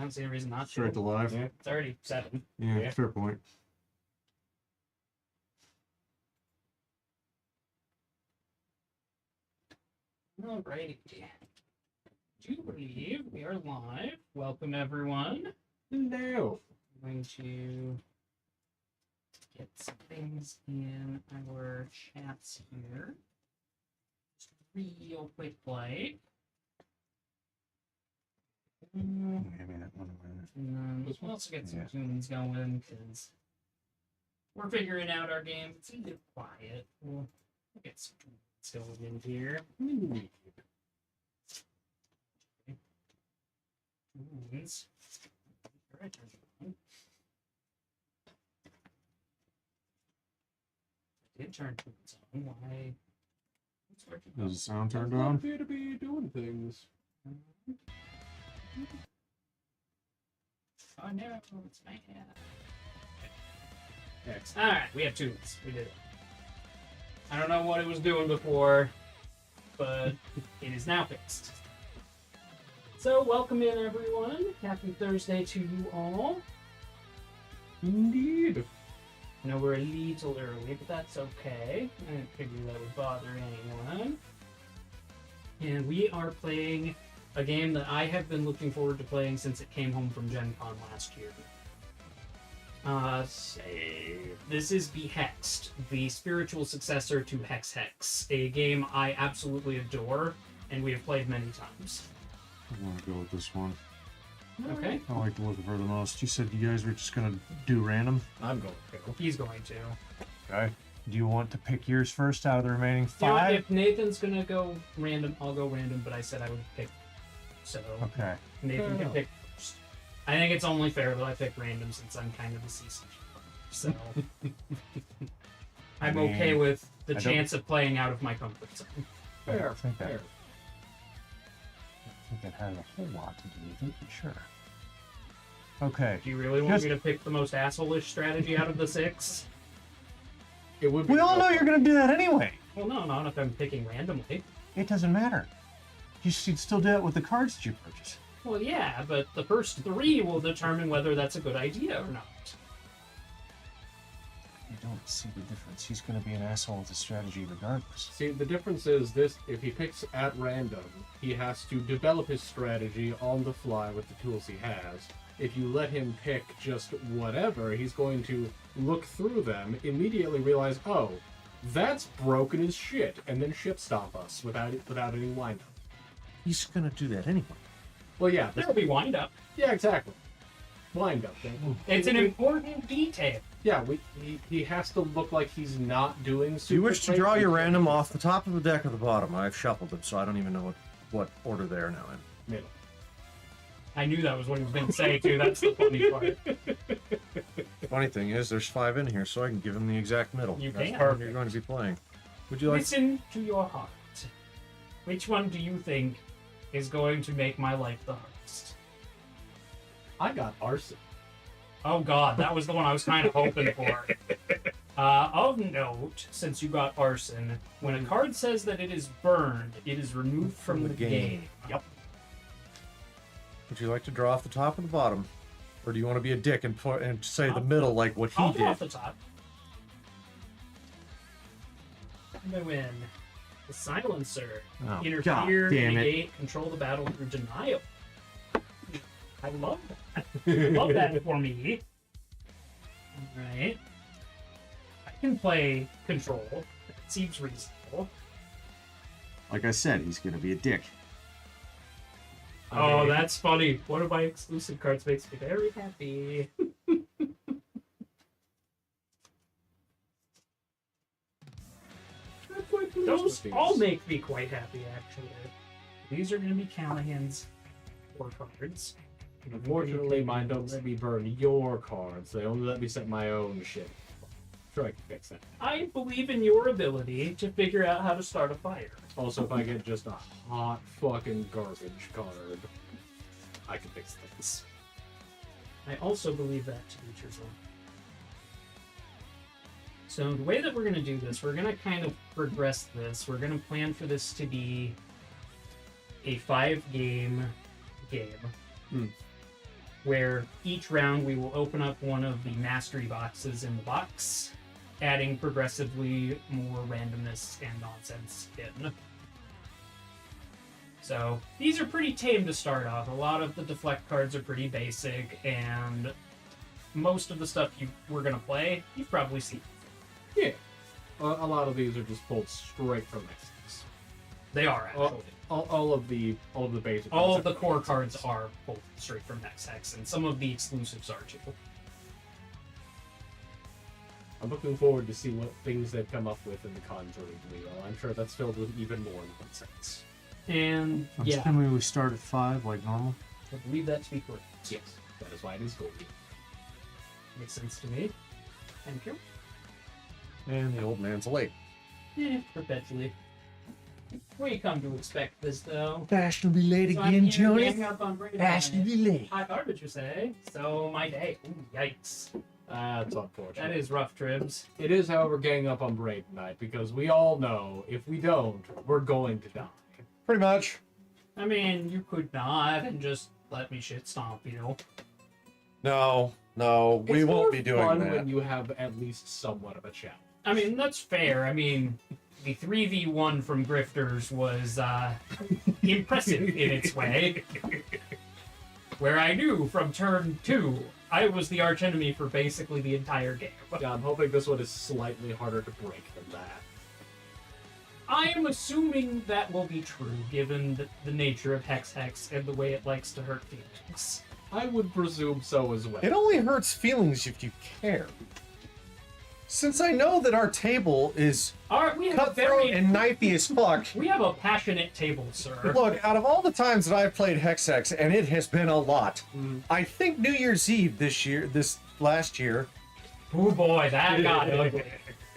I don't see a reason not to. Straight to live. Yeah. It's already 7. Yeah, fair point. Alrighty. Do you believe we are live? Welcome, everyone. No. I'm going to get some things in our chats here. Just real quick play. And then we'll also get some tunes going because we're figuring out our game. It's a bit quiet. We'll get some tunes going in here. Tunes. Right, I did turn tunes on. Why? Does the sound turn I on? appear to be doing things. Oh no, it's my hand. Hex. Alright, we have tunes. We did it. I don't know what it was doing before, but it is now fixed. So, welcome in everyone. Happy Thursday to you all. Indeed. I know we're a little early, but that's okay. I didn't figure that would bother anyone. And we are playing a game that I have been looking forward to playing since it came home from Gen Con last year. This is Behext, the spiritual successor to Hex Hex, a game I absolutely adore, and we have played many times. I want to go with this one. Okay. I like the look of her the most. You said you guys were just going to do random? I'm going to. He's going to. Okay. Do you want to pick yours first out of the remaining You know what, 5? if Nathan's going to go random, I'll go random, but I said I would pick. So Okay. Nathan can pick first. I think it's only fair that I pick random since I'm kind of a CC. So I'm okay with the chance of playing out of my comfort zone. Fair. I think that, Fair. I think that has a whole lot to do with it, but sure. Okay. Do you really want me to pick the most asshole-ish strategy out of the 6? It would be We all know you're going to do that anyway. Well, no, not if I'm picking randomly. It doesn't matter. You should still do it with the cards that you purchase. Well, yeah, but the first 3 will determine whether that's a good idea or not. You don't see the difference. He's going to be an asshole with the strategy regardless. See, the difference is this: if he picks at random, he has to develop his strategy on the fly with the tools he has. If you let him pick just whatever, he's going to look through them, immediately realize, oh, that's broken as shit, and then ship stop us without any windup. He's going to do that anyway. Well, yeah, There'll be wind-up. yeah, exactly. Windup. It's an important detail. Yeah, he has to look like he's not doing. Do you wish to draw your random off the top of the deck or the bottom? I've shuffled them, so I don't even know what order they are now in. Middle. I knew that was what he was going to say, too. That's the funny part. Funny thing is, there's 5 in here, so I can give him the exact middle. You That's can. part you're going to be playing. Would you like? Listen to your heart. Which one do you think is going to make my life the hardest? I got arson. Oh god, that was the one I was kind of hoping for. Of note, since you got arson, when a card says that it is burned, it is removed from the game. Yep. Would you like to draw off the top or the bottom, or do you want to be a dick and say the middle like what he I'll go off did? the top. I'm gonna win. The silencer. Oh, Interfere, God damn it. negate, control the battle through denial. I love that. I love that for me. Alright. I can play control. That seems reasonable. Like I said, he's going to be a dick. Oh, that's funny. One of my exclusive cards makes me very happy. Those all make me quite happy, actually. These are going to be Callahan's 4 cards. Unfortunately, mine don't let me burn your cards. They only let me set my own shit. Sure, I can fix that. I believe in your ability to figure out how to start a fire. Also, if I get just a hot fucking garbage card, I can fix things. I also believe that to be true. So the way that we're going to do this, we're going to kind of progress this. We're going to plan for this to be a 5-game game. where each round we will open up one of the mastery boxes in the box, adding progressively more randomness and nonsense in. So these are pretty tame to start off. A lot of the deflect cards are pretty basic, and most of the stuff we're going to play, you've probably seen. Yeah. A lot of these are just pulled straight from Hex. They are, actually. All of the basic. All of the core cards are pulled straight from Hex Hex, and some of the exclusives are too. I'm looking forward to see what things they've come up with in the Conjuring wheel. I'm sure that's filled with even more nonsense. And, I'm yeah, assuming we start at 5 like normal. I believe that to be correct. Yes, that is why it is gold. Makes sense to me. Thank you. And the old man's late. Perpetually. We come to expect this, though. Fashionably late So I'm again, here Johnny. getting up on break time. Fashionably late. High garbage, you say? So my day. Ooh, yikes. That's unfortunate. That is rough, Tribs. It is, however, gang up on Braid tonight, because we all know if we don't, we're going to die. Pretty much. I mean, you could not and just let me shit stomp, you know? No, we It's won't more be doing fun that. when you have at least somewhat of a challenge. I mean, that's fair. I mean, the 3v1 from Grifters was impressive in its way. Where I knew from turn 2, I was the archenemy for basically the entire game. Yeah, I'm hoping this one is slightly harder to break than that. I am assuming that will be true, given the nature of Hex Hex and the way it likes to hurt feelings. I would presume so as well. It only hurts feelings if you care. Since I know that our table is Alright, we have a cutthroat very... and knifey as fuck. We have a passionate table, sir. Look, out of all the times that I've played Hex Hex, and it has been a lot, I think New Year's Eve this last year, Oh boy, that got ugly.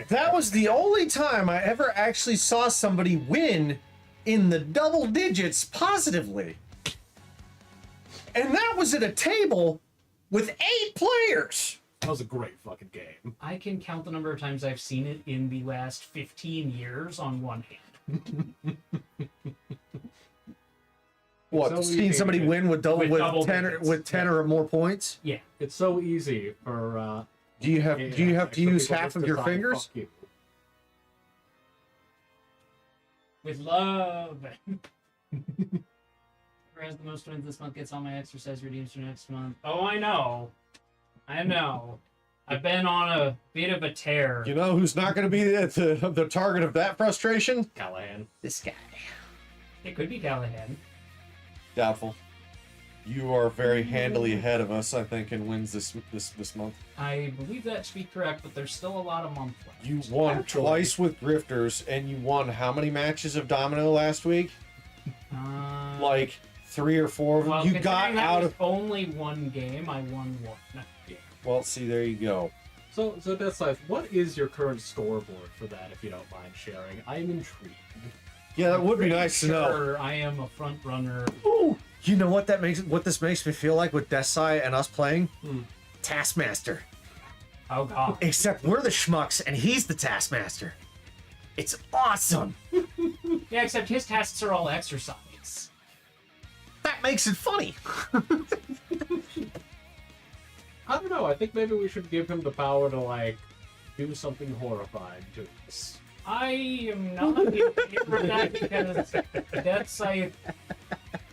that was the only time I ever actually saw somebody win in the double digits positively. And that was at a table with 8 players. That was a great fucking game. I can count the number of times I've seen it in the last 15 years on one hand. What, So seen easy somebody to- win with double with double 10 digits. with 10 or more points? Yeah. It's so easy for Do you have to use people half just of to your decide, fingers? "Fuck you." With love. Who has the most wins this month gets all my exercise redeems for next month. Oh, I know. I've been on a bit of a tear. You know who's not going to be the target of that frustration? Callahan. This guy. It could be Callahan. Doubtful. You are very handily ahead of us, I think, in wins this month. I believe that to be correct, but there's still a lot of month left. You won Actually. twice with Grifters, and you won how many matches of Domino last week? Like 3 or 4 of them. Well, You got considering that out was of. only one game. I won one. Well, see, there you go. So Deadliest, what is your current scoreboard for that, if you don't mind sharing? I'm intrigued. Yeah, that would be Pretty nice to know. sure I am a front runner. Ooh, you know what this makes me feel like with Desai and us playing? Taskmaster. Oh god. Except we're the schmucks and he's the Taskmaster. It's awesome. Yeah, except his tasks are all exercise. That makes it funny. I don't know. I think maybe we should give him the power to, like, do something horrifying to us. I am not in favor of that because Death Scythe.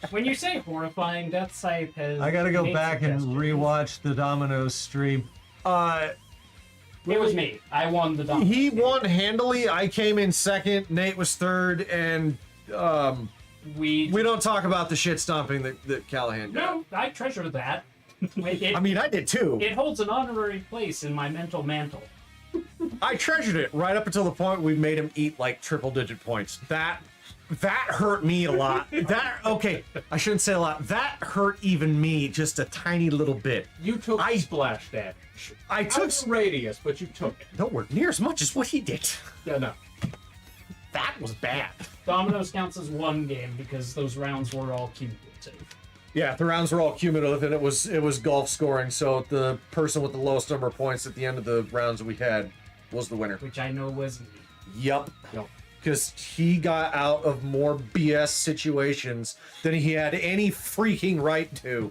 When you say horrifying, Death Scythe has. I gotta go made back and suggestions. rewatch the Domino's stream. It was me. I won the Domino's He game. won handily. I came in second. Nate was third, and We don't talk about the shit stomping that Callahan got. No, I treasure that. I mean, I did too. It holds an honorary place in my mental mantle. I treasured it right up until the point we made him eat like triple-digit points. That hurt me a lot. Okay, I shouldn't say a lot. That hurt even me just a tiny little bit. You took splash damage. I took Out of radius, but you took it. nowhere near as much as what he did. Yeah, no. That was bad. Dominoes counts as one game because those rounds were all cumulative. Yeah, the rounds were all cumulative, and it was golf scoring. So the person with the lowest number of points at the end of the rounds that we had was the winner. Which I know was me. Yep. Yep. Because he got out of more BS situations than he had any freaking right to.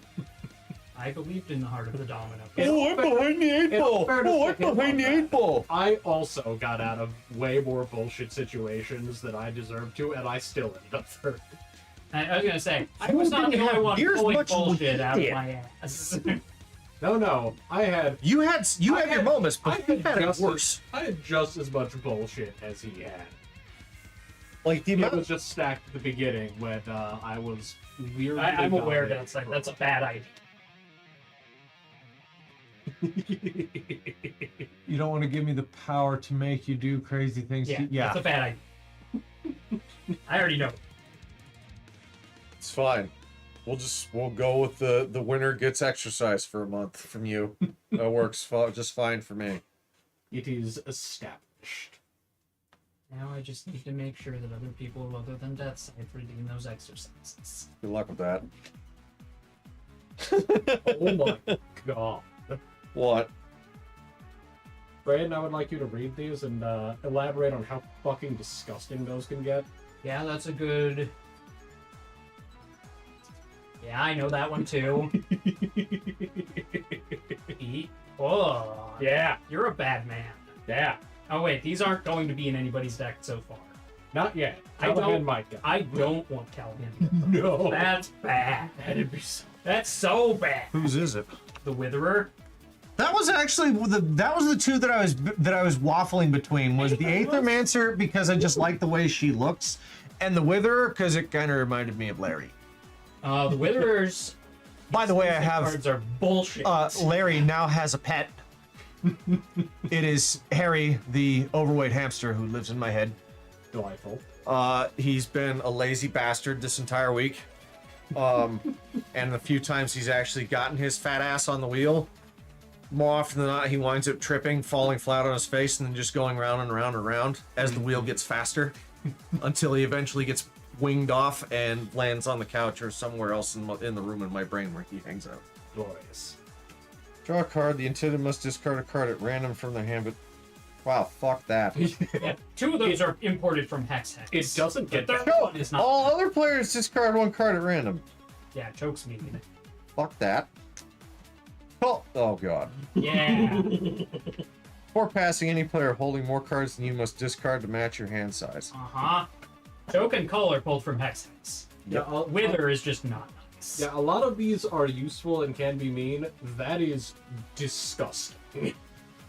I believed in the heart of the domino. Oh, I'm behind the eight ball. Oh, I'm behind the eight ball. I also got out of way more bullshit situations than I deserved to, and I still ended up third. I was gonna say, I was not the didn't only have one near as pulling much bullshit out of did. my ass. No, I had You had your moments, I but you had it just worse. I had just as much bullshit as he had. Like the It amount was just stacked at the beginning when I was weirdly. I'm aware dominated. that's a bad idea. You don't want to give me the power to make you do crazy things. Yeah, that's a bad idea. I already know. It's fine. We'll go with the winner gets exercise for a month from you. That works just fine for me. It is established. Now I just need to make sure that other people other than Death Side redeem those exercises. Good luck with that. Oh my god. What? Brandon, I would like you to read these and elaborate on how fucking disgusting those can get. Yeah, that's a good... Yeah, I know that one too. Oh, Yeah, you're a bad man. yeah. Oh wait, these aren't going to be in anybody's deck so far. Not yet. I don't- Callahan might get. I don't want Callahan. No. That's bad. That'd be so. That's so bad. Whose is it? The Witherer. That was actually the two that I was waffling between. Was the Aethermancer because I just like the way she looks, and the Witherer because it kind of reminded me of Larry. The Witherers. By the way, I cards have are bullshit. Larry now has a pet. It is Harry, the overweight hamster who lives in my head. Delightful. He's been a lazy bastard this entire week. And the few times he's actually gotten his fat ass on the wheel, more often than not, he winds up tripping, falling flat on his face, and then just going round and round and round as the wheel gets faster until he eventually gets winged off and lands on the couch or somewhere else in the room in my brain where he hangs out. Glorious. Draw a card. The intended must discard a card at random from their hand, but... Wow, fuck that. Yeah, two of those are imported from Hex Hex. It doesn't get The third No, one is not. all other players discard one card at random. Yeah, chokes me. Fuck that. Oh god. Yeah. Before passing, any player holding more cards than you must discard to match your hand size. Uh-huh. Choke and Cull are pulled from Hex Hex. Yeah, Wither is just not nice. yeah, a lot of these are useful and can be mean. That is disgusting.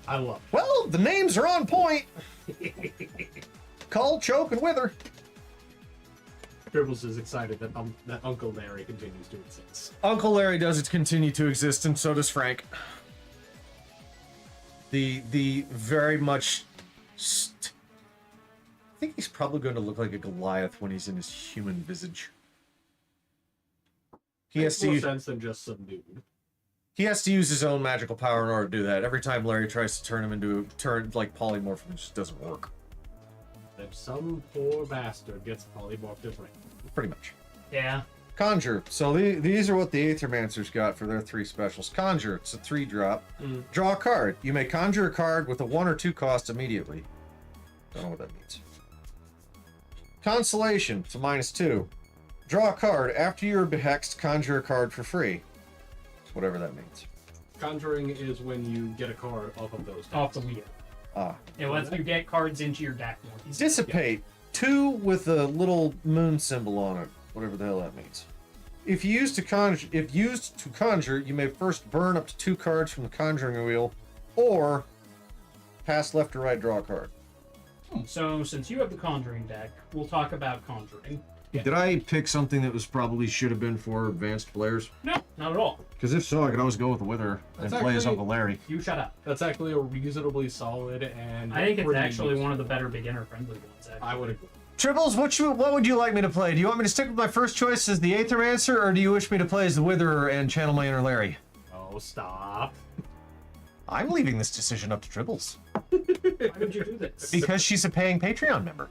I love it. Well, the names are on point. Cull, Choke, and Wither. Dribbles is excited that Uncle Larry continues to exist. Uncle Larry does continue to exist, and so does Frank. The very much... I think he's probably going to look like a Goliath when he's in his human visage. He has Makes to more use, sense than just some dude. he has to use his own magical power in order to do that. Every time Larry tries to turn him into like polymorph, it just doesn't work. That some poor bastard gets polymorphed as random. Pretty much. Yeah. Conjure. So these are what the Aethermancers got for their 3 specials. Conjure. It's a 3-drop. Draw a card. You may conjure a card with a 1 or 2 cost immediately. Don't know what that means. Consolation. It's a -2. Draw a card. After you're Behext, conjure a card for free. Whatever that means. Conjuring is when you get a card off of those. Off the wheel. Ah. It lets you get cards into your deck more easily. Dissipate. 2 with a little moon symbol on it. Whatever the hell that means. If used to conjure, you may first burn up to 2 cards from the conjuring wheel, or pass left or right, draw a card. So, since you have the Conjuring deck, we'll talk about Conjuring. Did I pick something that was probably should have been for advanced players? No, not at all. Because if so, I could always go with the Wither and That's play as actually- Uncle Larry. You shut up. That's actually a reasonably solid and. I think it's pretty actually useful. one of the better beginner-friendly ones, actually. I would agree. Tribbles, what would you like me to play? Do you want me to stick with my first choice as the Aethermancer, or do you wish me to play as the Witherer and channel my inner Larry? Oh, stop. I'm leaving this decision up to Tribbles. Why would you do this? Because she's a paying Patreon member.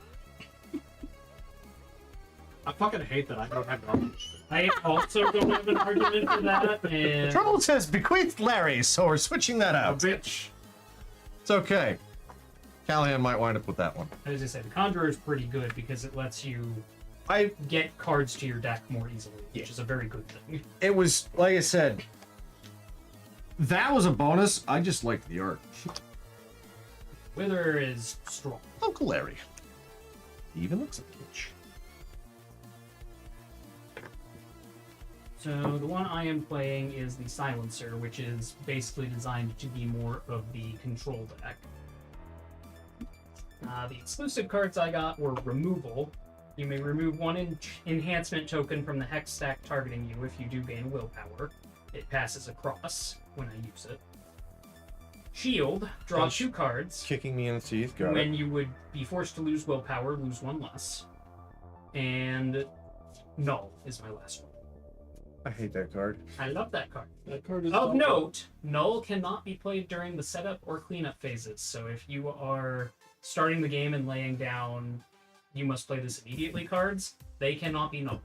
I fucking hate that I don't have an I also don't have an argument for that, and... Tribbles says bequeathed Larry, so we're switching that A out. bitch. It's okay. Callahan might wind up with that one. As I said, the Conjurer is pretty good because it lets you I get cards to your deck more easily, which is a very good thing. It was, like I said, That was a bonus. I just liked the art. Wither is strong. Uncle Larry. He even looks like a bitch. So the one I am playing is the Silencer, which is basically designed to be more of the control deck. The exclusive cards I got were removal. You may remove one enhancement token from the hex stack targeting you if you do gain willpower. It passes across when I use it. Shield, draw Punch. 2 cards. Kicking me in the teeth. Got When it. you would be forced to lose willpower, lose 1 less. And Null is my last one. I hate that card. I love that card. That card is Of awful. note, Null cannot be played during the setup or cleanup phases. So if you are starting the game and laying down, you must play this immediately cards, they cannot be nulled.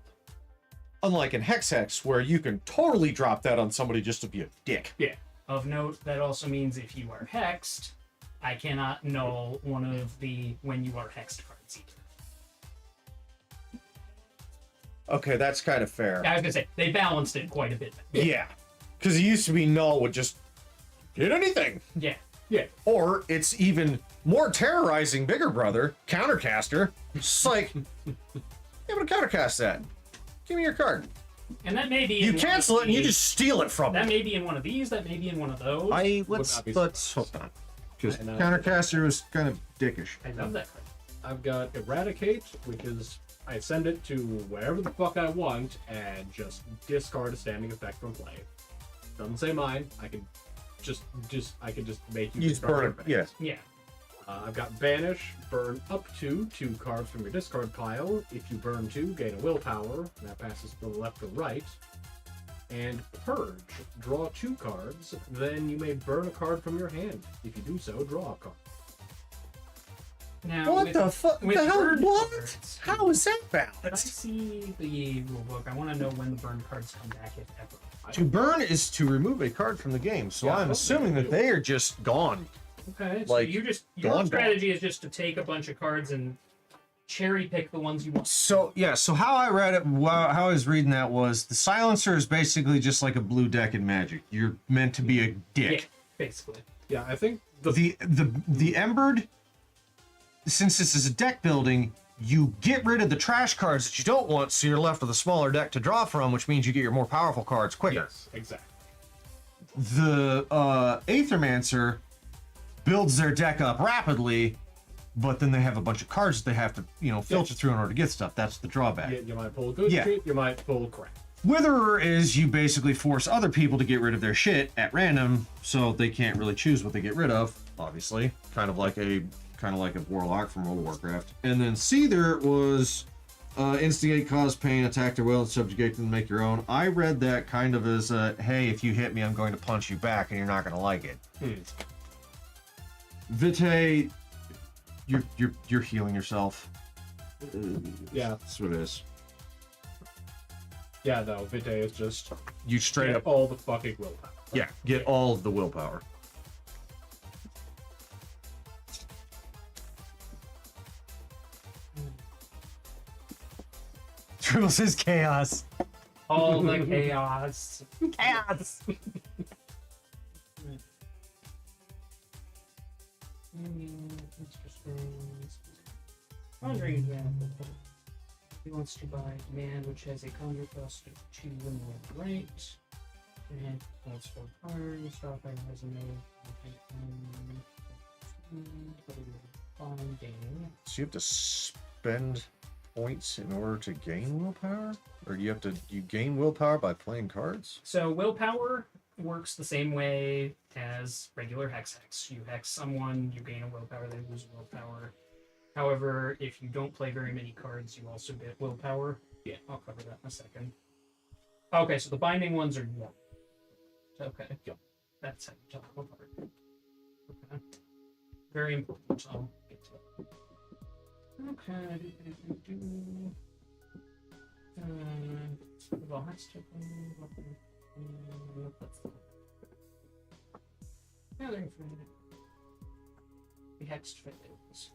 Unlike in Hex Hex, where you can totally drop that on somebody just to be a dick. Yeah. Of note, that also means if you are hexed, I cannot null one of the when you are hexed cards either. Okay, that's kind of fair. I was gonna say, they balanced it quite a bit. Yeah. Because it used to be Null would just hit anything. Yeah. Yeah. Or it's even more terrorizing bigger brother, Countercaster. It's like, yeah, I'm gonna countercast that. Give me your card. And that may be You in cancel one it of and you these- just steal it from That me. may be in one of these, that may be in one of those. Let's not be hold on. Because And, Countercaster was kind of dickish. I love that card. I've got Eradicate, which is I send it to wherever the fuck I want and just discard a standing effect from play. Doesn't say mine. I can just make you You just discard burn effects. it. Yeah. Yeah. I've got Banish, burn up to 2 cards from your discard pile. If you burn 2, gain a willpower. That passes from left to right. And Purge, draw 2 cards. Then you may burn a card from your hand. If you do so, draw a card. Now, What with, the fuck? with The hell? burn What? cards, How is that But I balanced? see the rulebook. I want to know when the burn cards come back, if ever. To burn is to remove a card from the game, so Yeah, I'm okay, assuming that do. they are just gone. Okay, so Like, you just your gone. strategy is just to take a bunch of cards and cherry pick the ones you want. So yeah, so how I read it, how I was reading that was the Silencer is basically just like a blue deck in Magic. You're meant to be a Yeah, dick. basically. Yeah, I think the The Embered, since this is a deck building, you get rid of the trash cards that you don't want, so you're left with a smaller deck to draw from, which means you get your more powerful cards quicker. yes, exactly. The Aethermancer builds their deck up rapidly, but then they have a bunch of cards that they have to, filter through in order to get stuff. That's the drawback. You might pull good Yeah. shit, you might pull crap. Witherer is you basically force other people to get rid of their shit at random, so they can't really choose what they get rid of. Obviously, kind of like a warlock from World of Warcraft. And then Seether was instigate, cause pain, attack their will, and subjugate them to make your own. I read that kind of as hey, if you hit me, I'm going to punch you back, and you're not going to like it. Vitae, you're healing yourself. Yeah. That's what it is. Yeah, no, Vitae is just You straight get up, all the fucking willpower. yeah, get all of the willpower. Triple says chaos. All the chaos. Chaos. Conjuring example. He wants to buy command, which has a conjure cost of 2 and more right. And that's for cards. Starfire has no binding. So you have to spend points in order to gain willpower? Or you gain willpower by playing cards? So willpower works the same way as regular Hex Hex. You hex someone, you gain a willpower, they lose willpower. However, if you don't play very many cards, you also get willpower. Yeah, I'll cover that in a second. Okay, so the binding ones are 1. Okay, Yep. that's how you tell them apart. Okay. Very important, I'll get to it. Okay. Well, that's yeah, they're infinite. The hexed fails.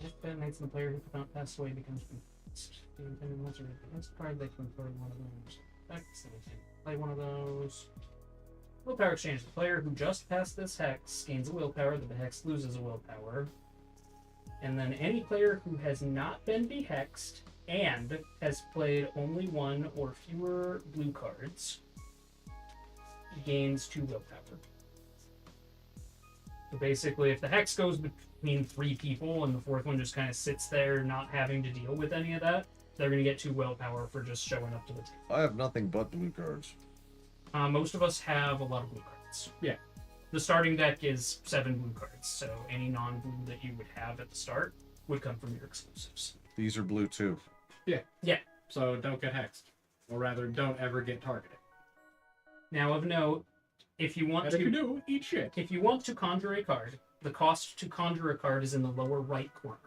If that makes the player who cannot pass away becomes convinced. The intended monster with the next card, they can play one of those effects, and they can play one of those. Willpower exchange. The player who just passed this hex gains a willpower. The Behext loses a willpower. And then any player who has not been behexed and has played only one or fewer blue cards gains 2 willpower. So basically, if the hex goes between 3 people and the 4th one just kind of sits there not having to deal with any of that, they're going to get 2 willpower for just showing up to the table. I have nothing but blue cards. Most of us have a lot of blue cards. Yeah. The starting deck is 7 blue cards, so any non-blue that you would have at the start would come from your exclusives. These are blue too. Yeah. So don't get hexed. Or rather, don't ever get targeted. Now, of note, if you want And to, if you do, eat shit. if you want to conjure a card, the cost to conjure a card is in the lower right corner.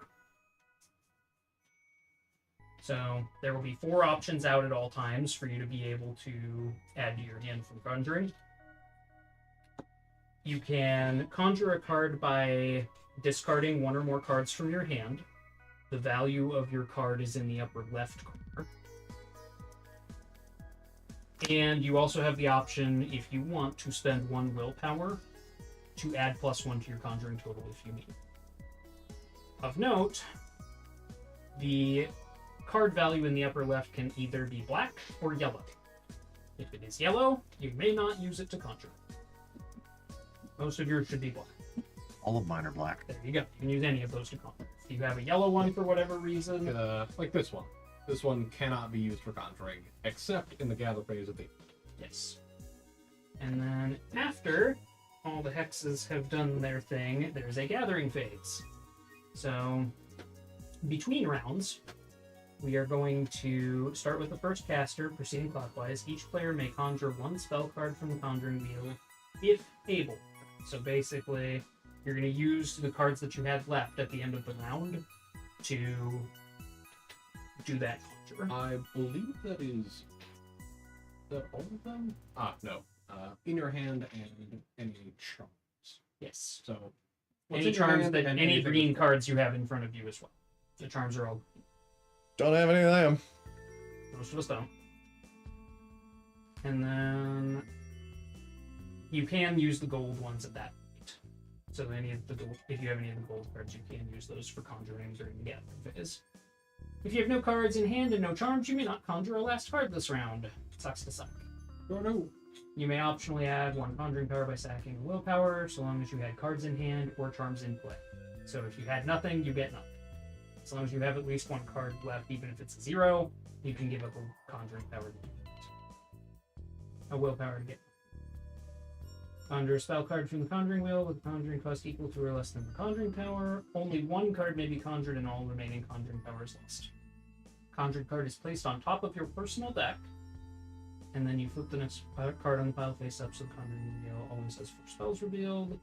So there will be 4 options out at all times for you to be able to add to your hand from conjuring. You can conjure a card by discarding 1 or more cards from your hand. The value of your card is in the upper left corner. And you also have the option, if you want, to spend 1 willpower to add +1 to your conjuring total if you need. Of note, the card value in the upper left can either be black or yellow. If it is yellow, you may not use it to conjure. Most of yours should be black. All of mine are black. There you go. You can use any of those to conjure. If you have a yellow one for whatever reason, Like this one. This one cannot be used for conjuring, except in the gather phase of the... yes. And then after all the hexes have done their thing, there's a gathering phase. So between rounds, we are going to start with the first caster, proceeding clockwise. Each player may conjure 1 spell card from the conjuring wheel, if able. So basically, you're going to use the cards that you had left at the end of the round to do that conjure. I believe that is... that all of them? No. In your hand and any charms. Yes. So, Any charms that any green cards you have in front of you as well. The charms are all green. Don't have any of them. Most of us don't. And then you can use the gold ones at that point. So any of the gold, if you have any of the gold cards, you can use those for conjuring during the gathering phase. If you have no cards in hand and no charms, you may not conjure a last card this round. Sucks to suck. Oh no. You may optionally add 1 conjuring power by sacking a willpower, so long as you had cards in hand or charms in play. So if you had nothing, you get nothing. As long as you have at least 1 card left, even if it's a 0, you can give up a conjuring power to get a willpower to get. Conjure a spell card from the conjuring wheel with a conjuring cost equal to or less than the conjuring power. Only 1 card may be conjured and all remaining conjuring power is lost. Conjured card is placed on top of your personal deck, and then you flip the next card on the pile face up so the conjuring wheel always has 4 spells revealed.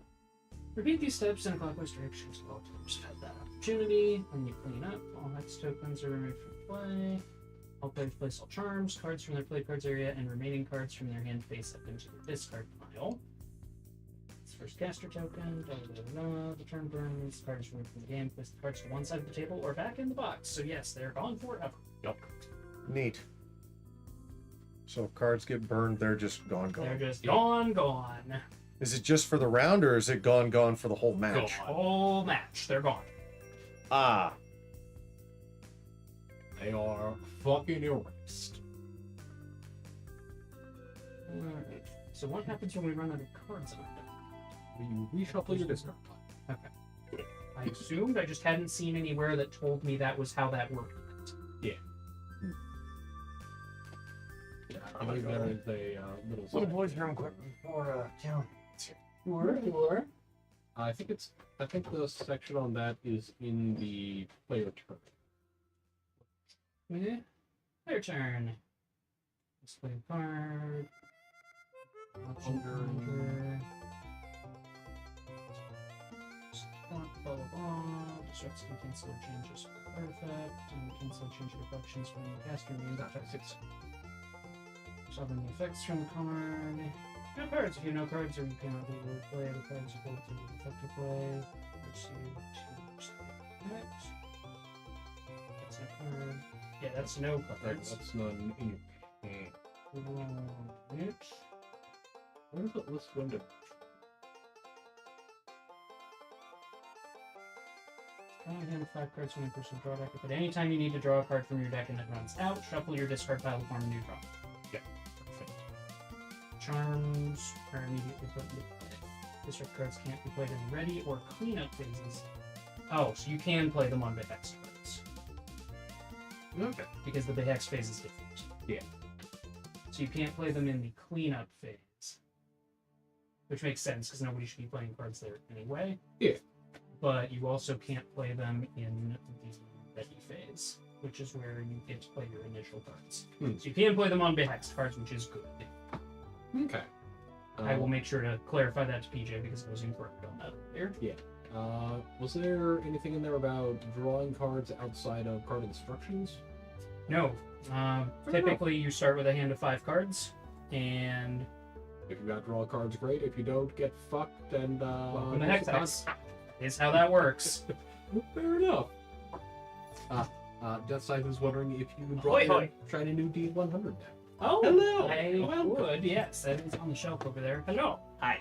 Repeat these steps in a clockwise direction so all players have had that opportunity. When you clean up, all hex tokens are removed from play. All players place all charms, cards from their play cards area, and remaining cards from their hand face up into the discard pile. It's first caster token, the turn burns, cards removed from the game, place the cards to one side of the table or back in the box. So yes, they're gone forever. Yup. Neat. So if cards get burned, they're just gone. They're just gone. Is it just for the round, or is it gone for the whole match? Whole match, they're gone. Ah. They are fucking erased. Alright. So what happens when we run out of cards on it? You reshuffle your discard pile. Okay. I assumed, I just hadn't seen anywhere that told me that was how that worked. Yeah. I believe there is a little... Little boys room quick before town. Sure. I think the section on that is in the player turn. Yeah. Their turn. Display a card. Option conjure. Blah blah blah. Disrupts can cancel changes for effect, and cancel change reflections from the caster name. That's 6. Solving the effects from the card. No cards. If you have no cards, or you cannot legally play the cards you hold to the effective play. Proceed to next. That's a card. Yeah, that's no cards. That's none in your hand. Right. What is it list window? Hand 5 cards from your personal draw deck. But anytime you need to draw a card from your deck and it runs out, shuffle your discard pile to form a new draw. Yeah. Perfect. Charms are immediately put into play. Discard cards can't be played in ready or cleanup phases. Oh, so you can play them on Behext cards. Okay. Because the Behext phase is different. Yeah. So you can't play them in the cleanup phase. Which makes sense, because nobody should be playing cards there anyway. Yeah. But you also can't play them in the ready phase, which is where you get to play your initial cards. So you can play them on Behext cards, which is good. Okay. I will make sure to clarify that to PJ because I was incorrect on that earlier. Yeah. Was there anything in there about drawing cards outside of card instructions? No. Typically, you start with a hand of 5 cards, and If you got draw cards, great. If you don't, get fucked and welcome to Hex Hex. Is how that works. Fair enough. Death Scythe is wondering if you draw Hoi, your hoi. shiny new D100 deck. Oh, Hello. I Welcome. would, yes. That is on the shelf over there. Hello. Hi,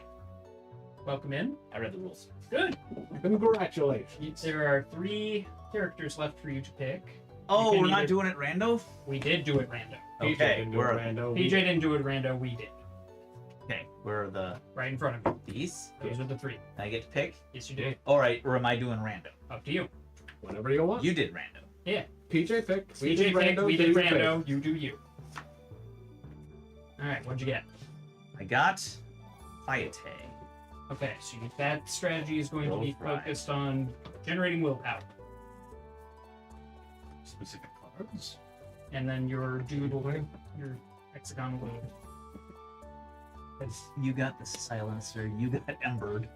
Welcome in. I read the rules. Good. Congratulations. There are 3 characters left for you to pick. Oh, can we're not either- doing it rando? We did do it random. PJ Okay, didn't do we're a rando. PJ didn't do it random, we did. okay. Where are the Right in front of you. these? Those are the 3. I get to pick. Yes, you do. All right, or am I doing rando? Up to you. Whenever you want. You did rando. Yeah. PJ picked. PJ picked, we did you rando, you do you. Alright, what'd you get? I got Fiate. Okay, so that strategy is going to be Roll 5. focused on generating willpower. Specific cards. And then your dude will your hexagon will. You got the silencer. You got embered.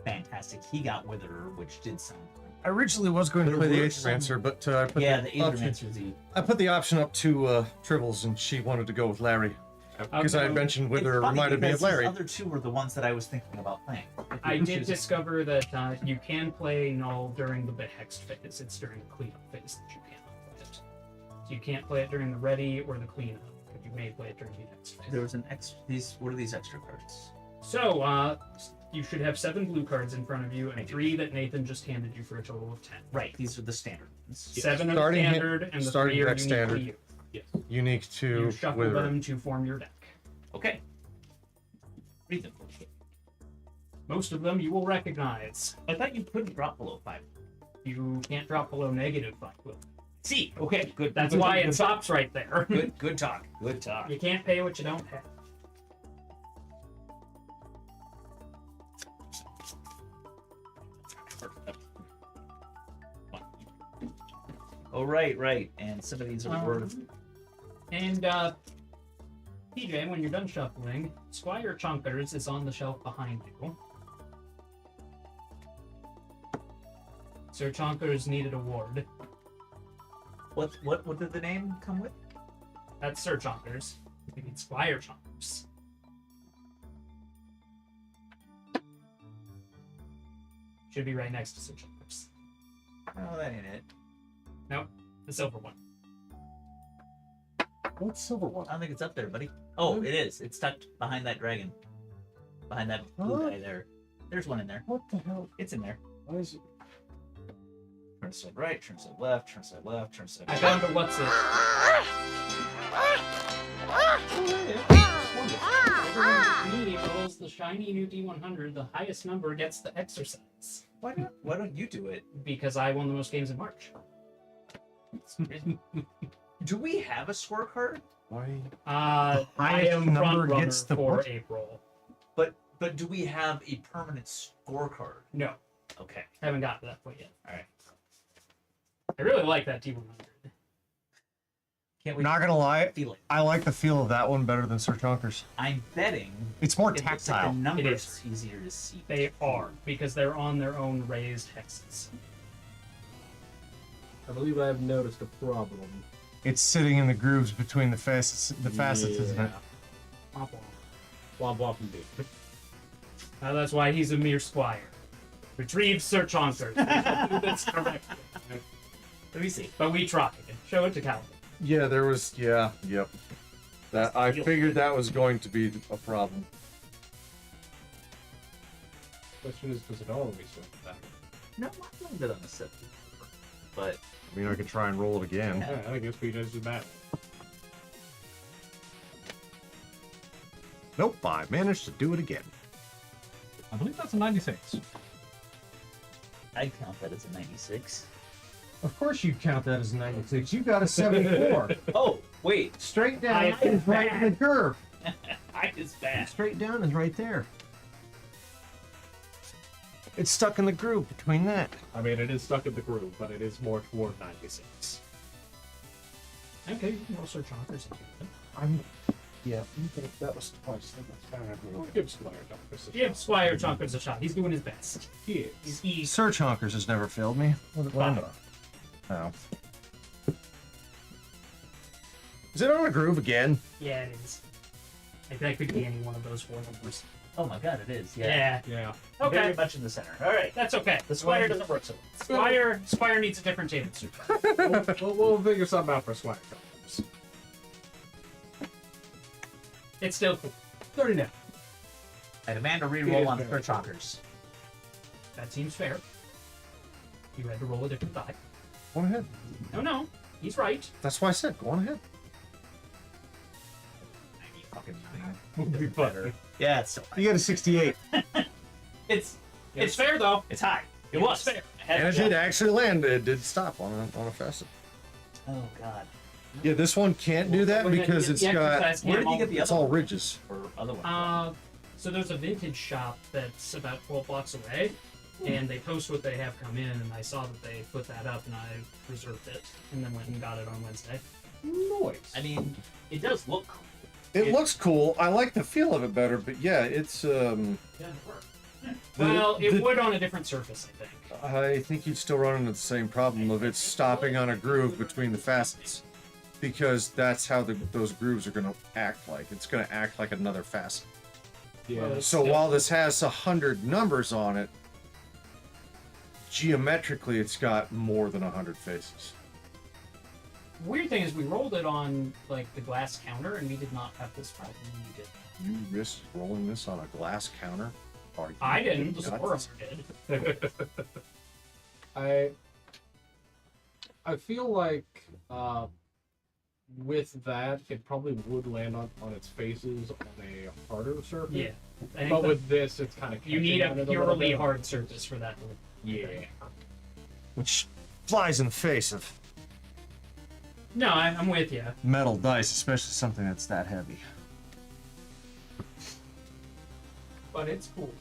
Fantastic. He got witherer, which did some. I originally was going to There play the were some- Aethermancer, but I put Yeah, the the option. Aethermancer. I put the option up to Tribbles, and she wanted to go with Larry because I had mentioned Wither reminded me of Larry. The other 2 were the ones that I was thinking about playing. I did discover that you can play Null during the Behext phase. It's during the cleanup phase that you cannot play it. So you can't play it during the ready or the cleanup, but you may play it during the next phase. There was an extra. These. What are these extra cards? So, you should have 7 blue cards in front of you I and do. 3 that Nathan just handed you for a total of 10. Right. These are the standard ones. 7 are Starting hit- standard, and the starting 3 are deck unique standard. to you. Yes. Unique You to shuffle Wither. them to form your deck. Okay. Read them. Most of them you will recognize. I thought you couldn't drop below 5. You can't drop below -5. Will. See. Okay. Good. That's good, why good, it stops right there. Good. Good talk. Good talk. You can't pay what you don't have. Oh, right. And some of these are worth. And PJ, when you're done shuffling, Squire Chunkers is on the shelf behind you. Sir Chunkers needed a ward. What did the name come with? That's Sir Chunkers. You need Squire Chunkers. Should be right next to Sir Chunkers. Oh, that ain't it. Nope, the silver one. What silver one? I don't think it's up there, buddy. Oh, it is. It's tucked behind that dragon. Behind that blue guy there. There's one in there. What the hell? It's in there. Why is it? Turn side right, turn side left, turn side left, turn side I right. found a what's it. Whoever me rolls the shiny new D100, the highest number gets the exercise. Why don't you do it? Because I won the most games in March. Do we have a scorecard? Why? I highest am number front runner gets the for what? April. But do we have a permanent scorecard? No, Okay. haven't got to that point yet. All right. I really like that D100. Can't we Not gonna lie, feel it? I like the feel of that one better than Sir Chunkers. I'm betting It's more it looks like tactile. the numbers is. are easier to see. They are, because they're on their own raised hexes. I believe I have noticed a problem. It's sitting in the grooves between the facets, isn't it? Womp womp. Womp womp indeed. That's why he's a mere squire. Retrieve Sir Chonkers. We shall do this correctly. Let me see. But we tried. Show it to Calvin. Yeah, there was. Yeah, yep. That I figured that was going to be a problem. Question is, does it always swing back? No, I learned it on the 70. But I mean, I could try and roll it again. Yeah, I guess we just do battle. Nope, I managed to do it again. I believe that's a 96. I'd count that as a 96. Of course you'd count that as a 96. You got a 74. Oh, wait. Straight down I is right in the curve. I is bad. Straight down is right there. It's stuck in the groove between that. I mean, it is stuck in the groove, but it is more toward 96. Okay, you can roll search honkers. Yeah, that was twice. We'll give Squire Doctor a Give shot. Squire Chonkers a shot. He's doing his best. He is. He's Search Honkers has never failed me. What did it land on? Oh. Is it on a groove again? yeah, it is. Like, that could be any one of those 4 numbers. Oh my god, it is. Yeah. Yeah. Okay. Very much in the center. All right. That's okay. The squire doesn't work so well. Squire needs a different table suit. We'll figure something out for Squire Doctors. It's still cool. 39. I demand a It reroll is on very search honkers. That seems fair. You had to roll a different die. Go on ahead. No, he's right. That's why I said go on ahead. Fucking Would be better. Yeah, it's still You got a 68. It's fair though. It's high. It It was was fair. It had And it to did go. actually land. It did stop on a facet. Oh god. Yeah, this one can't do that Well, because the it's got. exercise Where camp did you get the It's other all one? ridges. Or other one? So there's a vintage shop that's about 12 blocks away, and they post what they have come in, and I saw that they put that up, and I reserved it, and then went and got it on Wednesday. Noise. I mean, it does look cool. It looks cool. I like the feel of it better, but yeah, it's Well, it the- would on a different surface, I think. I think you'd still run into the same problem of it stopping on a groove between the facets, because that's how those grooves are going to act like. It's going to act like another facet. Yeah. Well, So while this has 100 numbers on it, geometrically it's got more than 100 faces. Weird thing is, we rolled it on like the glass counter, and we did not have this problem when we did. You risked rolling this on a glass counter? Are you I didn't. The nuts? Zoroark did. I feel like with that, it probably would land on its faces on a harder surface. Yeah. I think But that with this, it's kind of you need a purely hard surface for that. Yeah. Which flies in the face of No, I'm with you. metal dice, especially something that's that heavy. But it's cool.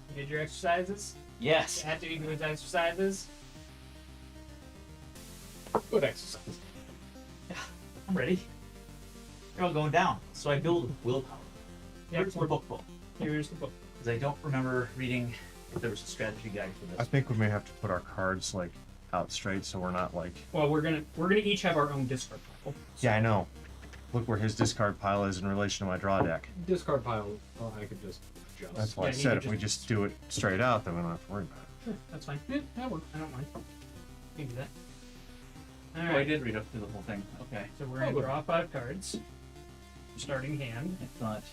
You did your exercises? Yes. After you do his exercises? Good exercise. I'm ready. They're all going down. So I build willpower. Yeah, Where's the book book? here's the book. Because I don't remember reading if there was a strategy guide for I this. think we may have to put our cards like out straight so we're not like. Well, we're gonna each have our own discard pile. Yeah, I know. Look where his discard pile is in relation to my draw deck. Discard pile, I could just adjust. That's why Yeah, I you said could if we just- just do it straight out, then we don't have to worry about it. Sure, that's fine. Yeah, that works. I don't mind. You can do that. Oh, I Alright, did read up through the whole thing. Okay. so we're gonna good. draw 5 cards. Starting hand. I thought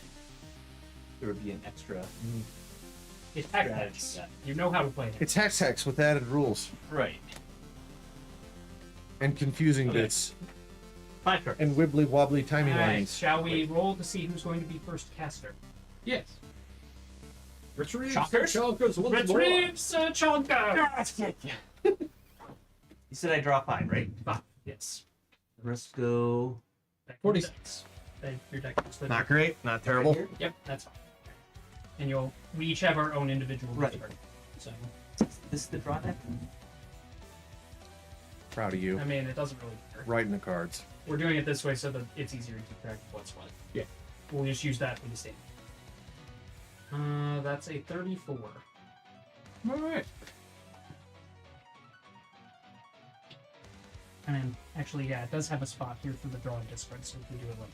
there would be an extra It's Hex strategy. Hex. guide. You know how to play it. It's Hex Hex with added rules Right. and confusing Okay. bits 5 cards. and wibbly wobbly timey Alright, wimey. shall we roll to see who's going to be first caster? Yes. Retrieve Shockers? Shockers once more. Retrieve Sir Chonka! You said I draw 5, right? 5. Yes. The rest go. Back to 46. your decks. Your deck. Not great, not terrible. Right here. Yep, that's fine. And we each have our own individual Right. discard. So, This is the draw deck? Proud of you. I mean, it doesn't really matter. Writing the cards. We're doing it this way so that it's easier to keep track of what's what. Yeah. We'll just use that for the stand. That's a 34. Alright. And actually, yeah, it does have a spot here for the draw and discard, so we can do it later.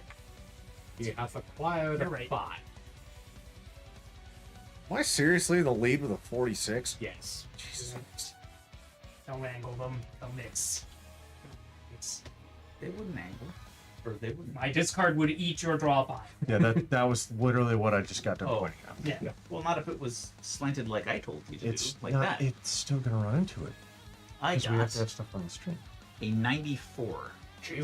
He has acquired You're right. 5. Am I seriously in the lead with a 46? Yes. Jesus Christ. Don't angle them. They'll mix. It's They wouldn't angle. Or they wouldn't. My discard would eat your draw pile. Yeah, that was literally what I just got done Oh. pointing out. Yeah. Well, not if it was slanted like I told you to It's do, like not, that. It's still gonna run into it I because we have to got have stuff on the stream. a 94.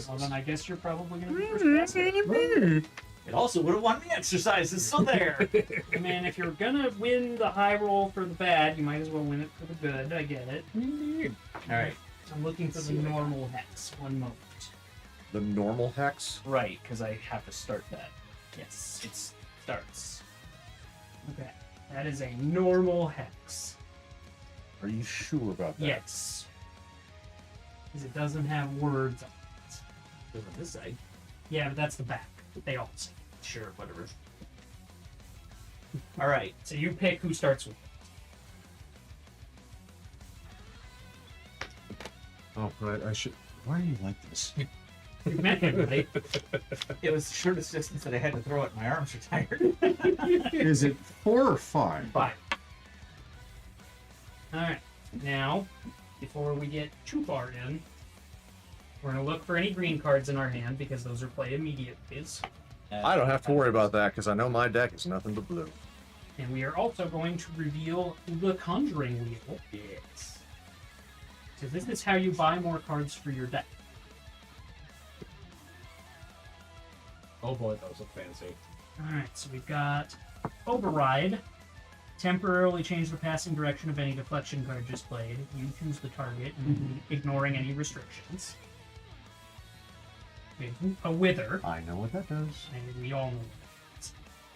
Well, then I guess you're probably going to be first passer. It also would have won the exercises, so there. I mean, if you're going to win the high roll for the bad, you might as well win it for the good. I get it. All right. I'm looking for the normal hex. One moment. The normal hex. Right, because I have to start that. Yes. It starts. Okay. That is a normal hex. Are you sure about that? Yes. Because it doesn't have words on it. Goes on this side. Yeah, but that's the back. They all say. Sure, whatever. All right. So you pick who starts with Oh, right. I should. Why are you like this? it. You met him, right? It was the shortest distance that I had to throw it. My arms are tired. Is it 4 or 5? 5. Alright. Now, before we get too far in, we're going to look for any green cards in our hand because those are play immediately. I don't have to worry about that because I know my deck is nothing but blue. And we are also going to reveal the Conjuring Wheel. Yes. So this is how you buy more cards for your deck. Oh boy, that was a fancy. Alright, so we've got Override. Temporarily change the passing direction of any deflection card just played. You choose the target, ignoring any restrictions. We have a Wither, I know what that does. and we all know that.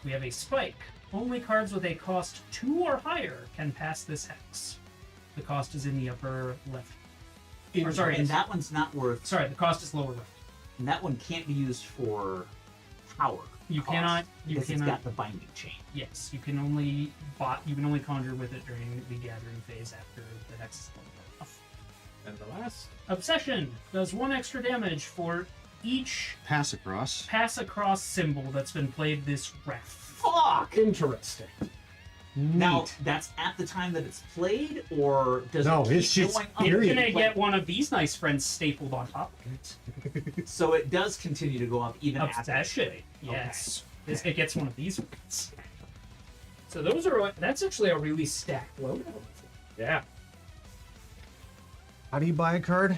We have a Spike. Only cards with a cost 2 or higher can pass this hex. The cost is in the upper left. Or sorry, And that one's not worth. sorry, the cost is lower left. And that one can't be used for power. You cost, cannot. You because cannot. it's got the binding chain. Yes, you can only You can only conjure with it during the gathering phase after the hex is leveled off. And the last. Obsession does 1 extra damage for each Pass across. pass across symbol that's been played this round. Fuck! Interesting. Now, that's at the time that it's played, or does No, it keep it's just going up? You're Period. gonna Like, get one of these nice friends stapled on top of it. So it does continue to go up even after it's Obsession. played. Yes. It gets one of these ones. So those are that's actually a really stacked load. Yeah. How do you buy a card?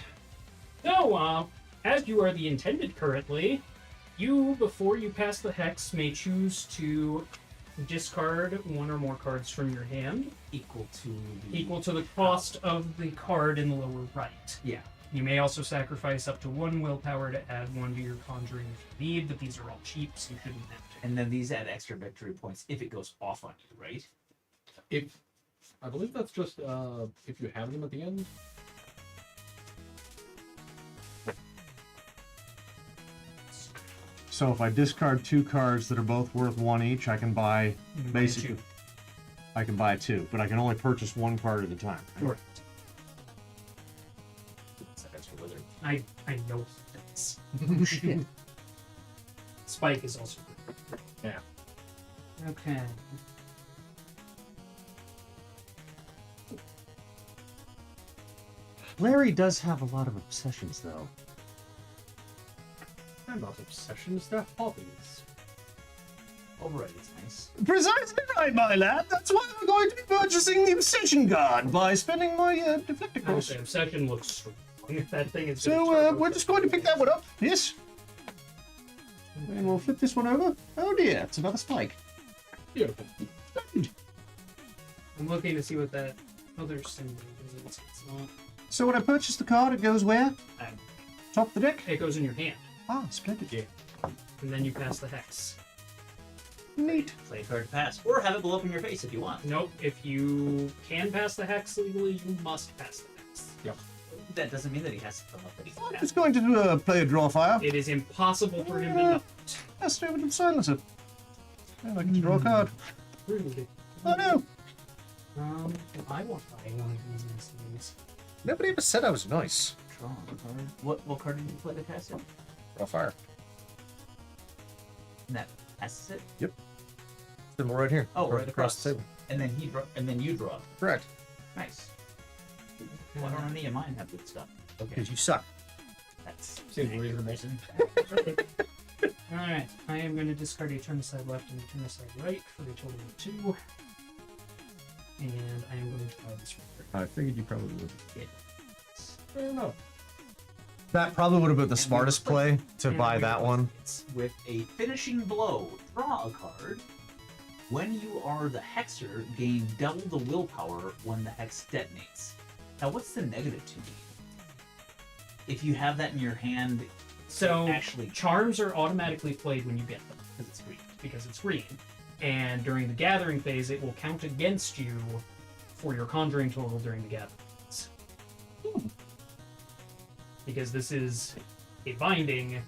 So, as you are the intended currently, you, before you pass the hex, may choose to discard 1 or more cards from your hand, Equal to the cost of the card in the lower right. Yeah. You may also sacrifice up to 1 willpower to add 1 to your conjuring if you need, but these are all cheap, so you shouldn't have to. And then these add extra victory points if it goes off on you, right? If I believe that's just if you have them at the end. So if I discard 2 cards that are both worth 1 each, I can buy You can buy basically. 2. I can buy 2, but I can only purchase 1 card at a time. Correct. So that's for wizard. I know this. Oh, shit. Spike is also good. Yeah. Okay. Larry does have a lot of obsessions, though. They're not obsessions, they're hobbies. Override is nice. Precisely right, my lad. That's why we're going to be purchasing the obsession card by spending my deflector cost. Okay, Obsession looks strong. That thing is So we're just going to pick that one up. Yes. And we'll flip this one over. Oh dear, it's another spike. Beautiful. Splendid. I'm looking to see what that other symbol is. It's not. So when I purchase the card, it goes where? Um, Top of the deck? It goes in your hand, Ah, splendid. Yeah. and then you pass the hex. Neat. Play a card to pass, or have it blow up in your face if you want. Nope, if you can pass the hex legally, you must pass the hex. Yep. That doesn't mean that he has to fill up that he can I'm pass. just going to play a draw fire. It is impossible for him to not. Let's do a bit of silencer. And I get to draw a card. Really. Oh no. I want to buy one of these nice things. Nobody ever said I was nice. Draw a card. What card did you play to pass it? Draw fire. And that passes it? Symbol right here. Oh, right across. the table. And then he draw, and then you draw. Correct. Nice. Why don't any of mine have good stuff? Okay. Because you suck. That's Seems reasonable. Alright, I am going to discard a turn aside left and a turn aside right for a total of 2. And I am going to buy this record. I figured you probably would. Fair enough. That probably would have been the smartest play to And buy we that replace one. it. with a finishing blow. Draw a card. When you are the hexer, gain double the willpower when the hex detonates. Now, what's the negative to me? If you have that in your hand, So, actually charms are automatically played when you get them, because it's green. because it's green. And during the gathering phase, it will count against you for your conjuring total during the gathering phase. Because this is a binding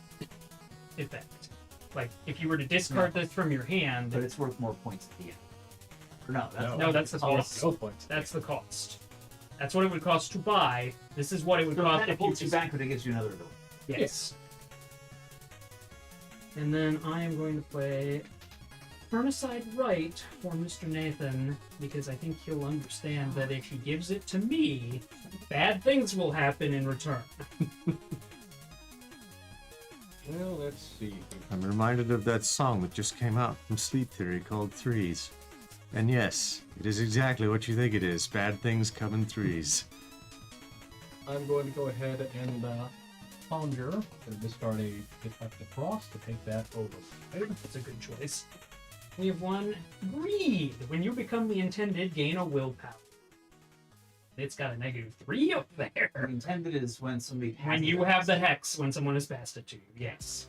effect. Like, if you were to discard this from your hand, But it's worth more points at the end. Or no, that's no, that's the Oh, cost. no points. That's the cost. That's what it would cost to buy. This is what it would so cost that if you holds you back, but it gives you another ability. Yes. And then I am going to play turn aside right for Mr. Nathan, because I think he'll understand that if he gives it to me, bad things will happen in return. Well, let's see. I'm reminded of that song that just came out from Sleep Theory called Threes. And yes, it is exactly what you think it is. Bad things come in threes. I'm going to go ahead and conjure and discard a deflect across to take that over. That's a good choice. We have one greed. When you become the intended, gain a willpower. It's got a -3 up there. The intended is when somebody When passes you it. have the hex, when someone has passed it to you, yes.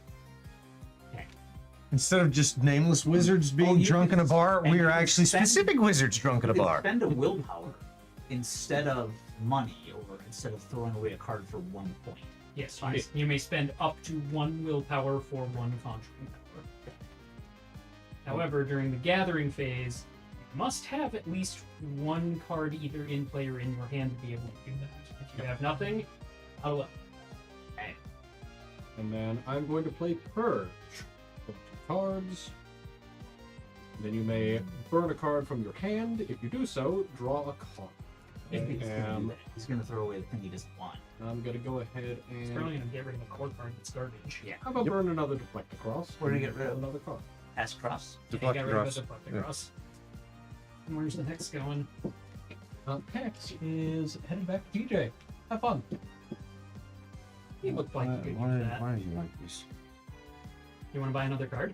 Instead of just nameless wizards being you drunk in can a bar, spend- we you are can actually spend- specific wizards drunk in a You can bar. spend a willpower instead of money, or instead of throwing away a card for 1 point. Yes, you may spend up to 1 willpower for 1 conjuring power. However, during the gathering phase, you must have at least 1 card either in play or in your hand to be able to do that. If you have nothing, out of luck. And then I'm going to play Purge. Put 2 cards. Then you may burn a card from your hand. If you do so, draw a card. He's gonna do And that. He's gonna throw away the thing he doesn't want. I'm going to go ahead It's and... probably going to get rid of a core card that's garbage. Yeah. How about burn another deflect across? We're gonna get rid of- another card. Pass cross. You Deflect get rid of across. the deflect Yeah. across. And where's the hex going? Hex is headed back to TJ. Have fun. You look like you could do that. Why do you like this? You want to buy another card?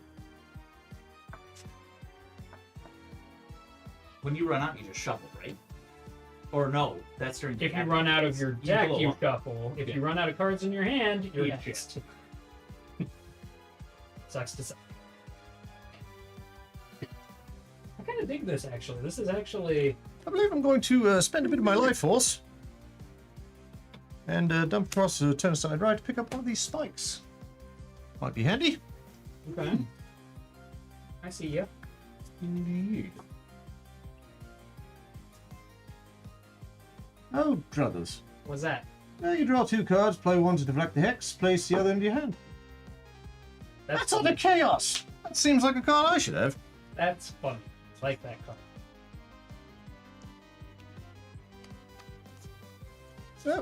When you run out, you just shuffle, right? Or no, that's during the If you gathering run out of phase. your You deck, blow you up. shuffle. If Yeah. you run out of cards in your hand, you're Yeah. next. Sucks to suck. I kind of dig this, actually. This is actually... I believe I'm going to spend a bit of my life force and dump across the turn aside right to pick up one of these spikes. Might be handy. Okay. I see ya. Indeed. Oh, brothers. What's that? You draw 2 cards, play 1 to deflect the hex, place the other into your hand. That's funny. utter chaos! That seems like a card I should have. That's funny. I like that card.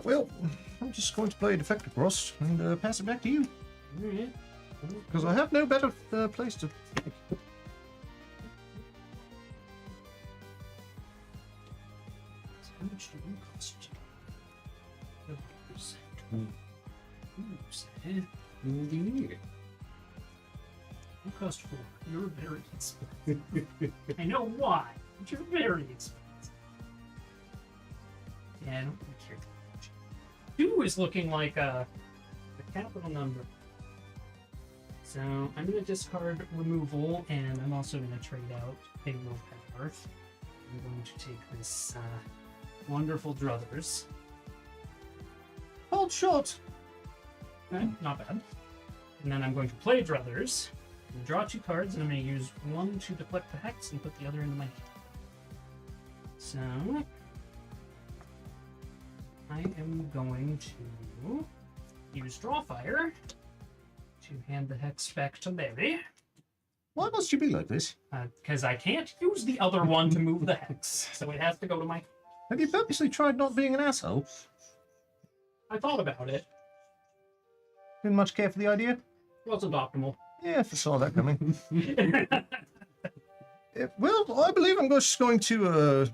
Well, I'm just going to play deflect across and pass it back to you. Alright. Because I have no better place to pick. How much do you cost? 2%. Indeed. You cost 4. You're very expensive. I know why, but you're very expensive. Yeah, I don't really care. 2 is looking like a capital number. So I'm going to discard removal, and I'm also going to trade out a willpower. I'm going to take this wonderful druthers. Hold short. Okay, not bad. And then I'm going to play druthers. And draw 2 cards, and I'm going to use 1 to deflect the hex and put the other into my hand. So I am going to use Drawfire to hand the hex back to Mary. Why must you be like this? Because I can't use the other one to move the hex, so it has to go to my... Have you purposely tried not being an asshole? I thought about it. Didn't much care for the idea. Well, it's optimal. Yeah, I saw that coming. Well, I believe I'm just going to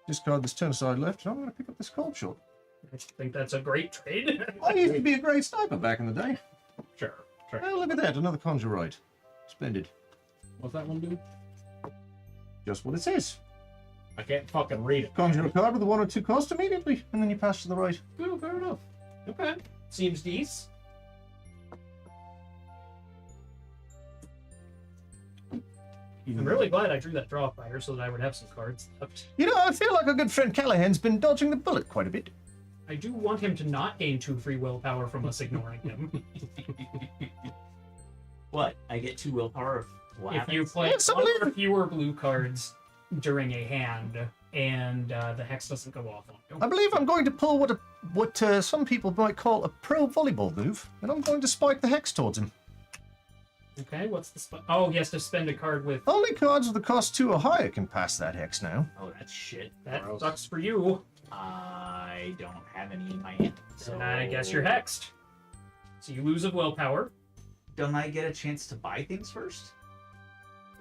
discard this turn aside left, and I'm going to pick up this cold shot. I think that's a great trade. I used to be a great sniper back in the day. Sure. Oh, look at that, another conjure right. Splendid. What's that one do? Just what it says. I can't fucking read it. Conjure a card with a 1 or 2 cost immediately, and then you pass to the right. Oh, fair enough. Okay. Seems decent. I'm really glad I drew that draw fire so that I would have some cards left. You know, I feel like our good friend Callahan's been dodging the bullet quite a bit. I do want him to not gain 2 free willpower from us ignoring him. What? I get 2 willpower if what If you happens? play Yes, I one believe or it. fewer blue cards during a hand, and the hex doesn't go off on you. I believe I'm going to pull what some people might call a pro volleyball move, and I'm going to spike the hex towards him. Okay, what's the Oh, he has to spend a card with... Only cards with the cost 2 or higher can pass that hex now. Oh, that's shit. That Gross. sucks for you. I don't have any in my hand. So And I guess you're hexed. So you lose a willpower. Don't I get a chance to buy things first?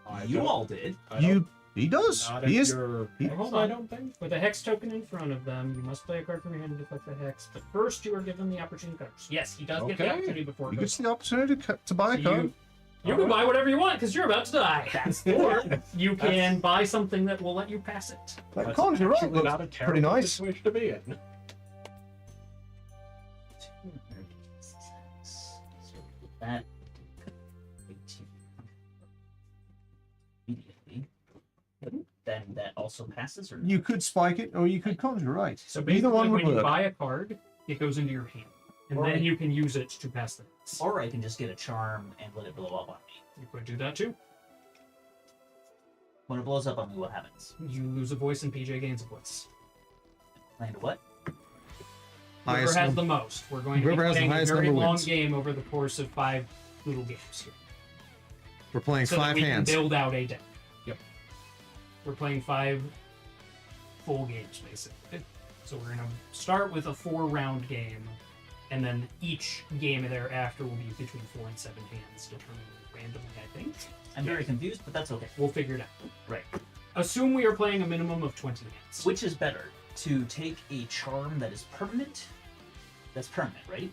I You don't- all did. I don't- He does. Not He if is. you're he- hexed, Hold I on. don't think. With a hex token in front of them, you must play a card from your hand to deflect the hex. But first, you are given the opportunity to cover. Yes, he does get the Okay. opportunity before it He goes. gets the opportunity to buy a So card. you can buy whatever you want because you're about to die. That's Or the you can buy something that will let you pass it. That That's conjure right actually not a looks terrible pretty nice. situation to be in. that. Immediately. Then that also passes, or no? You could spike it, or you could conjure right. So Either basically, one would when you work. buy a card, it goes into your hand. And Or- then you can use it to pass the hex. Or I can just get a charm and let it blow up on me. You could do that too. When it blows up on me, what happens? You lose a voice and PJ gains a voice. Land what? Whoever Highest has num- the most. We're going to be Whoever has the playing a highest very number long wins. game over the course of 5 little games here. We're playing So that 5 we hands. can build out a deck. Yep. We're playing 5 full games, basically. So we're going to start with a 4-round game, and then each game thereafter will be between 4 and 7 hands, determined randomly, I think. I'm very confused, but that's okay. We'll figure it out. Right. Assume we are playing a minimum of 20 hands. Which is better? To take a charm that is permanent? That's permanent, right?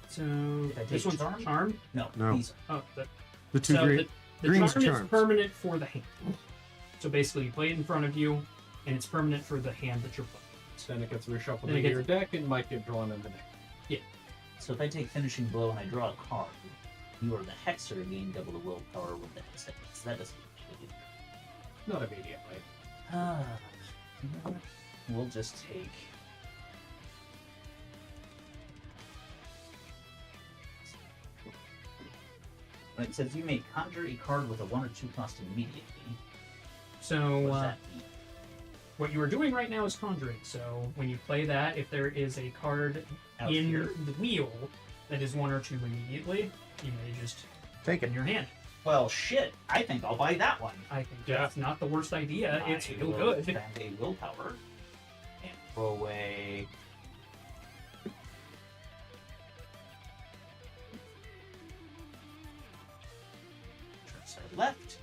So If I take this one's charm? charm. No. No. These Oh, the, The 2 so green. the greens charm is charms. permanent for the hand. So basically, you play it in front of you, and it's permanent for the hand that you're playing. Then it gets reshuffled Then it into gets- your deck and might get drawn in the next. So if I take finishing blow and I draw a card, you or the hexer gain double the willpower with the hex hit. So that doesn't really Not immediately. you know what? We'll just take. When it says you may conjure a card with a 1 or 2 cost immediately, So what does that mean? what you are doing right now is conjuring. So when you play that, if there is a card Out in here. the wheel that is 1 or 2 immediately, you may just Take in it. your hand. Well, shit. I think I'll buy that one. I think Yeah. that's not the worst idea. It's I real will good. spend a willpower and throw away. Turn side left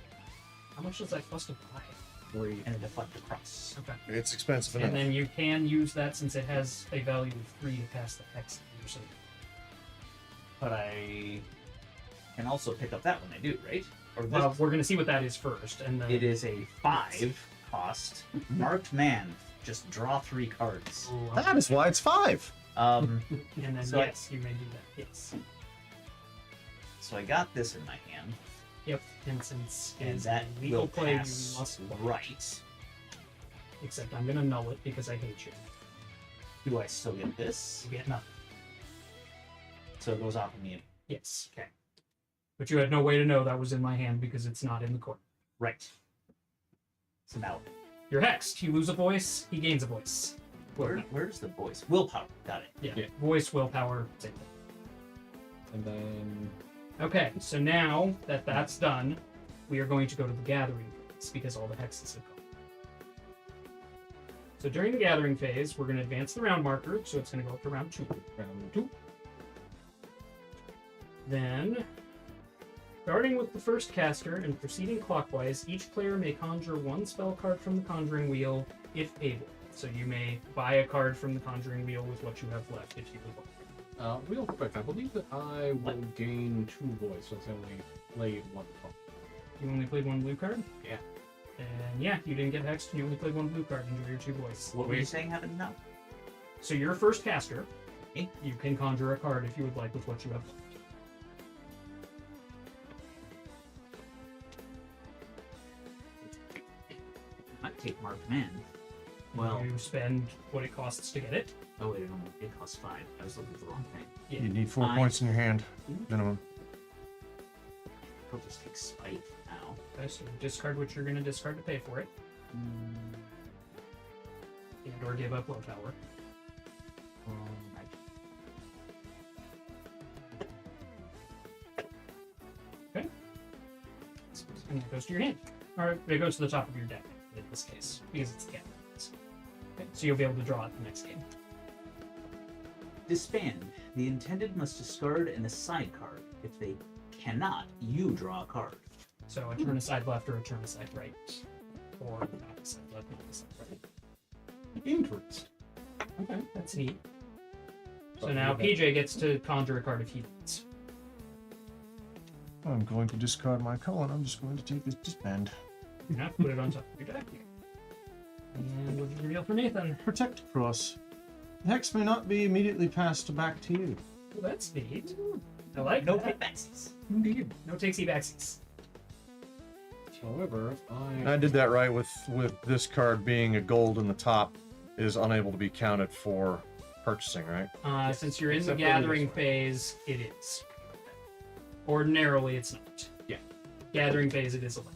How much does that cost to buy? 3. and a deflect across. Okay. It's expensive And enough. then you can use that since it has a value of 3 to pass the hex. So But I can also pick up that one. I do, right? Or this. we're going to see what that is first, and then It is a 5 cost. Marked man. Just draw 3 cards. That is why it's 5. And then So yes, you may do that. Yes. So I got this in my hand, Yep. And since and it's that legal will play, you pass must right. Except I'm going to null it because I hate you. Do I still get this? You get nothing. So it goes off of me. Yes. Okay. But you had no way to know that was in my hand because it's not in the court. Right. So now, You're hexed. You lose a voice. He gains a voice. where's the voice? Willpower. Got it. Yeah. Yeah. Voice, willpower, same thing. And then Okay, so now that that's done, we are going to go to the gathering phase because all the hexes have gone. So during the gathering phase, we're going to advance the round marker, so it's going to go up to round 2. round 2. Then, starting with the first caster and proceeding clockwise, each player may conjure one spell card from the conjuring wheel if able. So you may buy a card from the conjuring wheel with what you have left if you would like. Real quick, I believe that I will gain 2 voice since I only played 1 card. You only played 1 blue card? Yeah. And yeah, you didn't get hexed and you only played 1 blue card. Enjoy your 2 voice. What were you saying happened now? So you're first caster. Okay. You can conjure a card if you would like with what you have left. Might take Mark Man. Well, You spend what it costs to get it. oh wait, it costs 5. I was looking at the wrong thing. Yeah. You need 4 I- points in your hand, minimum. I'll just take Spite now. Okay, so discard what you're going to discard to pay for it. And or give up willpower. Okay. And it goes to your hand. Or it goes to the top of your deck in this case, because it's the gathering. Okay, so you'll be able to draw it the next game. Disband. The intended must discard an aside card. If they cannot, you draw a card. So a turn aside left or a turn aside right. Or not aside left, not aside right. Interest. Okay, that's neat. So now PJ gets to conjure a card if he wants. I'm going to discard my color. I'm just going to take this disband. You have to put it on top of your deck. And what did you reveal for Nathan? Protect Cross. The hex may not be immediately passed back to you. Well, that's neat. I like No that. kickbacks. Indeed. No takesy backsies. However, I did that right with this card being a gold in the top is unable to be counted for purchasing, right? Since you're in Except the for gathering this one. phase, it is. Ordinarily, it's not. Yeah. Gathering phase, it is allowed.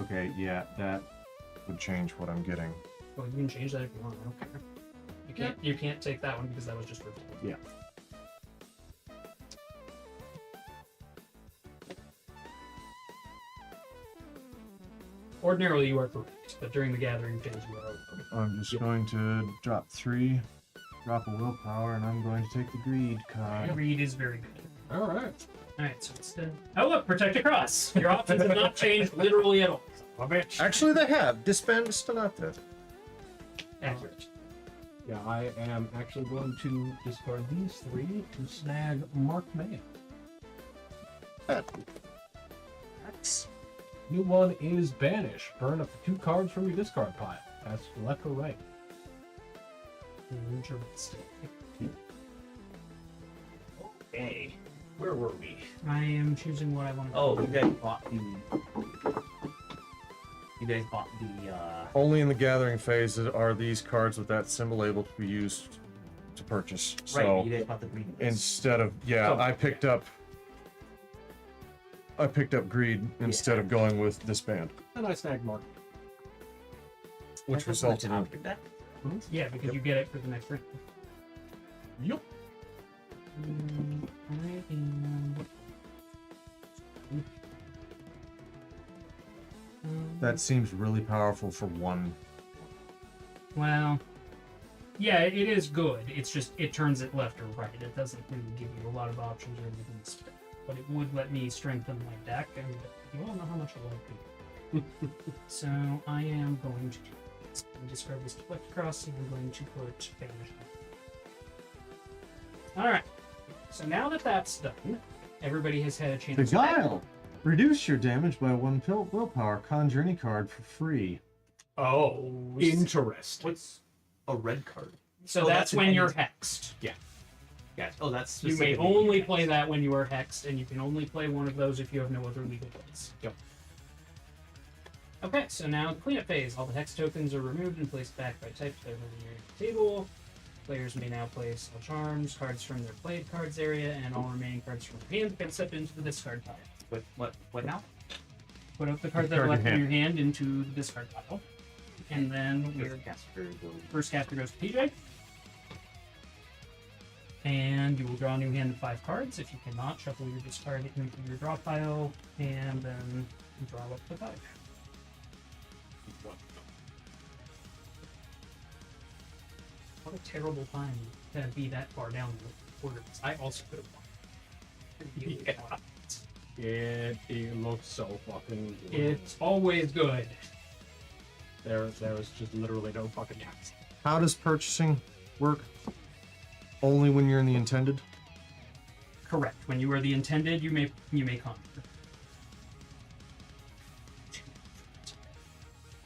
Okay, yeah, that would change what I'm getting. Well, you can change that if you want. I don't care. You can't. You can't take that one because that was just for. Yeah. Ordinarily, you are correct, but during the gathering phase, you are allowed. I'm just going to drop 3, drop a willpower, and I'm going to take the greed card. Greed is very good. All right. Alright, so instead. Oh, look, protect across. Your options have not changed literally at all. A bitch. Actually, they have. Disband is still not dead. Accurate. Yeah, I am actually going to discard these 3 to snag Mark Man. That's New one is Banish. Burn up to 2 cards from your discard pile. That's left or right. Interesting. okay. Where were we? I am choosing what I want to Oh, you guys bought the. You guys bought the. Only in the gathering phase are these cards with that symbol able to be used to purchase. Right, So you guys bought the green ones. instead of I picked up greed instead of going with disband, And I snagged Mark. which That wasn't resulted a in topic deck? Yeah, because you get it for the next round. Yup. I am. that seems really powerful for one. Well, yeah, it is good. It's just it turns it left or right. It doesn't really give you a lot of options or anything to spend. But it would let me strengthen my deck, and you all know how much I like it. So I am going to do this. I'm discard this deflect across, and I'm going to put banish. Alright. So now that that's done, everybody has had a chance Beguile. Reduce your damage by 1 willpower. Conjure any card for free. Oh. Interest. What's a red card? So Oh, that's that's an when you're anytime. hexed. Gotcha. Oh, that's You may specifically only hexed. play that when you are hexed, and you can only play one of those if you have no other legal plays. Yep. Okay, so now the cleanup phase. All the hex tokens are removed and placed back by type to their linear table. Players may now place all charms, cards from their played cards area, and all remaining cards from their hand get stepped into the discard pile. What now? Put up the cards that are Discard left your from your hand into the discard pile. And then Your we're caster goes. first caster goes to PJ. And you will draw a new hand of 5 cards. If you cannot, shuffle your discard into your draw pile, and then draw up the 5. What a terrible time to be that far down the order. I also could have won. It looks so fucking good. It's always good. There was just literally no fucking chance. How does purchasing work? Only when you're in the intended? Correct. When you are the intended, you may conjure.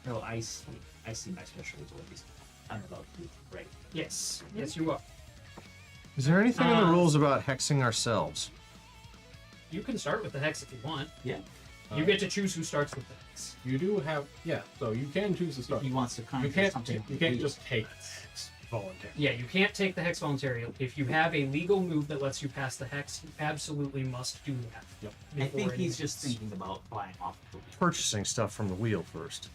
No, I see my special abilities. I'm about to right. Yes. Yes, you are. Is there anything in the rules about hexing ourselves? You can start with the hex if you want. Yeah. You get to choose who starts with the hex. You do have so you can choose to start. He wants to conjure You can't something. you can't just take voluntarily. Yeah, you can't take the hex voluntarily. If you have a legal move that lets you pass the hex, you absolutely must do that. Yep. I think before he's anything just else. thinking about flying off the wheel. Purchasing stuff from the wheel first.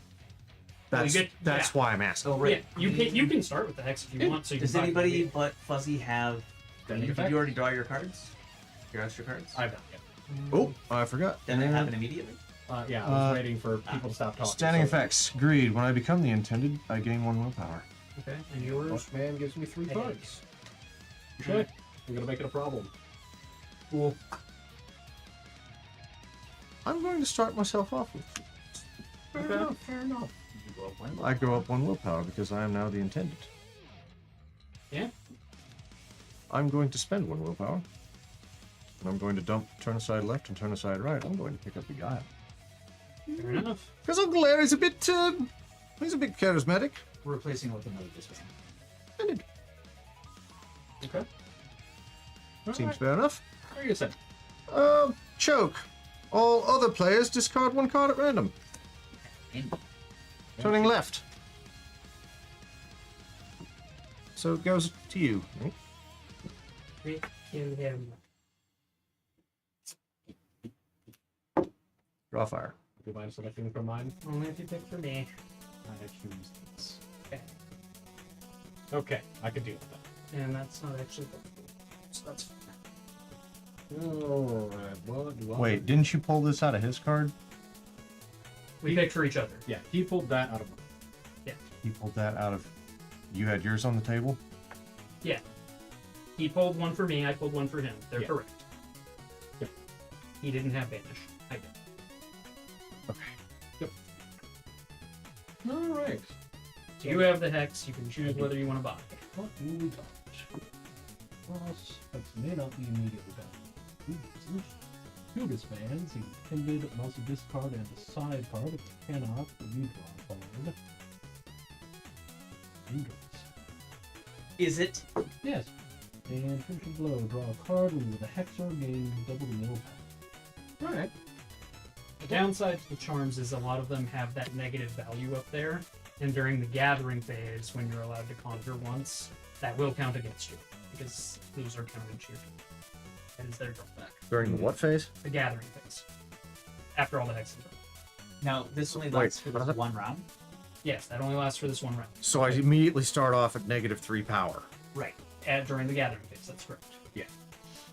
Well, you That's get- why I'm asking. Oh, right. Yeah, you can start with the hex if you want. So you Does can buy anybody the- but Fuzzy have? Standing Did effect? you already draw your cards? Your extra cards? I've done it. Oh, I forgot. Then it happened immediately. Yeah, I was waiting for people to stop talking. Standing so- effects. Greed. When I become the intended, I gain 1 willpower. Okay, and yours? Most man gives me 3 Hey. cards. Okay, I'm gonna make it a problem. Cool. I'm going to start myself off with. Fair enough. You go up one. I go up 1 willpower because I am now the intended. Yeah. I'm going to spend 1 willpower. And I'm going to dump turn aside left and turn aside right. I'm going to pick up the guile. Fair enough. Because Uncle Larry's a bit, he's a bit charismatic. We're replacing it with another disband. Intended. Okay. Seems fair enough. Where you said? Choke. All other players discard 1 card at random. Turning left. So it goes to you. Right? We kill him. Draw fire. Do you mind selecting from mine? Only if you pick for me. I choose this. Okay. Okay, I can deal with that. And that's not actually so that's fine. Alright, what do I Wait, didn't you pull this out of his card? We picked for each other. Yeah, he pulled that out of mine. He pulled that out of. You had yours on the table? Yeah. He pulled one for me, I pulled one for him. They're Yeah. correct. Yep. He didn't have banish. I did. Okay. Alright. So you have the hex, you can choose whether you want to buy. What do we got? Cross, Hex may not be immediately bound. Two disbands, the intended must discard and a side card if they cannot redraw a card. Redraws. Is it? Yes. And finish a blow, draw a card, and with a hexer gain double the willpower. Alright. The downside to the charms is a lot of them have that negative value up there, and during the gathering phase, when you're allowed to conjure once, that will count against you, because those are counted to you. That is their drawback. During the what phase? The gathering phase. After all the hexes are. Now this only Wait, lasts for this one round. Yes, that only lasts for this one round. So I immediately start off at -3 power. Right. During the gathering phase, that's correct. Yeah.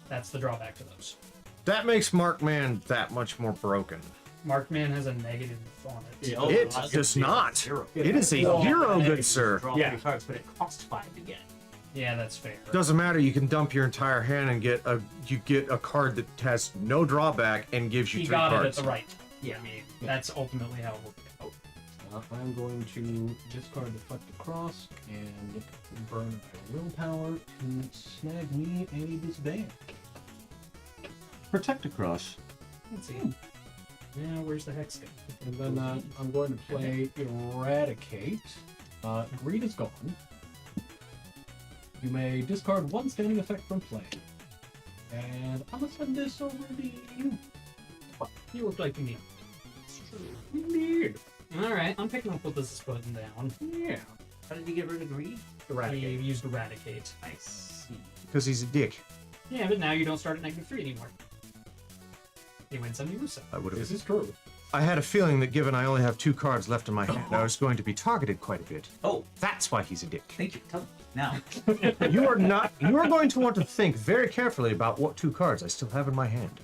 That's the drawback to those. That makes Markman that much more broken. Markman has a negative on it. Yeah. Oh, It that's does a not. zero. It is a Well, hero, you good sir. Draw Yeah. 3 cards, but it costs 5 to get. Yeah, that's fair. Doesn't matter. You can dump your entire hand and get a card that has no drawback and gives you He 3 got cards. it at the right. Yeah. I mean, that's ultimately how it worked out. I'm going to discard Deflect Across and burn my willpower to snag me a disband. Protect across. Let's see. Now, where's the hex go? And then I'm going to play Eradicate. Greed is gone. You may discard 1 standing effect from play. And I'm gonna send this over to you. You look like you need. It's true. Indeed. Alright, I'm picking up what this is putting down. Yeah. How did you get rid of greed? He used Eradicate. I see. Because he's a dick. Yeah, but now you don't start at -3 anymore. You win some, you lose some. I would have. This is true. I had a feeling that given I only have 2 cards left in my hand, I was going to be targeted quite a bit. Oh, That's why he's a dick. thank you. Tell me. Now, You are not. You are going to want to think very carefully about what 2 cards I still have in my hand.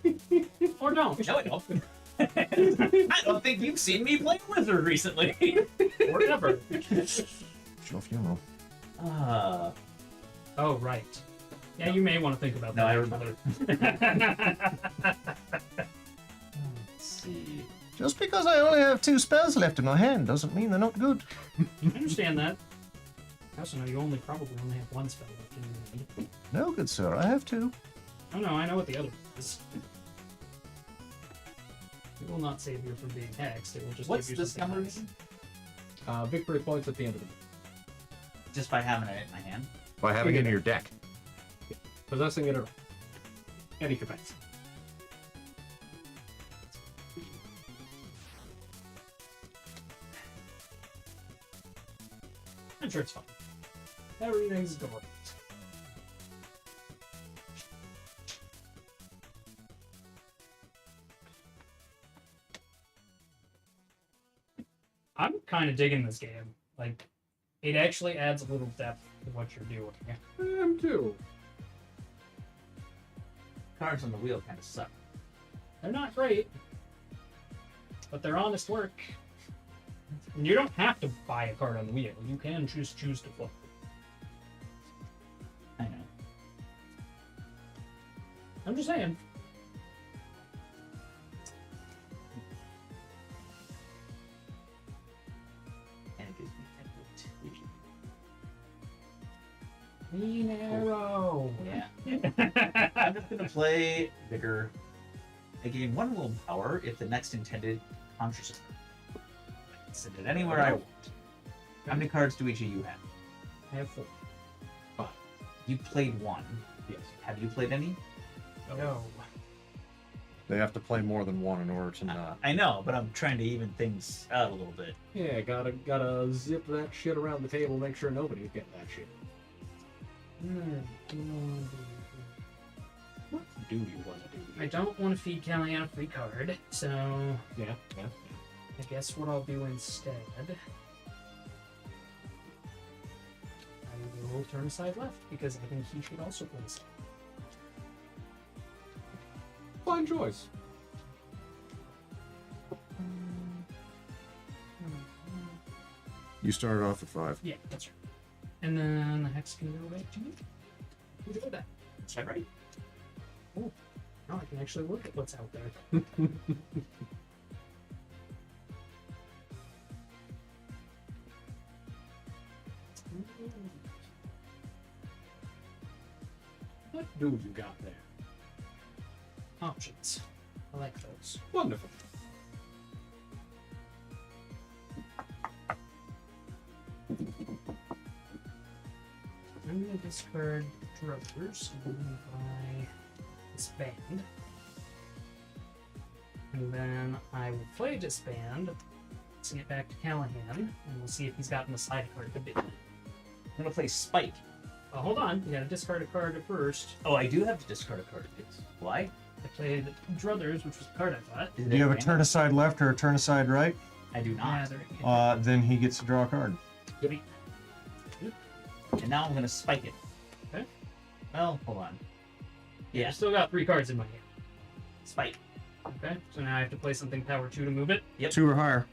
Or don't. no, I don't. I don't think you've seen me play Wizard recently. Or never. Show funeral. Oh, right. Yeah, you may want to think about No, that. I remember. Let's see. Just because I only have 2 spells left in my hand doesn't mean they're not good. I understand that. I also know you probably only have 1 spell left in your hand. No, good sir, I have 2. Oh no, I know what the other one is. It will not save you from being hexed. It will just What's give you this something number? nice. Victory points at the end of it. Just by having it in my hand. By having it in your deck. Possessing it or any capacity. I'm sure it's fine. Everything's great. I'm kind of digging this game. Like, it actually adds a little depth to what you're doing. I am too. Cards on the wheel kind of suck. They're not great, but they're honest work. And you don't have to buy a card on the wheel. You can choose to flip. I know. I'm just saying. And it gives me Green arrow. Yeah. I'm just gonna play Vigor. I gain 1 willpower if the next intended conjures occur. I can send it anywhere I want. How many cards do each of you have? I have 4. You played 1. Yes. Have you played any? No. They have to play more than 1 in order to not. I know, but I'm trying to even things out a little bit. Yeah, gotta zip that shit around the table, make sure nobody's getting that shit. What do you want to do? I don't want to feed Callie a free card, so Yeah. I guess what I'll do instead, I will turn aside left because I think he should also play aside. Fine choice. You started off at 5. Yeah, that's right. And then the hex can go back to you. Who did that? Is that right? Oh, now I can actually look at what's out there. What do you got there? Options. I like those. Wonderful. I'm going to discard Druthers and buy Disband. And then I will play Disband, sing it back to Callahan, and we'll see if he's gotten a side card to bid. I'm gonna play Spike. Well, hold on. You gotta discard a card first. Oh, I do have to discard a card. Why? I played Druthers, which was a card I thought. Is it Do you have a random? turn aside left or a turn aside right? I do not. Gathering. Then he gets to draw a card. And now I'm gonna spike it. Okay. Well, hold on. Yeah, I still got 3 cards in my hand. spike. Okay, so now I have to play something power 2 to move it. Yep. 2 or higher.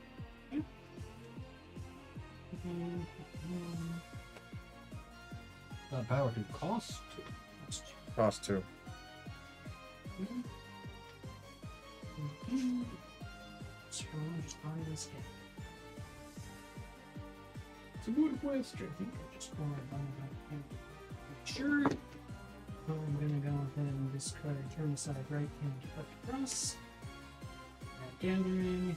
Power to cost 2. Cost 2. So just buy this game. It's a good question. I think I just want to buy that. Sure. I'm gonna go ahead and discard turn aside right hand left cross. Add gathering,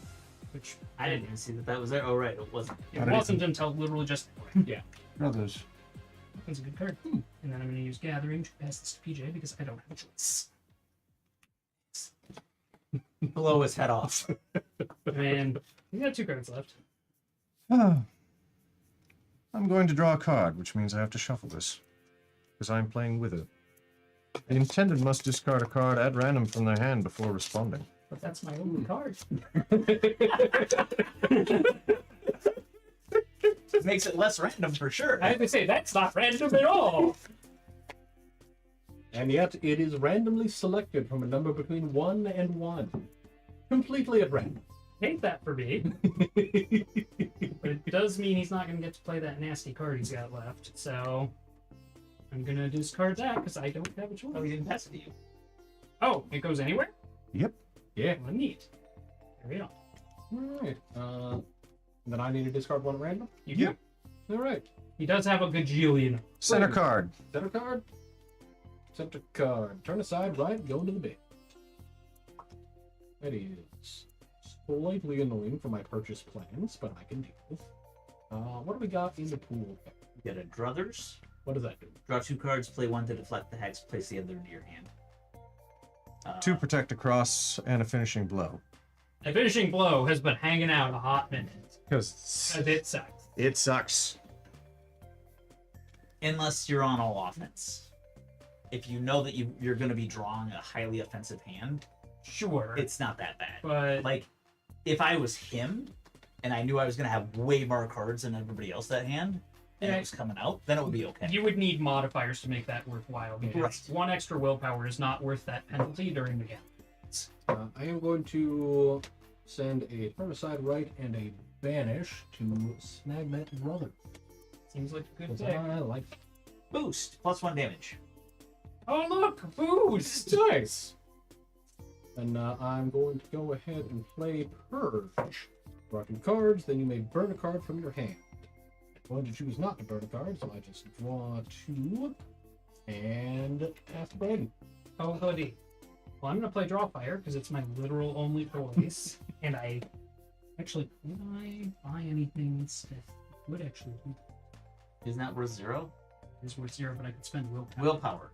which I didn't even see that was there. Oh, right, it wasn't. it wasn't until literally just Brothers. that's a good card. And then I'm gonna use gathering to pass this to PJ because I don't have a choice. Blow his head off. And you got 2 cards left. I'm going to draw a card, which means I have to shuffle this. Because I'm playing with it. The intended must discard a card at random from their hand before responding. But that's my only card. Makes it less random for sure. I have to say that's not random at all. And yet, it is randomly selected from a number between 1 and 1. Completely at random. Hate that for me. But it does mean he's not going to get to play that nasty card he's got left. So I'm gonna discard that because I don't have a choice. Oh, he didn't pass it to you. Oh, it goes anywhere? Yep. Yeah. Well, neat. Carry on. Alright. Then I need to discard one at random? You Yep. do. Alright. He does have a gajillion. Center card. Center card. Center card. Turn aside, right, go into the bin. That is slightly annoying for my purchase plans, but I can deal with. What do we got in the pool? You get a druthers. What does that do? Draw 2 cards, play 1 to deflect the hex, place the other into your hand. 2 protect a cross and a finishing blow. A finishing blow has been hanging out a hot minute. Because It sucks. it sucks. Unless you're on all offense. If you know that you're going to be drawing a highly offensive hand, Sure. it's not that bad. But Like, if I was him, and I knew I was going to have way more cards than everybody else that hand, and Yeah. it was coming out, then it would be okay. you would need modifiers to make that worthwhile because Right. 1 extra willpower is not worth that penalty during the game. I am going to send a turn aside right and a banish to snag that brother. Seems like a good Because pick. I like Boost, +1 damage. Oh look, boost! nice. And I'm going to go ahead and play Purge. Draw 2 cards, then you may burn a card from your hand. I'm going to choose not to burn a card, so I just draw 2 and pass to Braden. Oh hoodie. Well, I'm gonna play draw fire because it's my literal only choice, and I actually could I buy anything instead? I would actually do that. Isn't that worth 0? It is worth 0, but I could spend willpower. Willpower.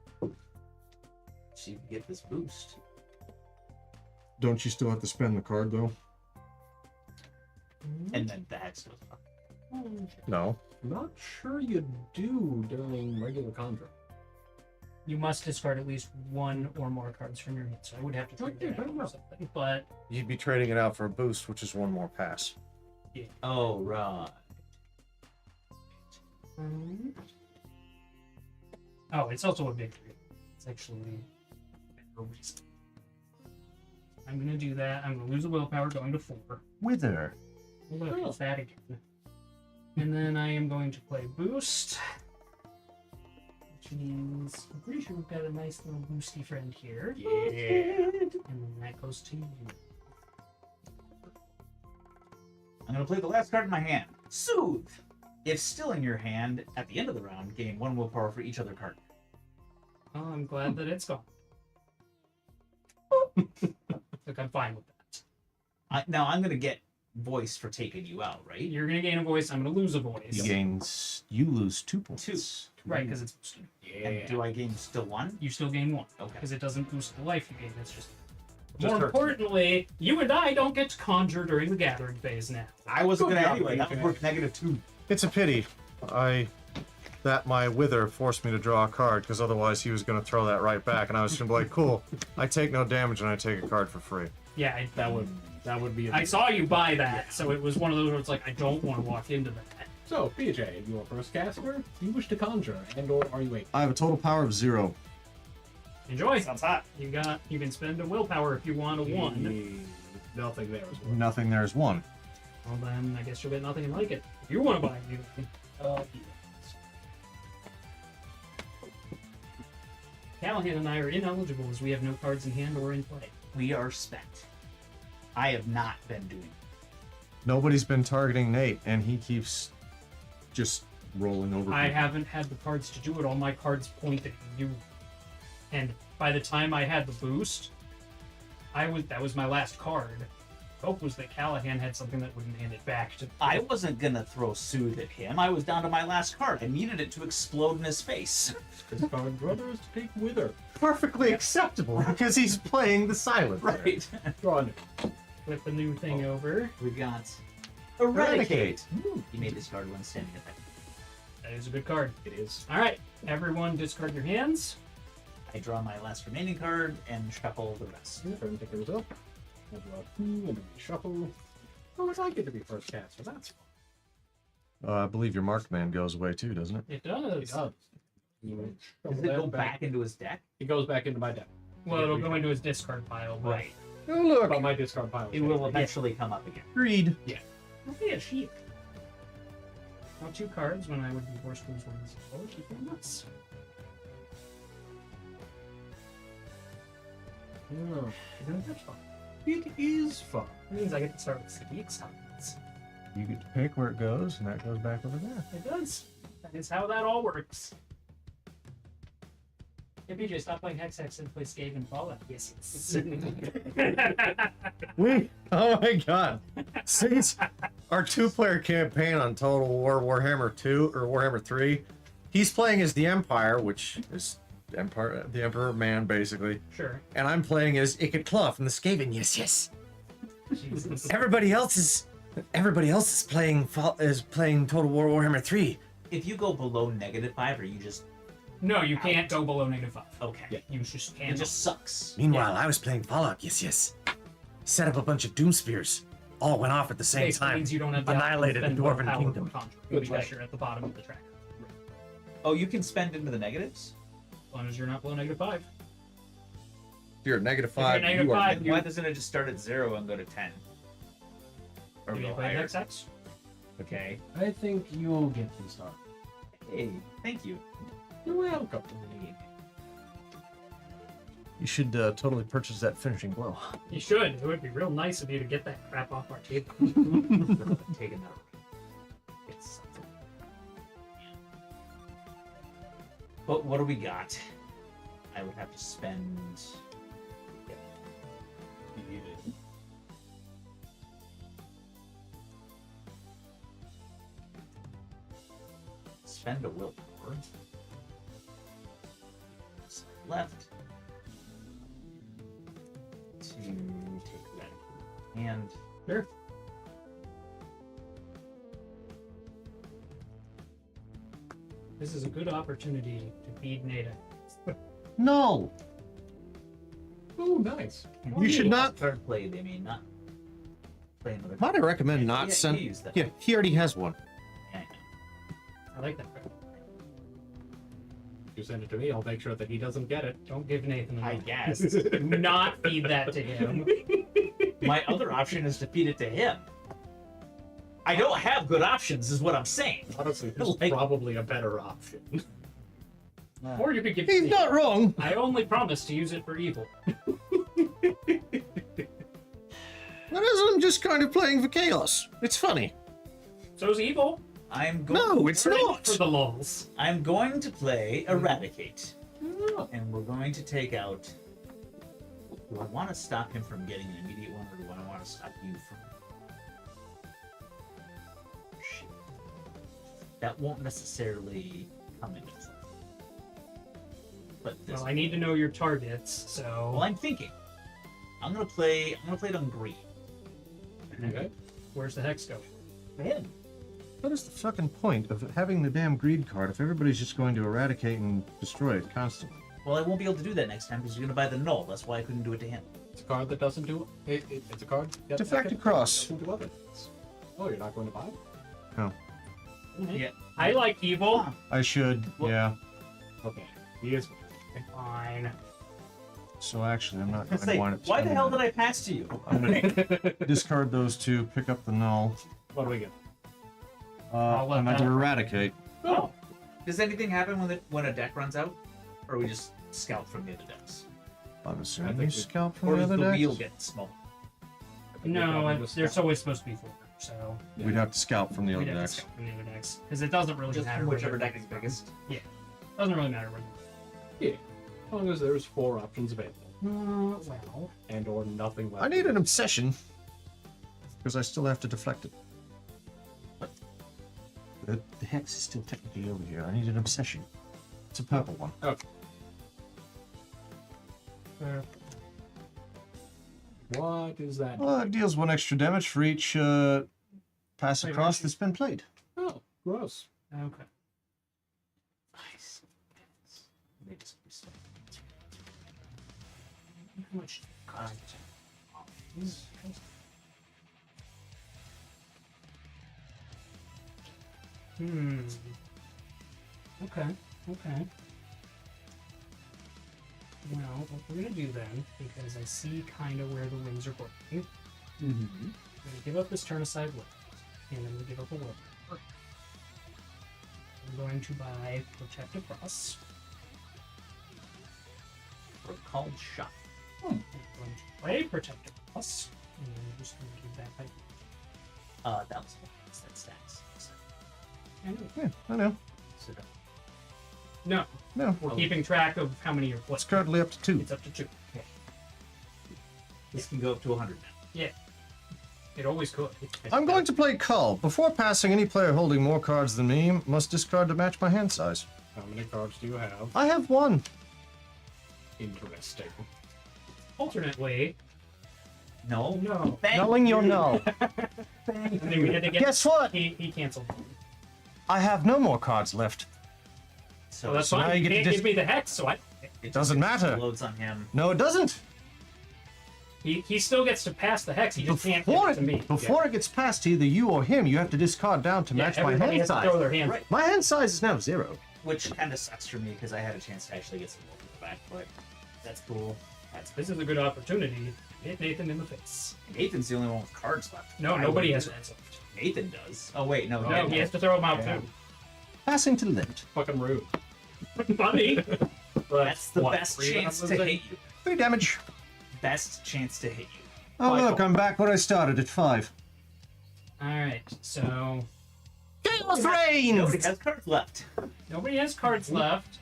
So you can get this boost. Don't you still have to spend the card though? And then the hex goes up. No. Not sure you do during regular conjure. You must discard at least 1 or more cards from your hand, so I would have to trade Okay, that out fair or enough. something. But You'd be trading it out for a boost, which is 1 more pass. Oh, right. oh, it's also a victory. It's actually a reason. I'm gonna do that. I'm gonna lose a willpower going to 4. Wither. Look, it's that again. And then I am going to play boost. Which means I'm pretty sure we've got a nice little boosty friend here. Yeah. And then that goes to you. I'm going to play the last card in my hand. Soothe. If still in your hand, at the end of the round, gain 1 willpower for each other card. Oh, I'm glad that it's gone. Look, I'm fine with that. Now I'm going to get voice for taking you out, right? You're gonna gain a voice. I'm gonna lose a voice. You lose 2 points. 2. Right, because it's boosted. And do I gain still 1? You still gain 1. Okay. Because it doesn't boost the life you gain. It's just. Just More hurt. importantly, you and I don't get to conjure during the gathering phase now. I wasn't Good going to job, anyway. That would BJ. work -2. It's a pity. That my wither forced me to draw a card, because otherwise he was going to throw that right back, and I was going to be like, cool, I take no damage and I take a card for free. Yeah, That would be. I saw you buy that, so it was one of those where it's like I don't want to walk into that. So, BJ, you are first caster. Do you wish to conjure, and/or are you a? I have a total power of 0. Enjoy. Sounds hot. You can spend a willpower if you want a 1. Nothing there as well. Nothing there is 1. Well then, I guess you'll get nothing like it. If you want to buy anything. Callahan and I are ineligible as we have no cards in hand or in play. We are spent. I have not been doing. Nobody's been targeting Nate, and he keeps just rolling over. I people. haven't had the cards to do it. All my cards pointed at you. And by the time I had the boost, that was my last card. Hope was that Callahan had something that wouldn't hand it back to. I wasn't gonna throw Soothe at him. I was down to my last card. I needed it to explode in his face. Discard brothers to take wither. Perfectly acceptable, because he's playing the silent. Right. Draw a new. Flip the new thing over. We got Eradicate. Ooh, you may discard one standing at that. That is a good card. It is. All right, everyone, discard your hands. I draw my last remaining card and shuffle the rest. Turn tickers up. I draw 2 and then we shuffle. Oh, I get to be first caster. That's fun. I believe your marked man goes away too, doesn't it? It does. Does Does it go back into his deck? It goes back into my deck. Well, it'll go into his discard pile. But Right. Oh look, But my discard pile. It will eventually come up again. greed. Okay, a sheep. Now 2 cards when I would be forced to lose one of these. Oh, keep them nuts. Yeah. Isn't that fun? It is fun. That means I get to start with speed signs. You get to pick where it goes, and that goes back over there. It does. That is how that all works. Hey, BJ, stop playing Hex Hex and play Skate and Fallout. Yes, yes. Oh my god. Since our 2-player campaign on Total War Warhammer 2 or Warhammer 3, he's playing as the Empire, which is the Emperor man, basically. Sure. And I'm playing as Ikit Claw from the Skaven. Yes, yes. Jesus. Everybody else is playing Total War Warhammer 3. If you go below -5, or you just No, you can't go below -5. okay, Yeah. You just it can't. just sucks. Meanwhile, I was playing Fallout. Yes, yes. Set up a bunch of Doom Spears. All went off at the same Basically time. means you don't have the Annihilated option to the spend Dwarven willpower Kingdom. for conjure, Good because point. you're at the bottom of the track. Oh, you can spend into the negatives. As long as you're not below -5. If you're at -5, If you're negative you are. five, Then why doesn't it just start at 0 and go to 10? Or Do you go play higher? Hex Hex? Okay. I think you'll get to start. Hey, thank you. You're welcome. You should totally purchase that finishing blow. You should. It would be real nice of you to get that crap off our table. Taking that. It's something. But what do we got? I would have to spend. Spend a willpower. Slide left. To take that hand. Sure. This is a good opportunity to feed Nada. No! Oh, nice. You should not- Third play, they may not play another. Might I recommend Yeah, not yeah, send? use that. Yeah, he already has one. Yeah, I know. I like that. You send it to me, I'll make sure that he doesn't get it. Don't give Nathan I a guess. Do not feed that to him. My other option is to feed it to him. I don't have good options, is what I'm saying. Honestly, this is Like- probably a better option. Or you could give He's me. not wrong. I only promise to use it for evil. That is, I'm just kind of playing for chaos. It's funny. So's evil. I'm going. No, it's For not. the lulz. I'm going to play Eradicate, and we're going to take out. Do I want to stop him from getting an immediate one, or do I want to stop you from? Shit. That won't necessarily come into play. But this. Well, I need to know your targets, so. Well, I'm thinking. I'm gonna play it on green. Okay. Where's the hex go? Him. What is the fucking point of having the damn greed card if everybody's just going to eradicate and destroy it constantly? Well, I won't be able to do that next time because you're gonna buy the null. That's why I couldn't do it to him. It's a card that doesn't do it's a card. that Deflect doesn't- across. doesn't do other things. Oh, you're not going to buy it? No. Yeah. I like evil. I should, Well- yeah. Okay. He is. Fine. So actually, I'm not I going to say, want it. why the hell did I pass to you? I'm going to discard those two, pick up the null. What do we get? I'll let And I that- can eradicate. Oh. Does anything happen when a deck runs out, or we just scout from the other decks, I'm I assuming think you we- scalp from or the does other the decks. wheel get small? I think we No, probably just there's scout. always supposed to be 4, so Yeah. We'd have to scalp from the we'd other have to decks. scout from the other decks. Because it doesn't really Just matter. from where whichever they're deck is coming biggest. from. Doesn't really matter where Yeah. As long as there's 4 options available, well, and or nothing left. I need an obsession. Because I still have to deflect it. The hex is still technically over here. I need an obsession. It's a purple one. Okay. What is that? Well, it deals 1 extra damage for each pass Wait, across wait. that's been played. Oh, gross. okay. Nice. Maybe some- How much? God. Okay. Okay. Well, what we're gonna do then, because I see kind of where the winds are going, Mm-hmm. I'm gonna give up this turn aside left, and I'm gonna give up a will. I'm going to buy Protect Across. Or called shot. And going to play Protector Plus. And I'm just going to keep that pipe. That was that stacks. Anyway, Yeah, I know. So no, No, we're keeping track of how many you're playing. it's currently up to 2. It's up to 2. this can go up to 100 now. Yeah. It always could. I'm going to play Cull. Before passing, any player holding more cards than me must discard to match my hand size. How many cards do you have? I have 1. Interesting. Alternately, No. no. Nulling your null. And then we had to get. Guess what? He canceled. I have no more cards left. So Well, that's So now fine. you You get to can't give me the hex, so I. it doesn't just matter. Loads on him. No, it doesn't. He still gets to pass the hex. He just can't give Before it to me. it gets passed to either you or him, you have to discard down to match my everybody hand has to size. throw their hands. Right. My hand size is now 0. Which kind of sucks for me because I had a chance to actually get some more back, but that's cool. This is a good opportunity. Hit Nathan in the face. Nathan's the only one with cards left. No, I nobody would has do it. hands left. Nathan does. Oh wait, no. No, he has to throw them out Yeah. too. Passing to the left. Fucking rude. Funny. But That's the what, best 3 chance to rounds? hit you. 3 damage. Best chance to hit you. Oh, Michael. look, I'm back where I started at 5. Alright, so Chaos Reigns! Nobody has cards left. nobody has cards left.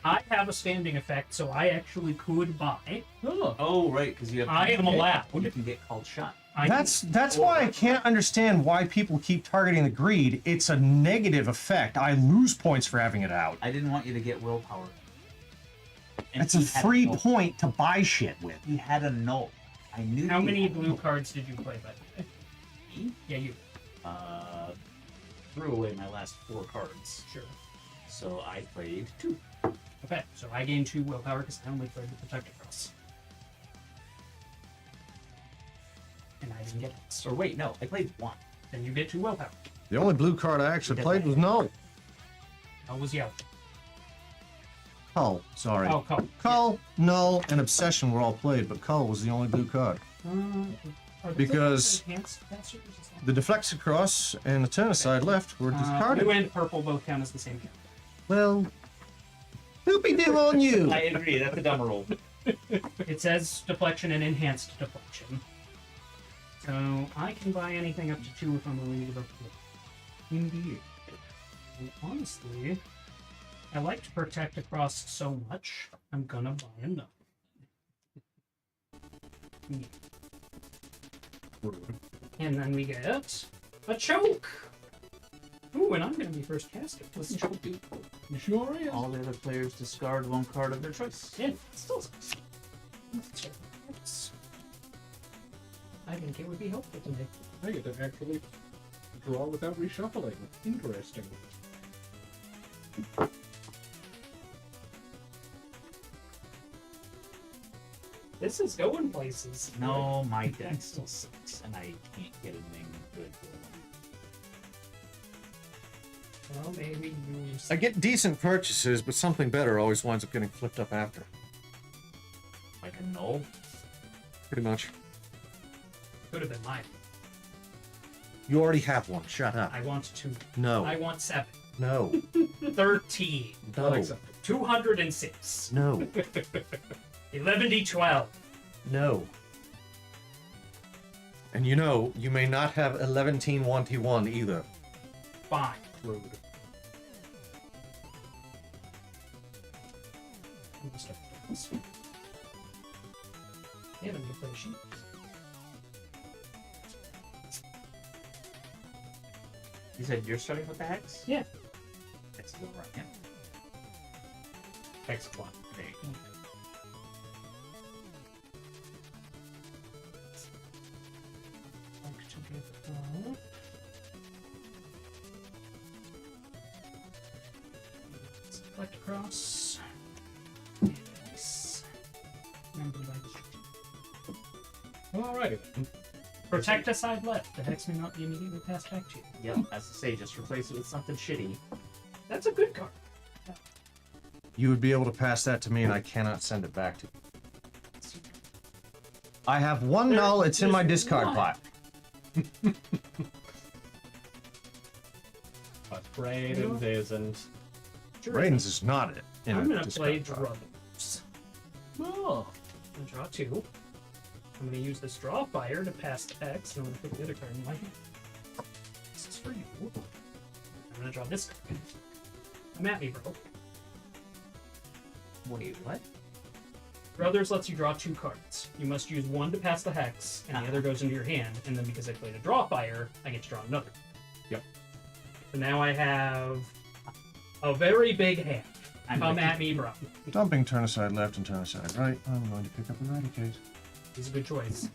I have a standing effect, so I actually could buy. Oh right, because you have. I am allowed. You can get called shot. That's why I can't understand why people keep targeting the greed. It's a negative effect. I lose points for having it out. I didn't want you to get willpower. And It's a he had free null. point to buy shit with. He had a null. I knew. How he many had a blue null. cards did you play by the way? Me? Yeah, you. Threw away my last 4 cards, Sure. so I played 2. Okay, so I gained 2 willpower because I only played the Protector Cross. And I didn't get it. Or wait, no, I played 1. Then you get 2 willpower. The only blue card I actually played was Null. I was yellow. Cull, sorry. Oh, cool. Cull, Null, and Obsession were all played, but Cull was the only blue card. Are the Because- enhanced casters as well? The Deflex Across and the Turn Aside left were discarded. Blue and purple both count as the same count. Well, whoopie doo on you. I agree, that's a dumb roll. It says deflection and enhanced deflection. So I can buy anything up to 2 if I'm willing to give up 4. Indeed. And honestly, I like to protect across so much, I'm gonna buy another. Yeah. Rude. And then we get a choke! Ooh, and I'm gonna be first casting. Let's choke do. You sure is? All the other players discard 1 card of their choice. Yeah, still sucks. Yes. I think it would be helpful to me. I get to actually draw without reshuffling. Interesting. This is going places. No, my deck still sucks, and I can't get anything good for them. Well, maybe you. I get decent purchases, but something better always winds up getting flipped up after. Like a null? Pretty much. Could have been mine. You already have one. Shut up. I want 2. No. I want 7. No. 13. No. Unacceptable. 206. No. 11d12. No. And you know, you may not have 11-1 either. Fine. Rude. I'm just gonna put this. Yeah, I'm gonna play a sheep. You said you're starting with the Hex? Yeah. Hex will run him. Hex 1. There you go. Like to give select across. Yes. Remember like Alrighty then. protect a side left. The hex may not be immediately passed back to you. Yep, as I say, just replace it with something shitty. That's a good card. You would be able to pass that to me, and I cannot send it back to you. I have 1 null. It's in my discard one. pile. But Brayden's isn't. Raiden's is not it. In I'm a gonna play discard pile. drugs. Oh. I'm gonna draw 2. I'm going to use this draw fire to pass the X, and I'm going to put the other card in my hand. This is for you. I'm going to draw this card. Come at me, bro. Wait, what? Brothers lets you draw 2 cards. You must use one to pass the Hex, and the other goes into your hand, and then because I played a draw fire, I get to draw another. Yep. So now I have a very big hand. Come at me, bro. Dumping turn aside left and turn aside right. I'm going to pick up Eradicate. He's a good choice.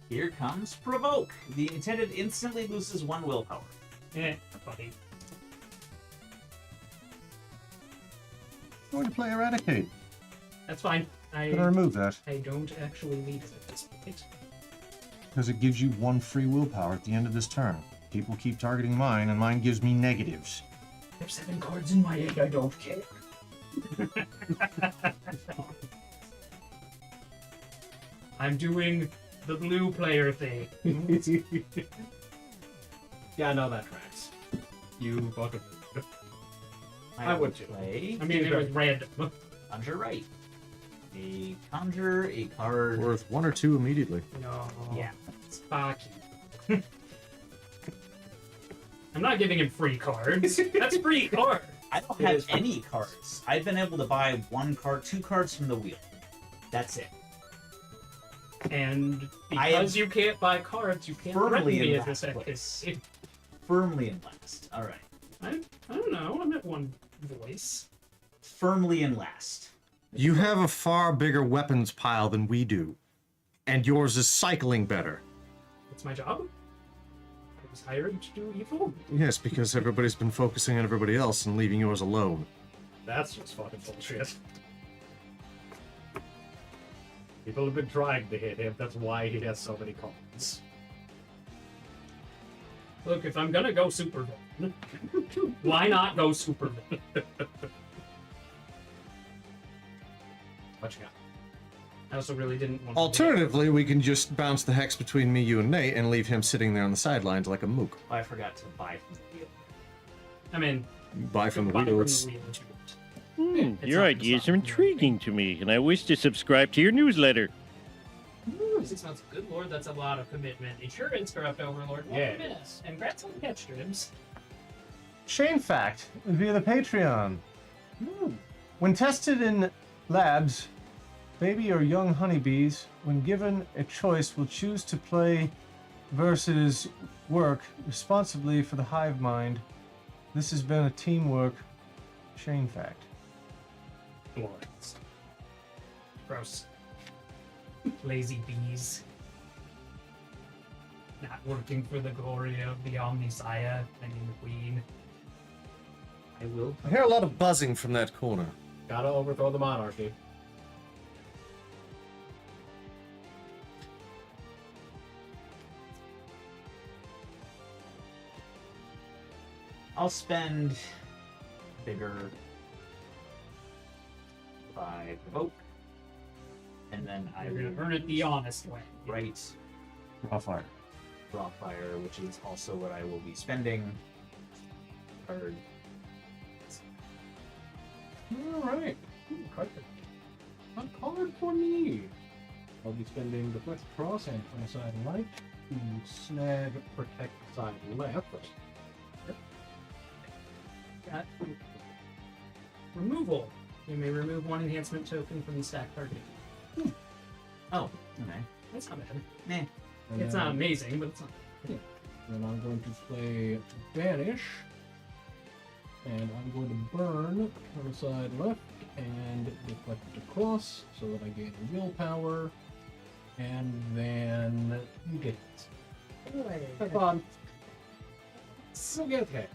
Here comes Provoke. The intended instantly loses 1 willpower. Buddy. I'm going to play Eradicate. That's fine. I'm going to remove that. I don't actually need it at this point. Because it gives you 1 free willpower at the end of this turn. People keep targeting mine, and mine gives me negatives. There's 7 cards in my hand, I don't care. I'm doing the blue player thing. Yeah, no, that tracks. You fucking. I would too. play. I mean, it was random. Conjure right. A conjure, a card. Worth 1 or 2 immediately. No. Yeah. It's cocky. I'm not giving him free cards. That's free card. I don't have any cards. I've been able to buy 1 card, 2 cards from the wheel. That's it. And I because am you can't buy cards, you can't threaten firmly me in at this last place. place. Firmly in last. All right. I don't know. I'm at one voice. Firmly in last. You have a far bigger weapons pile than we do. And yours is cycling better. It's my job. I was hired to do evil. Yes, because everybody's been focusing on everybody else and leaving yours alone. That's just fucking bullshit. People have been trying to hit him. That's why he has so many cards. Look, if I'm gonna go super villain, why not go super villain? What you got? I also really didn't want to. Alternatively, we can just bounce the hex between me, you, and Nate and leave him sitting there on the sidelines like a mook. I forgot to buy from the wheel. I mean, Buy from the buy wheel. from It's the wheel if you want. It's Your not- ideas it's are not- intriguing to me, and I wish to subscribe to your newsletter. Ooh, 6 months. Good lord, that's a lot of commitment. Insurance, corrupt overlord. Yeah, Welcome in. And congrats on the catch streams. Shane fact via the Patreon. When tested in labs, baby or young honeybees, when given a choice, will choose to play versus work responsibly for the hive mind. This has been a teamwork Shane fact. Glorious. Gross. Lazy bees. Not working for the glory of the Omnisaya, I mean the Queen. I will. I hear a lot of buzzing from that corner. Gotta overthrow the monarchy. I'll spend bigger by Provoke. And then I You're will gonna earn it the honest way. right Raw fire. Raw Fire, which is also what I will be spending. Card. Alright. A card for me. I'll be spending the Flex Cross and Turn Aside Right to snag Protect Side Left. Got removal. You may remove 1 enhancement token from the stack target. Oh, okay. That's not bad. Meh. And It's then, not amazing, but it's not. Then I'm going to play Banish. And I'm going to burn Turn Aside Left and deflect it across so that I gain willpower. And then you get it. Have fun. So get it.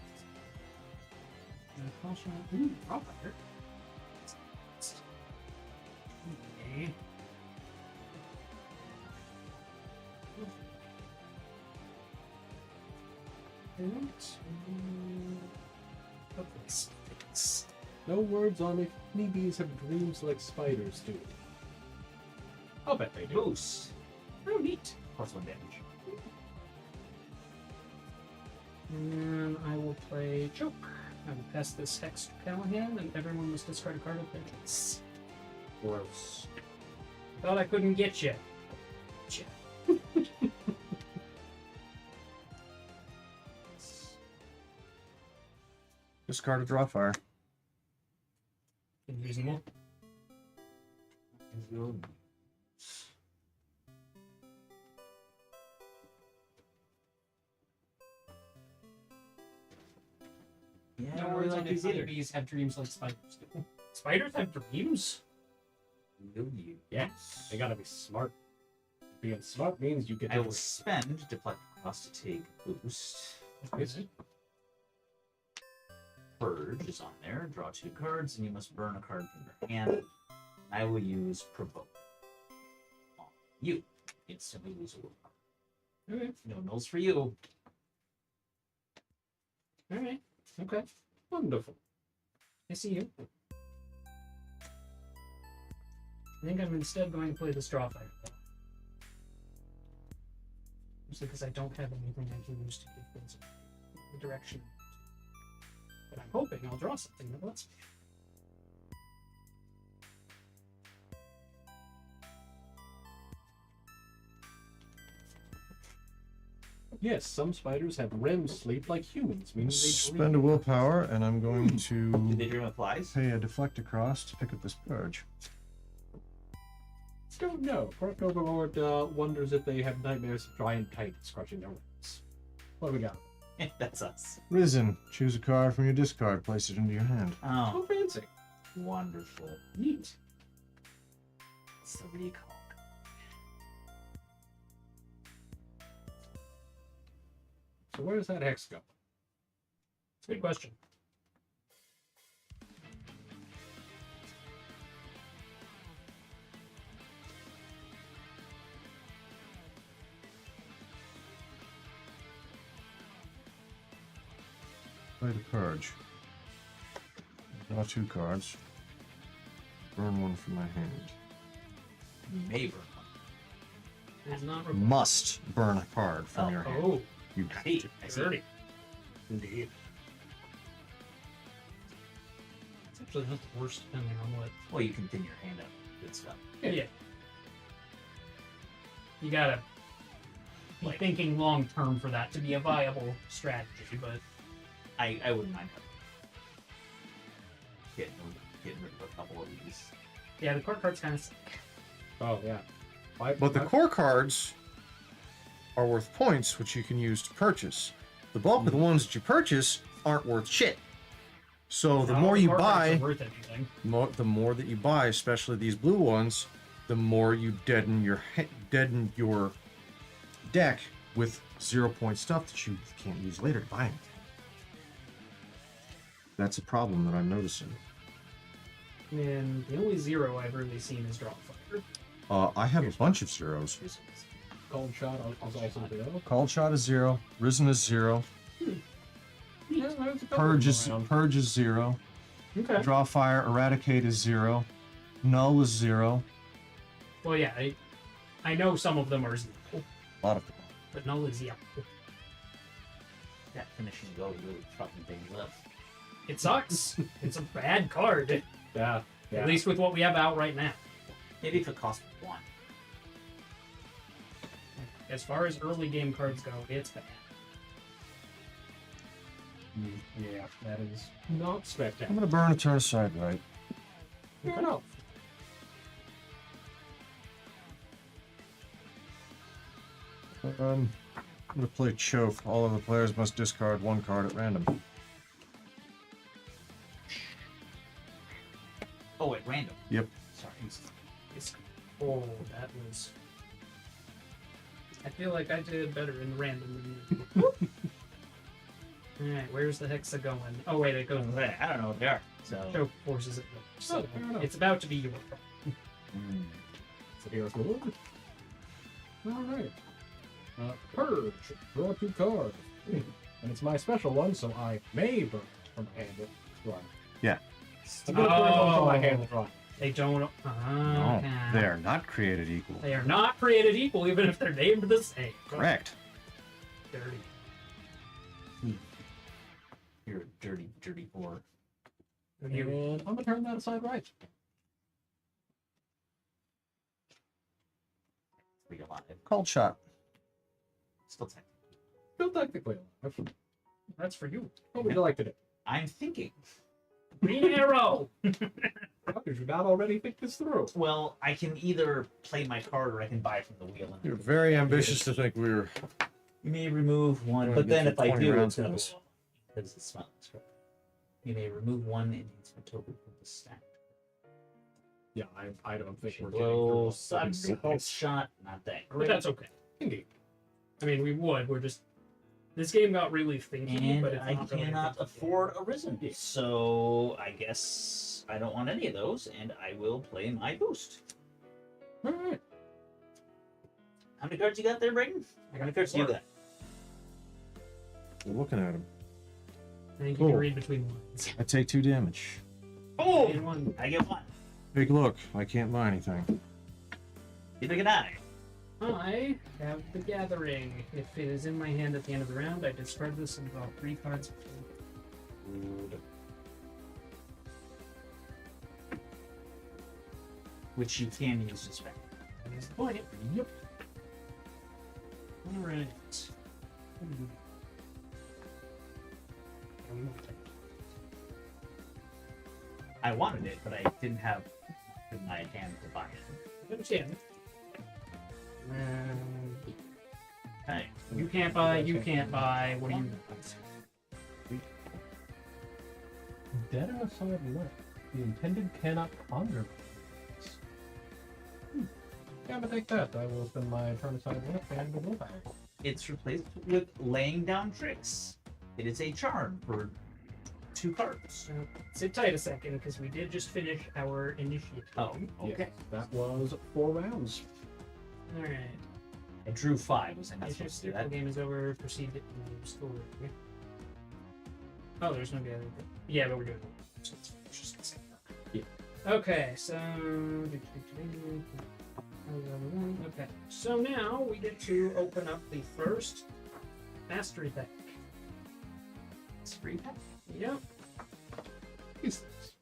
Ooh, Raw Fire. Okay. Fix. No words on if honeybees have dreams like spiders do. I'll bet they do. Boost. Oh, neat. +1 damage. And I will play Choke. I will pass this Hex to Callahan, and everyone must discard a card of their choice. Gross. Thought I couldn't get you. Discard a draw fire. Reasonable. Yeah, No I words really on like these either. honeybees have dreams like spiders do. Spiders have dreams? Will you? Yes. They gotta be smart. Being smart means you get I to will spend deflect across to take boost. Okay. Purge is on there. Draw 2 cards, and you must burn a card from your hand. I will use provoke. On you. Instantly lose a willpower. Okay. No nulls for you. Alright. Okay. Wonderful. I see you. I think I'm instead going to play the straw fighter. Mostly because I don't have anything I can use to give things the direction. But I'm hoping I'll draw something that lets me. Yes, some spiders have REM sleep like humans, meaning they Spend a willpower, and I'm going Did to they dream of flies? pay a deflect across to pick up this purge. don't know. Cork Overlord wonders if they have nightmares of giant titans crushing their wings. What do we got? That's us. Risen. Choose a card from your discard. Place it into your hand. Oh, Oh, fancy. wonderful. Neat. It's the recall. So where does that hex go? It's a good question. Play the purge. Draw 2 cards. Burn 1 from my hand. Neighbor. It is not required. Must burn a card from Oh. your hand. Oh, You I have see. to. I see. dirty. Indeed. It's actually not the worst depending on what. Well, you can thin your hand up. Good stuff. Yeah. You gotta be thinking long term for that to be a viable strategy, but I wouldn't mind getting rid of a couple of these. yeah, the court card's kind of sick. Oh, yeah. But the core cards are worth points, which you can use to purchase. The bulk of the ones that you purchase aren't worth shit. So the No, more you court cards buy, aren't worth anything. the more that you buy, especially these blue ones, the more you deaden your deck with 0-point stuff that you can't use later to buy anything. That's a problem that I'm noticing. And the only zero I've really seen is draw fire. I have a bunch of zeros. Cold shot is also zero. Called shot is 0. Risen is 0. Yeah, there's a couple Purge of is them around. 0. Okay. Draw fire, eradicate is 0. Null is 0. Well, yeah, I know some of them are zero, A lot of them. but null is zero. That finishing go really fucking things up. It sucks. It's a bad card. Yeah. At least with what we have out right now. Maybe if it cost 1. As far as early game cards go, it's bad. Yeah, that is not I'm spectacular. gonna burn a turn aside right. Fair enough. I'm gonna play choke. All of the players must discard 1 card at random. Oh, at random. Yep. Sorry. It's, oh, that was. I feel like I did better in random than you. Alright, where's the hexa going? Oh, wait, it goes. I don't know what they are. So. Choke forces it. So Oh, fair enough. it's about to be your problem. Mm. So here's the one. Alright. Purge. Draw 2 cards. And it's my special one, so I may burn from hand it drawing. Yeah. I'm gonna burn one from my Oh. hand drawing. They don't. No, they are not created equal. They are not created equal, even if they're named the same. Correct. Dirty. You're a dirty, dirty whore. And I'm gonna turn that aside right. We alive. Called shot. Still 10. Still technically alive. That's for you. What would you like to do? I'm thinking. Green arrow. How could you not already think this through? Well, I can either play my card or I can buy from the wheel. You're very ambitious to think we were. You may remove one, We're but gonna then get if through I 20 do, rounds it's of gonna this. because it's not. You may remove one enhancement token from the stack. Yeah, I don't think we're Blow getting sucks. through. Hex shot, not that But great. that's okay. Indeed. I mean, we would. We're just. This game got really thinky, And but it's I not really cannot thinky. afford a risen, so I guess I don't want any of those, and I will play my boost. All right. How many cards you got there, Brayden? How many cards do you got? We're looking at him. I think you Cool. can read between lines. I take 2 damage. Oh, And one. I get one. Big look. I can't buy anything. You pick an eye. I have the Gathering. If it is in my hand at the end of the round, I discard this and draw 3 cards. Which you can use to spend. That's the point. Yep. Alright. I wanted it, but I didn't have it in my hand to buy it. I understand. Okay. You can't buy, you can't buy. What do you want? Dead and aside left. The intended cannot conjure. Yeah, but take that. I will spend my turn aside left and the willpower. It's replaced with laying down tricks. It is a charm for 2 cards. So, sit tight a second, because we did just finish our initiative. Oh, okay. Yes, that was 4 rounds. Alright. I drew 5. Was I not If your supposed to do circle that? game is over, proceed to your score. Yeah. Oh, there's no Gathering. Yeah, but we're doing it. So it's just the same. Yeah. Okay, so. Okay, so now we get to open up the first mastery deck. It's free pack. Yep. These things.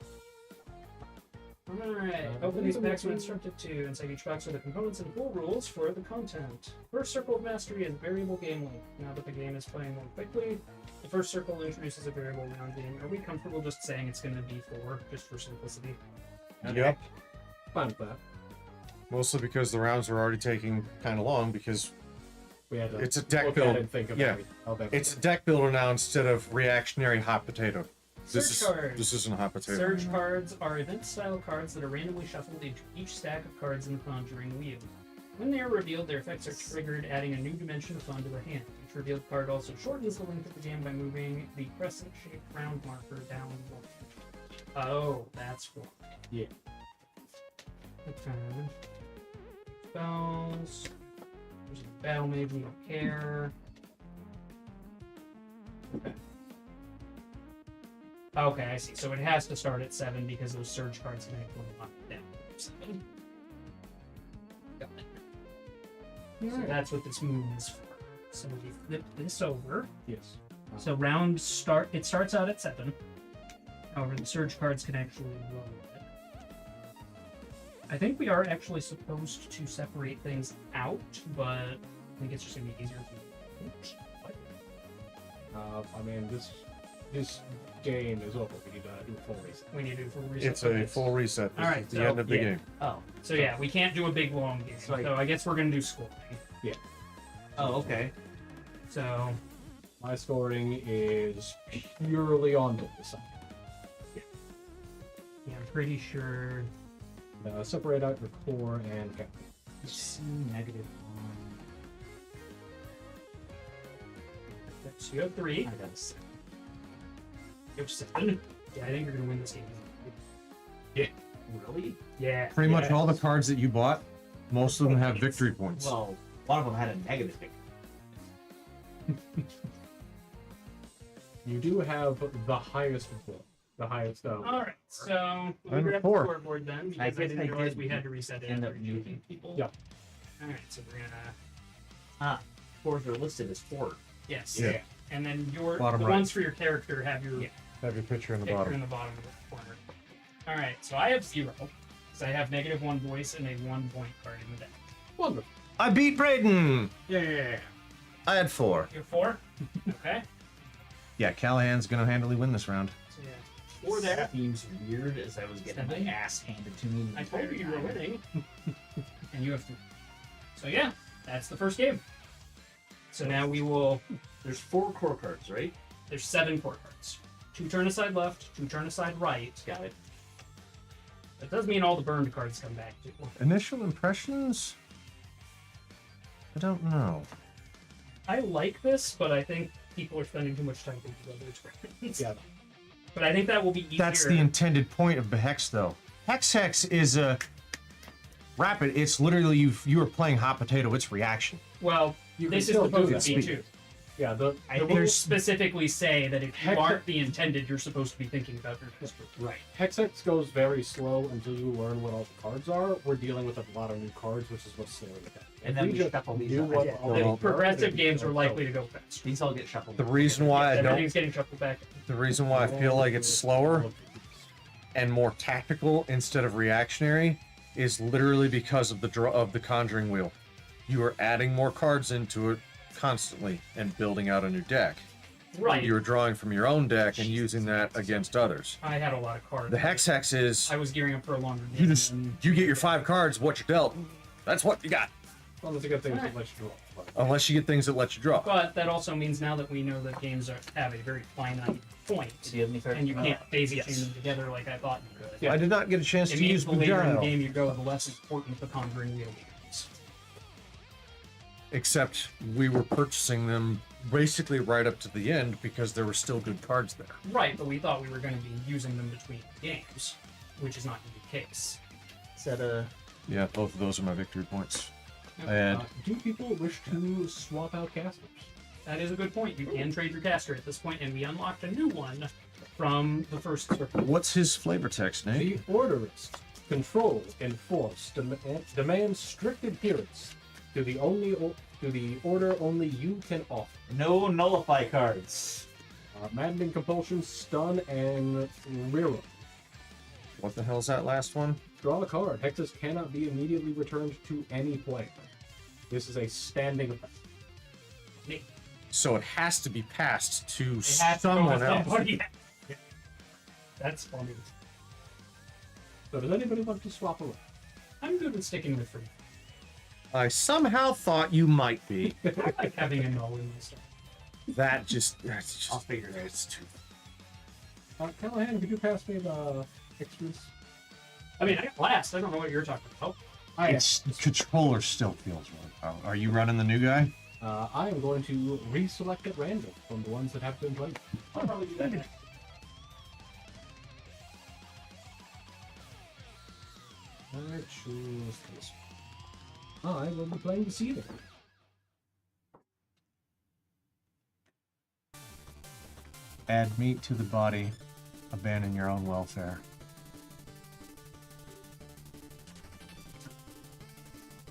Alright, open these packs when instructed to. Inside each box are the components and full rules for the content. First circle of mastery is variable game length. Now that the game is playing more quickly, the first circle introduces a variable round game. Are we comfortable just saying it's going to be 4, just for simplicity? Yep. Fine with that. Mostly because the rounds were already taking kind of long because We had to it's a deck look at it build. and think Yeah. about how that It's a deck builder now instead of reactionary hot potato. Surge cards. This isn't hot potato. Surge cards are event-style cards that are randomly shuffled into each stack of cards in the Conjuring Wheel. When they are revealed, their effects are triggered, adding a new dimension of fun to the hand. Each revealed card also shortens the length of the game by moving the crescent-shaped round marker down 1. Oh, that's why. Yeah. Okay. Spells. There's a battle mage, we don't care. Okay, I see. So it has to start at 7 because those surge cards can actually knock it down to 7. Got it. So that's what this move is for. So we flip this over. Yes. So it starts out at 7. However, the surge cards can actually lower it. I think we are actually supposed to separate things out, but I think it's just gonna be easier to. I mean, this game is over. We need to do a full reset. We need to do a full reset. It's a full reset. This Alright, is the so, end of the yeah. game. Oh. So yeah, we can't do a big long game. So So I guess we're gonna do scoring. Oh, okay. So My scoring is purely on the side. yeah, I'm pretty sure. Separate out your core and captain. -1. So you have 3. I got a 7. You have 7. Yeah, I think you're gonna win this game. Really? Yeah. Pretty much yeah. all the cards that you bought, most of them have victory points. Well, one of them had a negative victory. You do have the highest roll. The highest. All right. So let me I'm grab the 4. scoreboard then because I I, guess didn't I realize did we had to reset it end after up shooting moving. people. Yeah. All right. So we're gonna. Scores are listed as 4. Yes. Yeah. And then the Bottom right. ones for your character have your Yeah. Have your picture in the picture bottom. in the bottom of the corner. All right. So I have 0 because I have -1 voice and a 1 point card in the deck. Wonderful. I beat Brayden! Yeah. I had 4. You have 4. Okay. Yeah, Callahan's gonna handily win this round. So yeah. Or That that. seems weird as I was getting my 7. ass handed to me. I told you you were winning. And you have 3. So yeah, that's the first game. So now we will. There's 4 core cards, right? There's 7 core cards. 2 turn aside left, 2 turn aside right. Got it. That does mean all the burned cards come back too. Initial impressions? I don't know. I like this, but I think people are spending too much time thinking about their experiments. Yeah. But I think that will be easier. That's the intended point of Behext, though. Hex Hex is a rapid. It's literally you are playing hot potato. It's reaction. Well, You this can is still do supposed to that. be too. Yeah, The rules specifically say that if you Hex- aren't the intended, you're supposed to be thinking about your history. right. Hex Hex goes very slow until you learn what all the cards are. We're dealing with a lot of new cards, which is what's slowing it down. And If then we just shuffle these knew up. what Yeah. all The the progressive cards games are are, likely to go faster. These all get shuffled. The reason why I don't. Everything's getting shuffled back. The reason why I feel like it's slower and more tactical instead of reactionary is literally because of the conjuring wheel. You are adding more cards into it constantly and building out a new deck. Right. You're drawing from your own deck and using that against others. I had a lot of cards. The Hex Hex is I was gearing up for a longer you game. just and- you get your 5 cards, what you dealt. That's what you got. Well, that's a good thing to let you draw. But Unless you get things that let you draw. But that also means now that we know that games have a very finite point, Do you have any cards? and you can't daisy chain yes. them together like I thought you could. Yeah. I did not get a chance It to means use the later in the Bujaro. game you go, the less important the conjuring wheel becomes. Except we were purchasing them basically right up to the end because there were still good cards there. Right, but we thought we were going to be using them between games, which is not the case. Is that a... Yeah, both of those are my victory points. Yep. And do people wish to swap out casters? That is a good point. You can trade your caster at this point, and we unlocked a new one from the first circle. what's his flavor text, Nate? The orderist, control, enforce, demands strict adherence to the order only you can offer. No nullify cards. Maddening compulsion, stun, and rear. What the hell's that last one? Draw a card. Hexes cannot be immediately returned to any player. This is a standing effect. So it has to be passed to It has to go someone to else. somebody. Yeah. That's funny. So does anybody want to swap around? I'm good with sticking with free. I somehow thought you might be. I like having a null in my stuff. That's I'll just figure it out. it's too. Callahan, could you pass me the extras? I mean, I got last. I don't know what you're talking about. Its controller still feels really powerful. Are you running the new guy? I am going to reselect at random from the ones that have been played. I'll probably do that next. I choose this one. I will be playing the Seether. Add meat to the body. Abandon your own welfare.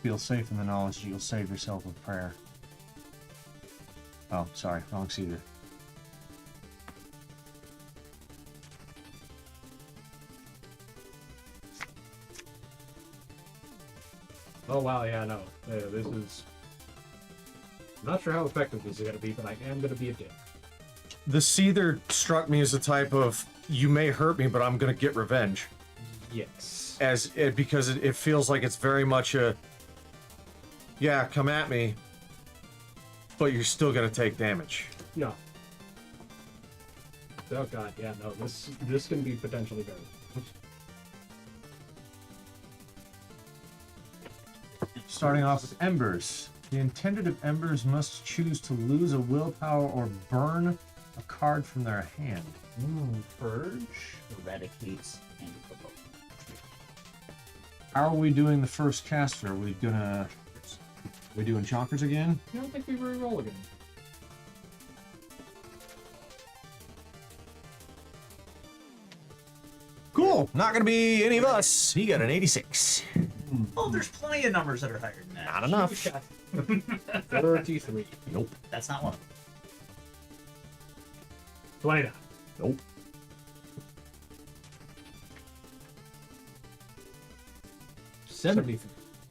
Feel safe in the knowledge that you'll save yourself with prayer. Oh, sorry, wrong Seether. Oh wow, yeah, no. This is... I'm not sure how effective this is going to be, but I am going to be a dick. The Seether struck me as a type of, you may hurt me, but I'm gonna get revenge. Yes. Because it feels like it's very much a, yeah, come at me, but you're still gonna take damage. No. Oh god, yeah, no, this can be potentially very... Starting off with Embers. The intended of Embers must choose to lose a willpower or burn a card from their hand. Purge, eradicates, and provoke. How are we doing the first caster? Are we doing Chonkers again? I don't think we re-roll again. Cool. Not gonna be any of us. He got an 86. Oh, there's plenty of numbers that are higher than that. Not enough. 33. Nope. That's not one of them. 29. Nope.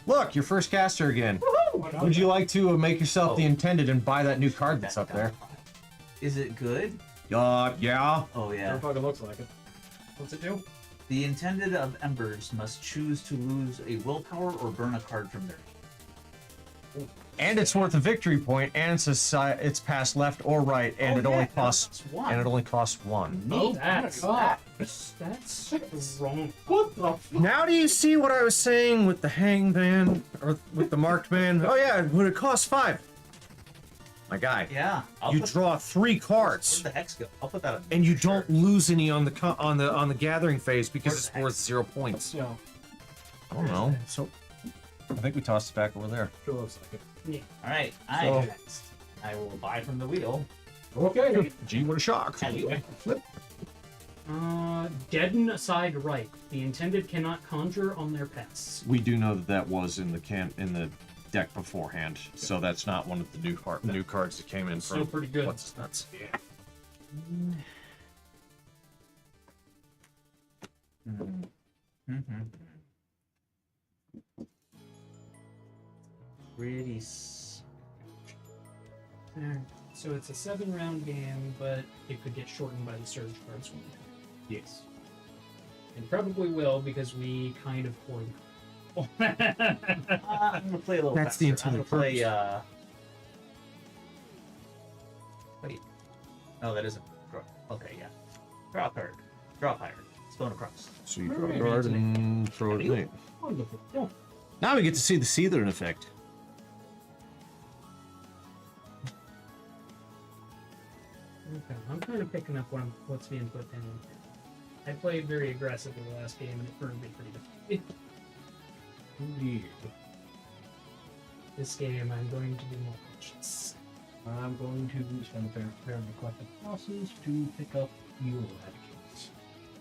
Look, your first caster again. Would you like to make yourself the intended and buy that new card that's up there? Is it good? Yeah. Oh yeah. It fucking looks like it. What's it do? The intended of embers must choose to lose a willpower or burn a card from their hand. And it's worth a victory point, and it's past left or right, and Oh, it only yeah, costs one. and it only costs one. Oh, Neat. that's God. that's wrong. What the fuck? Now do you see what I was saying with the hanged man or with the marked man? Oh yeah, it would cost 5. My guy, Yeah. you draw 3 cards, Where'd the hex go? I'll put that up. and you don't lose any on the gathering phase because Where's it's the worth hex? 0 points. Yeah, I don't know. So I think we tossed it back over there. sure looks like it. All right. So- Next. I will buy from the wheel. Okay. Gee, what a shock! Anyway. Deaden aside right. The intended cannot conjure on their pests. We do know that was in the deck beforehand, so that's not one of the new cards that came in Still from pretty good. what's nuts. Pretty. Alright, so it's a 7-round game, but it could get shortened by the surge cards. Yes. And probably will because we kind of hoard. I'm gonna play a little. That's the faster. I'm intended gonna play. Wait. No, that isn't. Draw. Okay, yeah. Draw a card. Draw a fire. Stone across. So you draw a card and throw it in. Wonderful. Yeah. Now we get to see the Seether in effect. Okay, I'm kind of picking up what's being put in. I played very aggressively the last game and it burned me pretty good. Indeed. This game, I'm going to be more cautious. I'm going to spend a fair pair of collective losses to pick up Fuel Eradicate.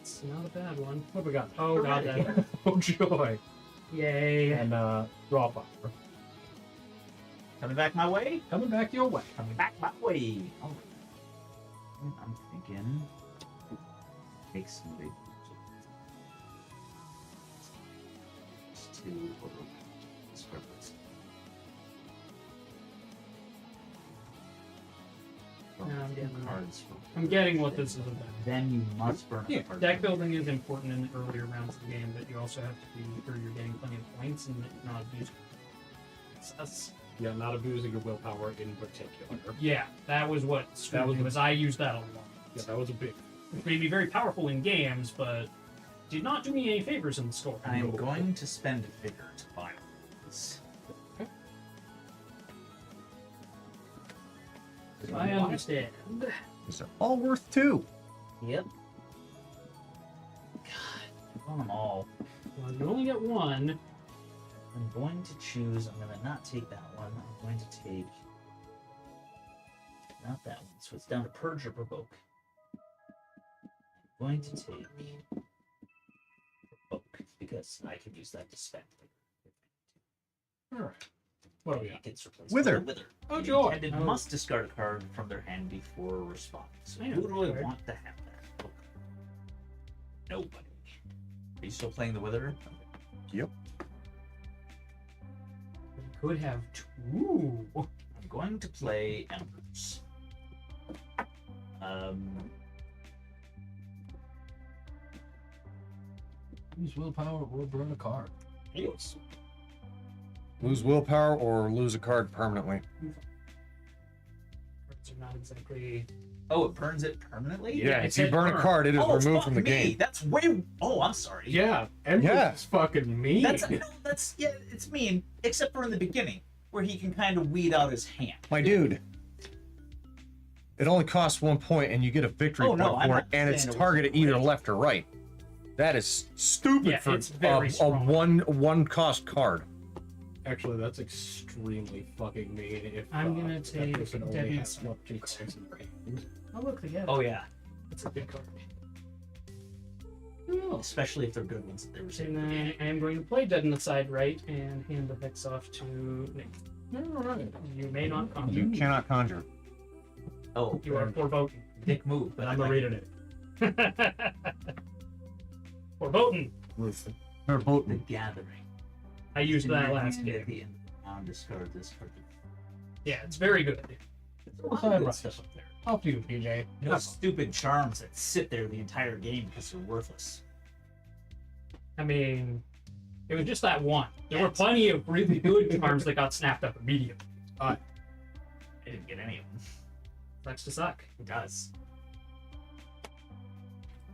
It's not a bad one. What we got? Oh god, that. Oh joy. Yay. And draw fire. Coming back my way. Coming back your way. Coming back my way. Oh. I'm thinking. Take some big. Just 2 scribbles. No, I'm getting that. Cards. I'm getting what this is about. Then you must burn Yeah, a card. Deck building is important in the earlier rounds of the game, but you also have to be, or you're getting plenty of points and not abuse. That's, Yeah, not abusing your willpower in particular. yeah, that was what screwed was me, the- was I used that a lot. Yeah, that was a big. It made me very powerful in games, but did not do me any favors in the score. I am going to spend a figure to buy this. I understand. Is it all worth 2? Yep. God, I want them all. Well, you only get one. I'm going to choose. I'm going to not take that one. I'm going to take. Not that one. So it's down to Purge or Provoke. I'm going to take. Provoke, because I could use that to spend. Alright. What do we got? It gets replaced Wither. by Wither. Oh, The joy. intended Oh. must discard a card from their hand before responding. So I know who do I the card. want to have that? Okay. Nobody. Are you still playing the Wither? Yep. We could have 2. I'm going to play Embers. Use willpower or burn a card. Yes. Lose willpower or lose a card permanently. Cards are not exactly. Oh, it burns it permanently? Yeah, it if you said burn a burn. card, it is Oh, removed fuck from the me. game. That's way. Oh, I'm sorry. Yeah, Embers Yeah. is fucking mean. That's yeah. It's mean, except for in the beginning, where he can kind of weed out his hand. My dude. It only costs 1 point, and you get a victory Oh, point no, I'm for not it, and it's saying it was targeted either great. left or right. That is stupid Yeah, for it's very a strong. one cost card. Actually, that's extremely fucking mean. If I'm gonna that take person only Deadliest has what 2 cards in their hand. Oh, look, they get it. Oh yeah, It's a good card. especially if they're good ones that they were And saying. then I am going to play Dead in the Side Right and hand the Hex off to Nick. Alright. You may not conjure. You cannot conjure. Oh, You are foreboding. dick move, but But I'm I'm like reading it. Foreboding. Or the Botan. gathering. I used In that your last hand game. at the end. I'll discard this card. Yeah, it's very good. There's a lot of good stuff up there. Up to you, PJ. No stupid charms that sit there the entire game because they're worthless. I mean, it was just that one. There were Yes. plenty of really good charms that got snapped up immediately. I didn't get any of them. Sucks to suck. It does.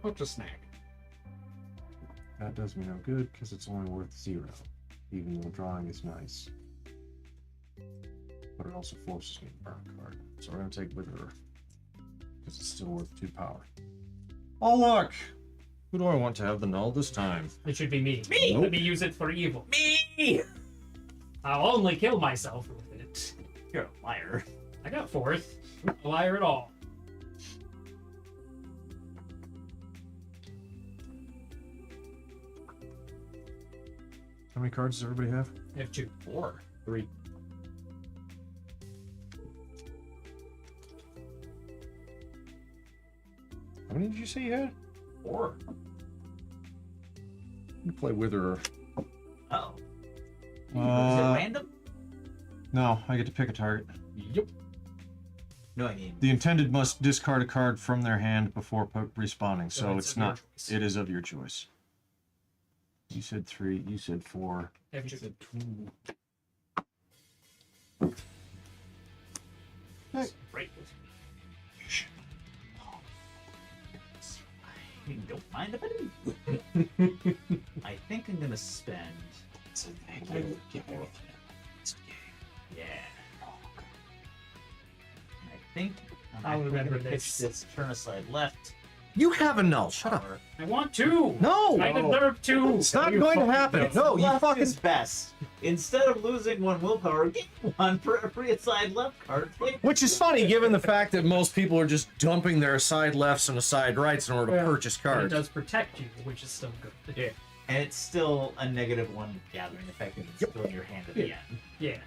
What's a snack? That does me no good because it's only worth 0, even though drawing is nice. But it also forces me to burn a card. So we're going to take Witherer because it's still worth 2 power. Oh, look! Who do I want to have the null this time? It should be me. Me! Let me use it for evil. Me! I'll only kill myself with it. You're a liar. I got 4th. Not a liar at all. How many cards does everybody have? I have 2. 4. 3. How many did you say you had? 4. You play Witherer. Oh. Is it Uh, random? no, I get to pick a target. Yep. No, I mean. The intended must discard a card from their hand before respawning, so So it's of your not. choice. It is of your choice. You said 3. You said 4. I have It's 2. a 2. Right. I don't mind if I do. I think I'm gonna spend. So thank you. Yeah. Yeah. And I think I'm I'll actually remember gonna pitch this. this turn aside left. You have a null. Shut up. power. I want 2! No. I deserve 2! It's not going to happen. No, you Left fucking. is best. Instead of losing 1 willpower, get 1 for every aside left card. Play. Which is funny given the fact that most people are just dumping their side lefts and aside rights in order to Well, purchase But it cards. does protect you, which is still good. Yeah. And it's still a -1 gathering effect if it's still in your hand at the end. Yeah.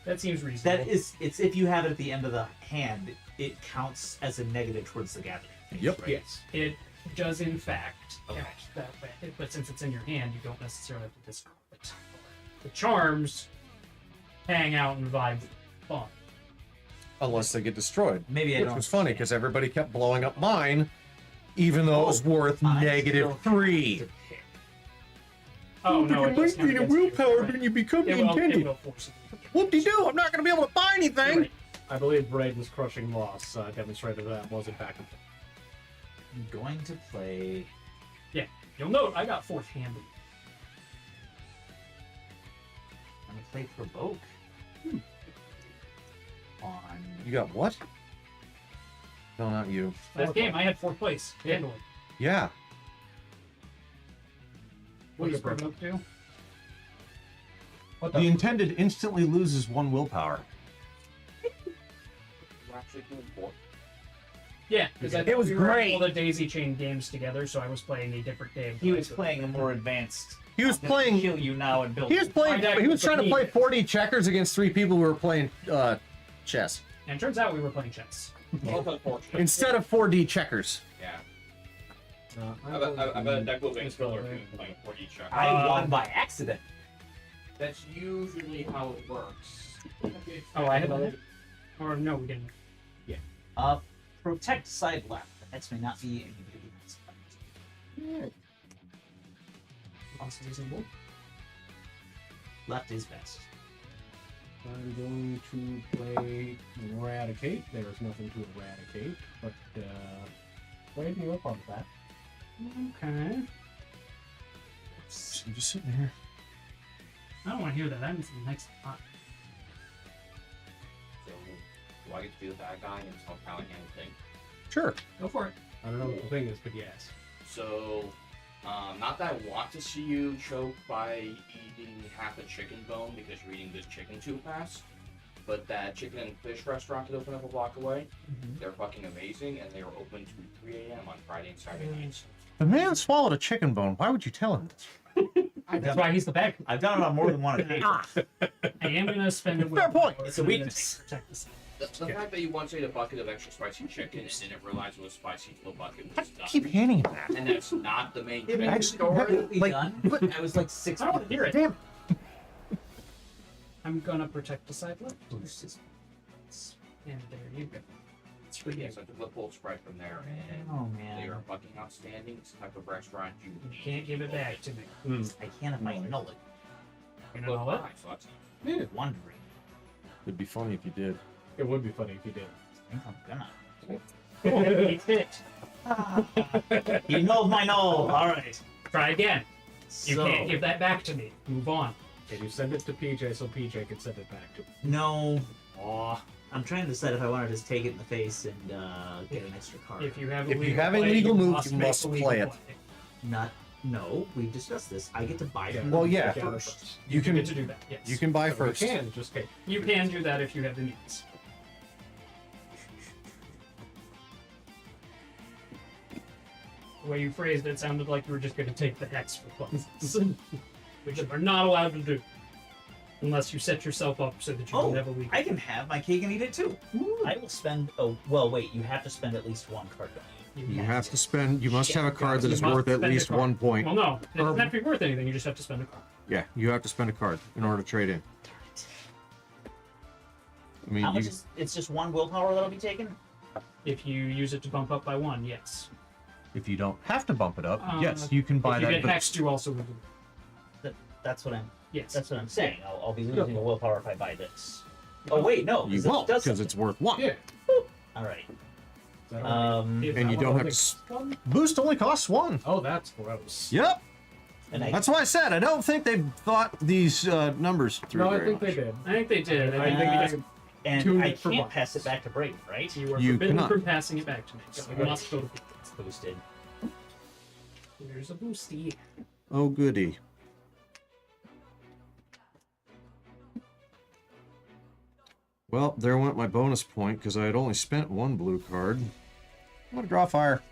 That seems reasonable. That is, it's if you have it at the end of the hand, it counts as a negative towards the gathering. phase, Yep. right? Yes. It does, in fact, Okay. count that way. But since it's in your hand, you don't necessarily have to discard it. The charms hang out and vibe fun. Unless they get destroyed. Maybe I Which don't. was funny because everybody kept blowing up mine, even though it was worth I negative still 3. have to pick. Oh, no, it does count against you. Right. you become It will force it. Whoop-de-doo, I'm not going to be able to buy anything! Right. I believe Brayden's crushing loss demonstrated that was in fact. I'm going to play. You'll note I got 4th handed. I'm gonna play provoke. On. You got what? No, not you. Last game, I had 4th place. Handily. Yeah. What does Provoke do? What The intended instantly loses 1 willpower. Yeah, because It was we were great. all the daisy chain games together, so I was playing a different game. He was playing a more advanced. He was I'm gonna playing. Kill you now and build. He was playing. My deck He was was trying to the play meanest. 4D checkers against 3 people who were playing chess And it turns out we were playing chess. instead of 4D checkers. Yeah. I I've a deck building killer playing 4D check. I won by accident. That's usually how it works. Oh, I had that? Or no, we didn't. Protect side left. X may not be individual. Also reasonable. Left is best. I'm going to play Eradicate. There's nothing to eradicate, but Brayden, you're up on that. Okay. I'm just sitting here. I don't want to hear that. That means the next time. So, do I get to be the bad guy and stop counting anything? Sure. Go for it. I don't know what the thing is, but yes. So, not that I want to see you choke by eating half a chicken bone because you're eating this chicken too fast, but that chicken and fish restaurant that opened up a block away, they're fucking amazing, and they are open to 3 a.m. on Friday and Saturday nights. The man swallowed a chicken bone. Why would you tell him this? That's why he's the bad guy. I've done it on more than one occasion. I am going to spend a Fair point. It's a weakness. Protect the side. The fact that you once ate a bucket of extra spicy chicken and didn't realize it was spicy till the bucket was done, Keep handing him that. and that's not the main thing. Completely like, done. I was like 6 I don't want to hear it. Damn. I'm going to protect the side left. And there you go. that's for But you. yes, I took the full spread from there, and Oh they man, are fucking outstanding. It's the type of restaurant you You can't give it back to me. I can't if I know it. You know what? Yeah, Wondering. It'd be funny if you did. it would be funny if you did. I think I'm gonna. Eat it. He knows my no. All right. Try again. You So, can't give that back to me. Move on. And you send it to PJ so PJ can send it back to him. No. Aw. I'm trying to decide if I want to just take it in the face and get an extra card. If you have a If you legal have a play, legal move, you make must a legal play it. Not. No, we discussed this. I get to buy Yeah. them. Well, yeah. Gather First. You You can can get to do that. Yes. you can buy You first. can just take. You can do that if you have the means. The way you phrased it sounded like you were just going to take the hex for fun, which you are not allowed to do unless you set yourself up so that you Oh, can have a legal. I can have my cake and eat it too. I will spend. Oh, well, wait. You have to spend at least one card, don't you? You have to spend. You must have a card that You is must worth at spend a least card. 1 point. Well, no, it doesn't have to be worth anything. You just have to spend a card. Yeah, you have to spend a card in order to trade in. I mean, How much you, is? It's just one willpower that'll be taken. If you use it to bump up by one, yes. if you don't have to bump it up, Uh, yes, you can buy if you that. get But hexed, you also will do. That's what I'm. Yes. That's what I'm saying. I'll be losing a willpower if I buy this. Oh wait, no. you 'cause it won't does because it's worth 1. Yeah. All right. Is that all right? If And that you one don't have only to s- costs one, Boost only costs 1. Oh, that's gross. Yep. And I, That's why I said I don't think they thought these numbers through. No, I very think they much. did. I think they did. I I think think they they and tuned I it for can't once. pass it back to Brayden, right? you are You forbidden cannot. from passing it back to me. So you Okay. must go to It's boosted. There's a boosty. Oh goody. Well, there went my bonus point because I had only spent 1 blue card. I'm gonna draw fire.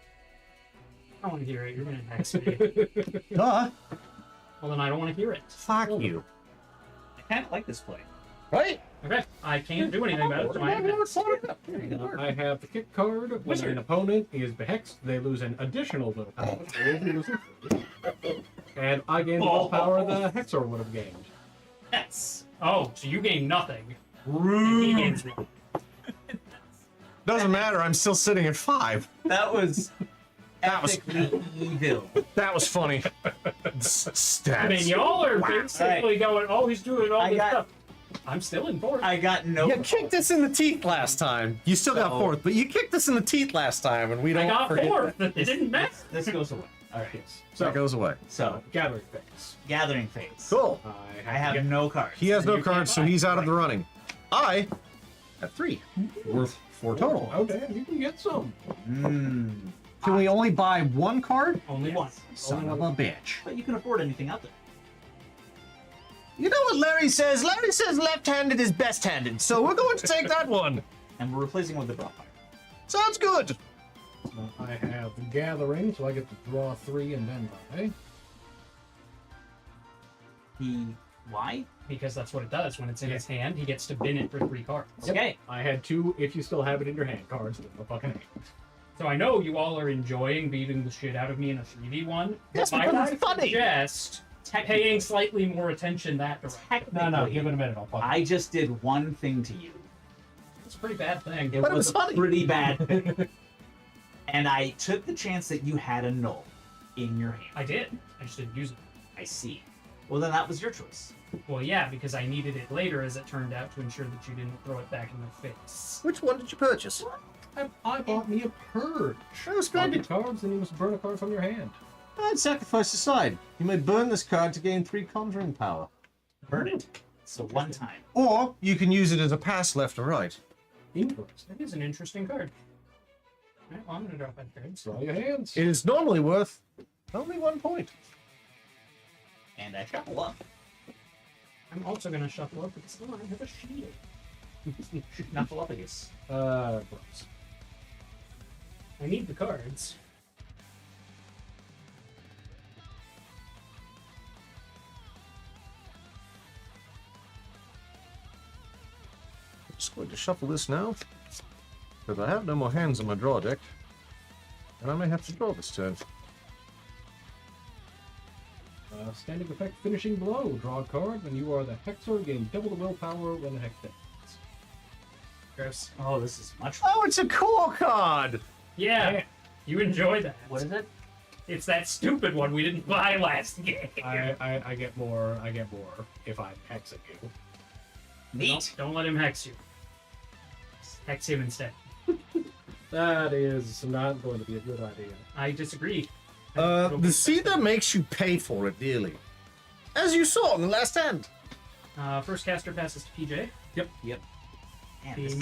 I don't want to hear it. You're going to hex me. Duh. Well, then I don't want to hear it. Fuck you. I kind of like this play. Right? Okay. I can't do anything about it. So I have it. I have the kick card. When Wizard. an opponent is behexed, they lose an additional willpower. They will be losing 3. And I gain the willpower the Hexer would have gained. Yes. Oh, so you gain nothing. And he gains one. Doesn't matter. I'm still sitting at 5. That was That was- epically evil. That was funny. Stats. I mean, y'all are basically going, oh, he's doing all I this got- stuff. I'm still in fourth. I got no. You kicked us in the teeth last time. You still got So- 4th, but you kicked us in the teeth last time, and we don't I got forget fourth. that. It didn't matter. This goes away. All right. That goes away. So Gathering phase. gathering phase. Cool. I have no cards. He has Then no you can't cards, so buy. he's out of the running. I have 3. Worth 4 total. Okay, you can get some. Mm. Can we only buy 1 card? Only one. Son of a bitch. But you can afford anything out there. You know what Larry says? Larry says left-handed is best-handed, so we're going to take that one. And we're replacing with the draw fire. Sounds good. I have the gathering, so I get to draw 3 and then buy. Why? Because that's what it does. When it's in his hand, he gets to bin it for 3 cards. Okay. I had 2 if you still have it in your hand cards. No fucking hand. So I know you all are enjoying beating the shit out of me in a 3v1. Yes, but because might it's funny. suggest paying slightly more attention that direction. Technically, Give it a minute. I'll fuck I just did one thing to you. It's a pretty bad thing. It But it was was a funny. pretty bad thing. And I took the chance that you had a null in your hand. I did. I just didn't use it. I see. Well, then that was your choice. Well, yeah, because I needed it later, as it turned out, to ensure that you didn't throw it back in my face. Which one did you purchase? I bought me a purge. That was Draw good. the cards, and you must burn a card from your hand. I'd sacrifice the side. You may burn this card to gain 3 conjuring power. Burn it. So one time. Or you can use it as a pass left and right. Interesting. That is an interesting card. Alright, well, I'm gonna drop that card. Draw your hands. It is normally worth only 1 point. And I shuffle up. I'm also gonna shuffle up because oh, I have a shield. Shuffle up, I guess. Gross. I need the cards. Just going to shuffle this now. Because I have no more hands on my draw deck. And I may have to draw this turn. Standing effect, finishing blow. Draw a card, and you are the Hexer. Gain double the willpower when the Hex hits. Gross. Oh, this is much. Oh, it's a cool card. Yeah, you enjoy that. What is it? It's that stupid one we didn't buy last game. I get more if I'm hexing you. Neat. Don't let him hex you. Hex him instead. That is not going to be a good idea. I disagree. The Seether makes you pay for it dearly. As you saw in the last hand. First caster passes to PJ. Yep. The Man, this-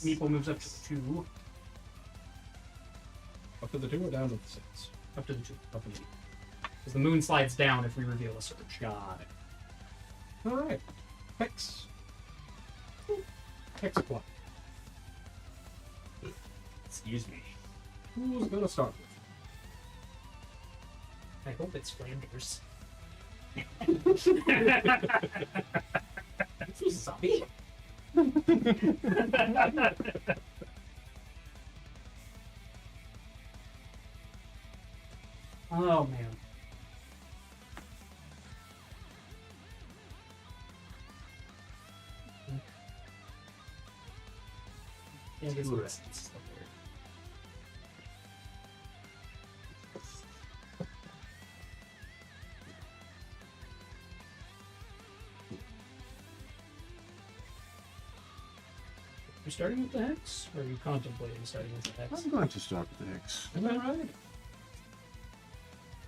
the meeple moves up to 2. Up to the 2 or down to the 6? Up to the 2. Up to the 2. Because the moon slides down if we reveal a surge. Got it. Alright. Hex. Hex plot. Excuse me. Who's gonna start with? I hope it's Flanders. Is he a zombie? Oh man. Yeah, this Two looks reds. so weird. You starting with the hex, or are you contemplating starting with the hex? I'm going to start with the Hex. Am I right?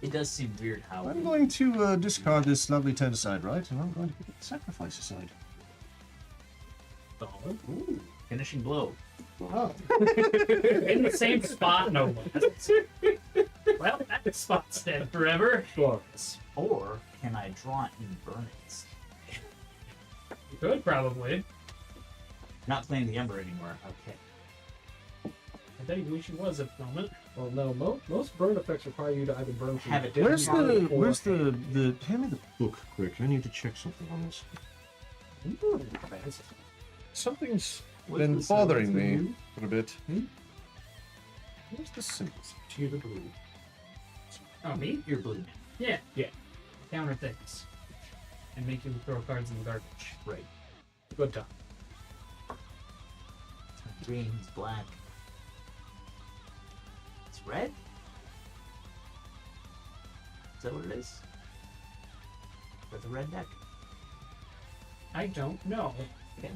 It does seem weird how. I'm going to discard this lovely 10 aside, right? And I'm going to pick the sacrifice aside. Solid. Ooh, finishing blow. Oh. In the same spot, no less. Well, that spot's dead forever. Glorious. Or can I draw in burnings? You could probably. Not playing the Ember anymore. Okay. I bet you wish you was at the moment. Well, no, most burn effects require you to either burn from Have it dead Where's body the or where's the hand me the book quick? I need to check something on this. Ooh, fancy. Something's What's been the bothering sound? me for a bit. Where's the symbols? To the blue. Oh, me? You're blue man. Yeah. Yeah. Counter things. And make you throw cards in the garbage. Right. Good time. It's green, it's black. It's red? Is that what it is? Is that the red deck? I don't know. Okay.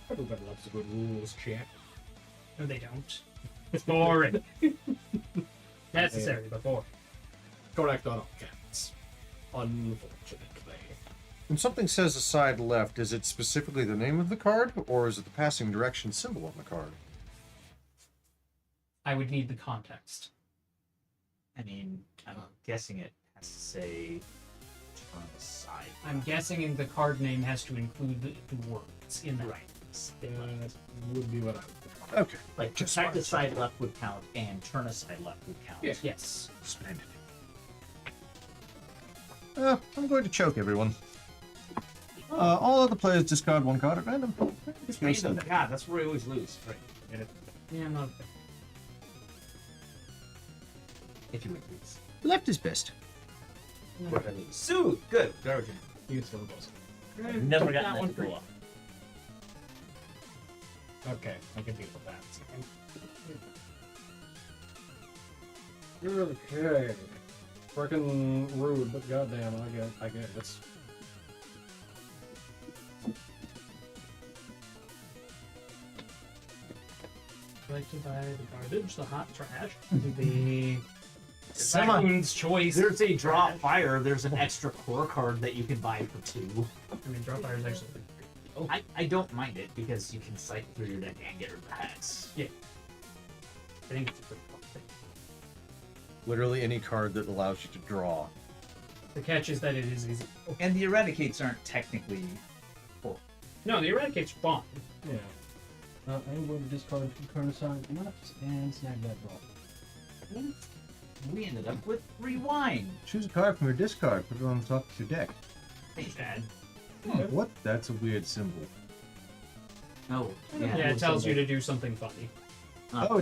Everybody loves a good rules check. No, they don't. It's boring. Necessary, but boring. Correct on all counts. Unfortunately. When something says aside left, is it specifically the name of the card, or is it the passing direction symbol on the card? I would need the context. I mean, I'm guessing it has to say turn aside. I'm guessing the card name has to include the words in that. Right. That would be what I would do. Okay. Like protect aside left would count and turn aside left would count. Yeah. Yes. Splendid. I'm going to choke everyone. All other players discard one card at random. It's very simple. God, that's where we always lose. Right. Yeah, I'm not. If you would please. Left is best. What did I lose? Soothe! Good. Garbage. You can still both. I've never That gotten one that to for go up. Okay, I can deal with that. Okay. Freaking rude, but goddamn, I guess. Collected by the garbage, the hot trash, the Semi- raccoon's choice. There's a draw fire. There's an extra core card that you can buy for 2. I mean, draw fire is actually pretty great. I don't mind it because you can cycle through your deck and get rid of the hex. I think it's a pretty fun thing. Literally any card that allows you to draw. The catch is that it is easy. And the eradicates aren't technically. No, the eradicate's fun. Yeah. I'm going to discard 2 turn aside left and snag that draw. We ended up with rewind. Choose a card from your discard, put it on the top of your deck. Ain't bad. What? That's a weird symbol. No. Yeah, it tells you to do something funny. Oh,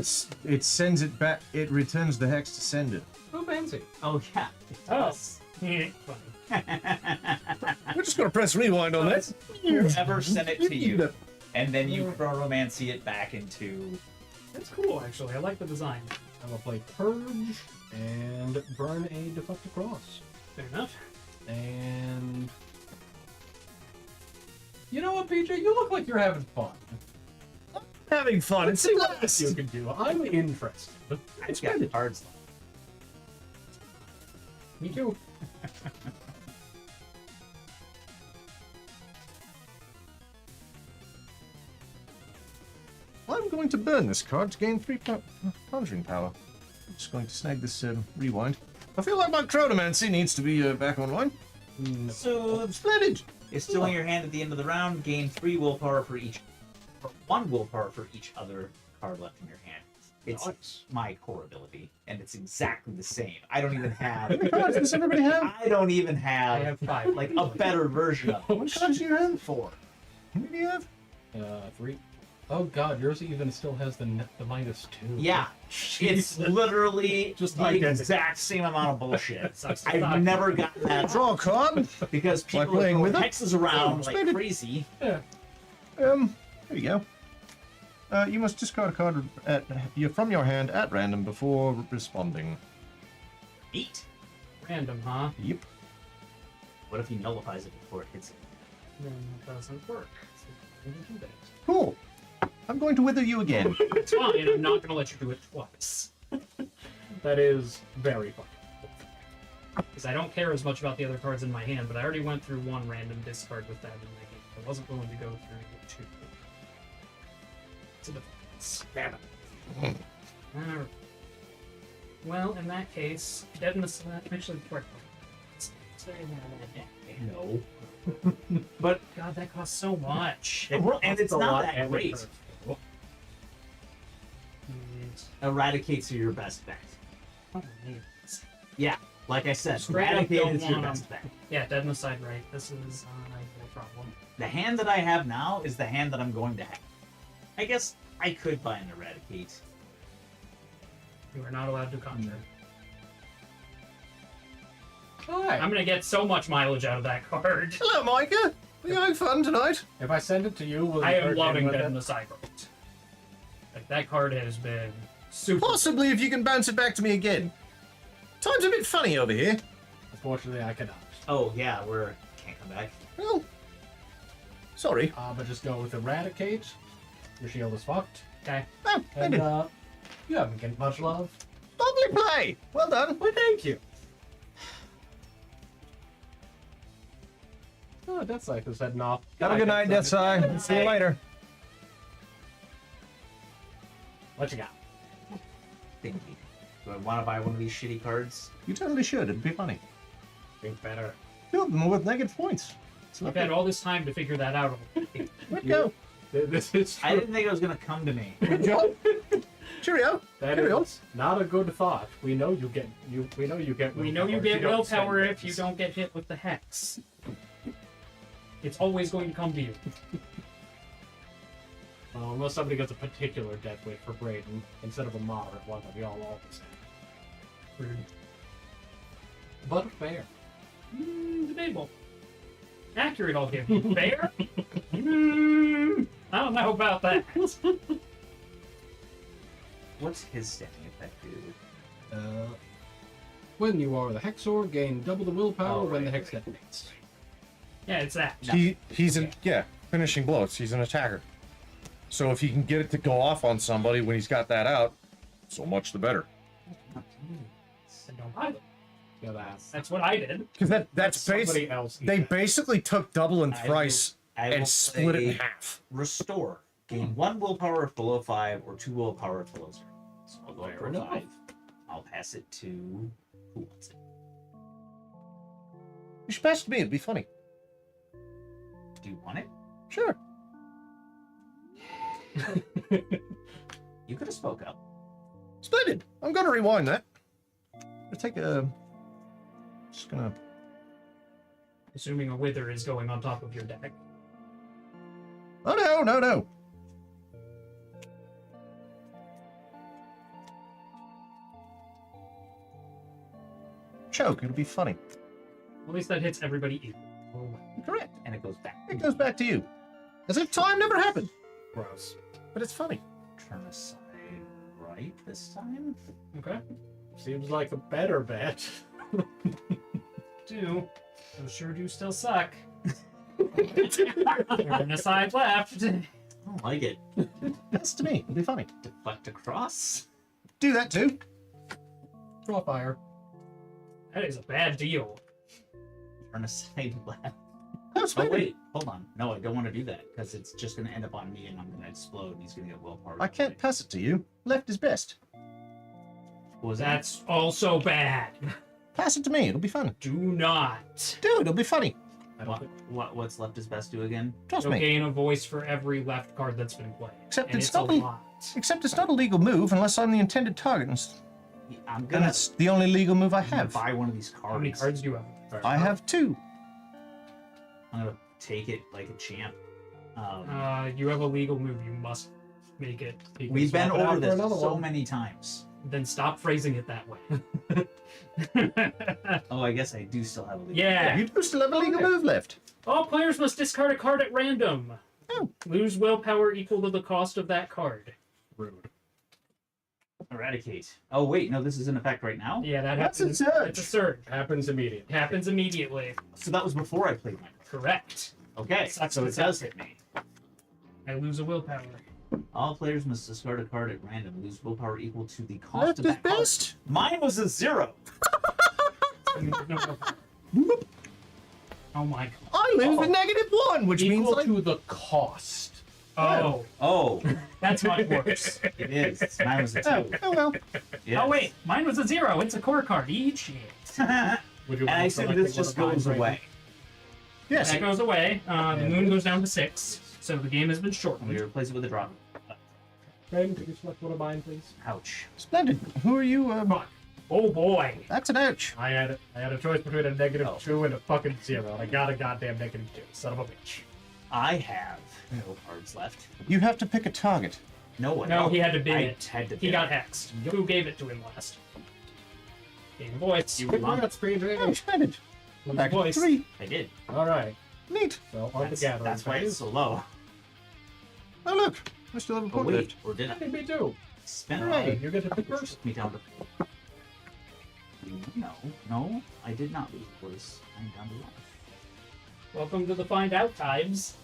it sends it back. It returns the hex to sender. Oh, fancy. Oh yeah. Oh. Funny. We're just gonna press rewind on this. Whoever sent it to you, and then you chronomancy it back into. That's cool, actually. I like the design. I'm gonna play Purge and burn a deflect across. Fair enough. And you know what, PJ? You look like you're having fun. Having fun. It's See a what blast. else you can do. I'm interested. I've got cards. Me too. I'm going to burn this card to gain 3 conjuring power. I'm just going to snag this rewind. I feel like my chronomancy needs to be back online. So Splendid! it's still in your hand at the end of the round. Gain 3 willpower for each, or 1 willpower for each other card left in your hand. It's Nice. my core ability, and it's exactly the same. I don't even have. How many cards does everybody have? I don't even I have have 5. like a better version of it. How many cards do you have? 4. How many do you have? 3. Oh god, yours even still has the -2. Yeah, it's literally Just just the identical. exact same amount of bullshit. Sucks to I've suck. never gotten that Draw a card. because people playing are with throwing it? hexes around like Splendid. crazy. There you go. You must discard a card from your hand at random before responding. 8. Random, huh? Yep. What if he nullifies it before it hits it? Then it doesn't work. So we can do that. Cool. I'm going to wither you again. It's fine. I'm not going to let you do it twice. That is very fun. Because I don't care as much about the other cards in my hand, but I already went through 1 random discard with that in my game. I wasn't willing to go through 2. It's a defense. Damn it. Alright. Well, in that case, deadness. Actually, No. But God, that costs so much. and it's a not lot that and great. it Eradicates are your best bet. Oh, Yeah, like I said, Straight up Eradicate don't is your want 'em. best bet. yeah, deadness side right. This is no problem. The hand that I have now is the hand that I'm going to have. I guess I could buy an Eradicate. You are not allowed to conjure. Hi. I'm gonna get so much mileage out of that card. Hello, Micah. Are you having fun tonight? If I send it to you, will you I am hurt him loving with Dead it? in the Side right. Like, that card has been super. Possibly if you can bounce it back to me again. Time's a bit funny over here. Unfortunately, I cannot. Oh yeah, can't come back. Well, sorry. But just go with Eradicate. Your shield is fucked. Okay. Oh, And, ended. you haven't getting much love. Lovely play. Well done. Well, thank you. Oh, Death Cycle's heading off. Have a good night, Death Side. See you later. What you got? Thinking. Do I want to buy one of these shitty cards? You totally should. It'd be funny. Think better. Fill them with negative points. I've had all this time to figure that out. Let go. This is true. I didn't think it was gonna come to me. Good job. Cheerio. That Carry on. is not a good thought. We know you get. We know you get. We know you willpower get if don't willpower spend if you things. don't get hit with the hex. It's always going to come to you. Well, unless somebody gets a particular death weight for Braden instead of a moderate one that we all always have. Rude. But fair. Debatable. Accurate, I'll give you. Fair? I don't know about that. What's his standing effect, dude? When you are the Hexor, gain double the willpower Oh, when the right, Hex right. detonates. Yeah, it's that. He's an finishing blows. He's an attacker. So if he can get it to go off on somebody when he's got that out, so much the better. And don't buy them. Yeah, that's That's what I did. Because that's somebody basically else. they basically took double and I will- thrice I will and split it in play half. Restore. Gain 1 willpower if below 5 or 2 willpower if below 0. So I'll go Fair for enough. 5. I'll pass it to who wants it. You should pass it to me. It'd be funny. Do you want it? Sure. You could have spoke up. Splendid. I'm gonna rewind that. I'll take a. Just gonna. Assuming a wither is going on top of your deck. Oh no. choke. It'll be funny. At least that hits everybody equal. Correct. And it goes back. It goes back to you. As if time never happened. Gross. But it's funny. Turn aside right this time. Okay. Seems like a better bet. Do. Those sure do still suck. Turn aside left. I don't like it. That's to me. It'll be funny. Deflect across. Do that too. Draw fire. That is a bad deal. Turn aside left. That's Oh fine. wait, hold on. No, I don't want to do that because it's just going to end up on me and I'm going to explode and he's going to get willpower. I can't pass it to you. Left is best. What was that? That's also bad. Pass it to me. It'll be fun. Do not. Do it. It'll be funny. I don't think. What's left is best do again? Trust You'll me. gain a voice for every left card that's been played. Except and it's it's a not le- lot. Except it's not a legal move unless I'm the intended target. I'm And gonna it's the only legal move I have. buy one of these cards. How many cards do you have? I have 2. I'm gonna take it like a champ. You have a legal move. You must make it. We've been swap it out over for this another so one. many times. Then stop phrasing it that way. Oh, I guess I do still have a lead. Yeah. You do still have a legal move left. All players must discard a card at random. Oh. Lose willpower equal to the cost of that card. Rude. Eradicate. Oh wait, no, this is in effect right now. Yeah, that That's a happens. surge. It's a surge. Happens immediately. Happens immediately. So that was before I played mine. Correct. Okay, Sucks so to it does suck. hit me. I lose a willpower. All players must discard a card at random. Lose willpower equal to the cost Left of is that card. best. Mine was a 0. Oh my god. I lose with -1, which means Equal like to the cost. Oh, Oh, that's much worse. it is. Mine was a 2. oh well. Yes. Oh wait, mine was a 0. It's a core card. Eat shit. and Would you I mind assume selecting this just one of goes mine, away. Yes. That goes away. The moon goes down to 6, so the game has been We shortened. replace it with a drop. Brayden, could you select one of mine, please? Ouch. Splendid. Who are you? Fuck. Oh boy. That's an ouch. I had a choice between a negative Oh. 2 and a fucking 0, and I got a goddamn -2. Son of a bitch. I have no cards left. You have to pick a target. No one. No, he had to bid I it. had to He bid got it. hexed. Who gave it to him last? Game voice. You Quick lump. round speed Oh, rating. splendid. Lose Back to voice. 3. I did. Alright, Neat. so on the That's, gathering that's why it's phase. so low. Oh look, I still have a Oh point wait, left. or did I I? think me too. Spin Hooray. it. You get to pick first. Took me down to 4. No, I did not lose voice. I'm down to 1. Welcome to the find out times.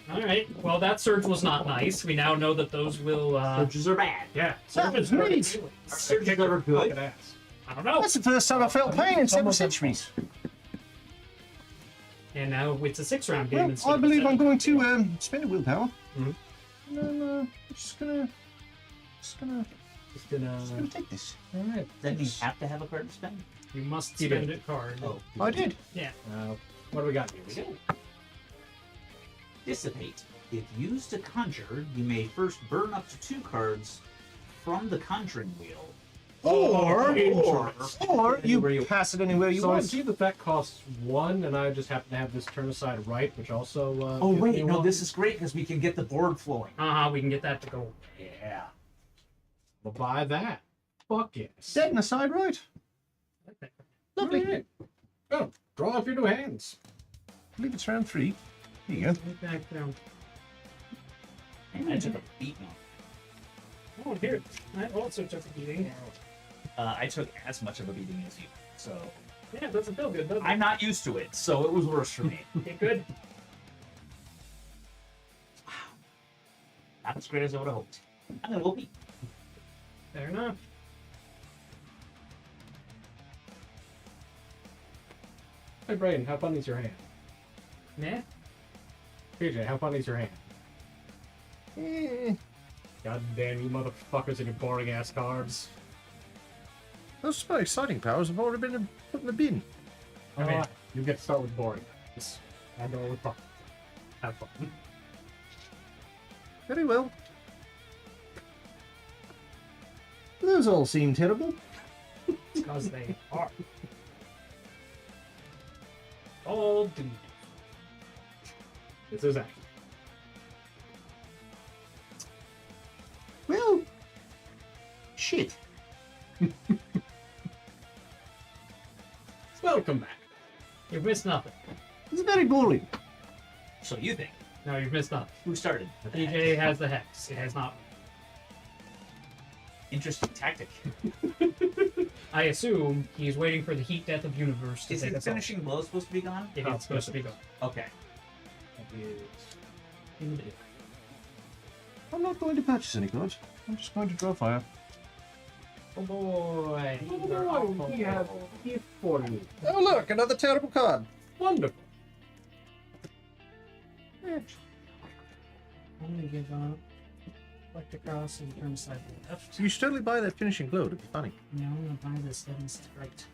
Alright, well that surge was not nice. We now know that those will Surges are bad. yeah, That was surges are neat. feelings. Surges are good. Fucking ass. I don't know. That's the first time I felt pain in 7 centuries. And now it's a 6-round game Well, instead I of a believe I'm 7. going to spend a willpower. Mhm. And then I'm just gonna Just gonna. take this. Alright. Does that mean you have to have a card to spend? You must Keep spend it. it card. Oh. I did. Yeah. What do we got here? Here we go. Dissipate. If used to conjure, you may first burn up to 2 cards from the conjuring wheel. Or Anywhere you you- pass it anywhere you So I want. see that costs 1, and I just happen to have this turn aside right, which also. Oh gives me wait, no, 1. this is great because we can get the board flowing. We can get that to go. Yeah. We'll buy that. Fuck yes. Dead and aside right. Lovely. Alright. Oh, draw off your new hands. I believe it's round 3. Here you go. Back down. And I took a beating. Oh, here. I also took a beating. I took as much of a beating as you, so Yeah, it doesn't feel good, does it? I'm not used to it, so it was worse for me. Okay, good. Not as great as I would have hoped. And then we'll beat. Fair enough. Hey, Brayden, how funny is your hand? Yeah. PJ, how funny is your hand? Eh, God damn you motherfuckers and your boring ass cards. those my exciting powers have already been put in the bin. I mean- You get to start with boring. Just hand over with fun. Have fun. Very well. Those all seem terrible. Because they are. All dude. It's his action. Well, shit. missed nothing. It's very boring. So you think? No, you've missed nothing. Who started? with the DJ Hex? has the hex. It has not. Interesting tactic. I assume he's waiting for the heat death of universe to Is take the us off. finishing blow supposed to be gone? It is supposed to be gone. Okay. I'm not going to purchase any cards. I'm just going to draw fire. Oh boy. He has gift for you. Oh look, another terrible card. Wonderful. Only give up. Select across and turn side left. You should totally buy that finishing glow. It'd be funny. No, I'm gonna buy this. That's great.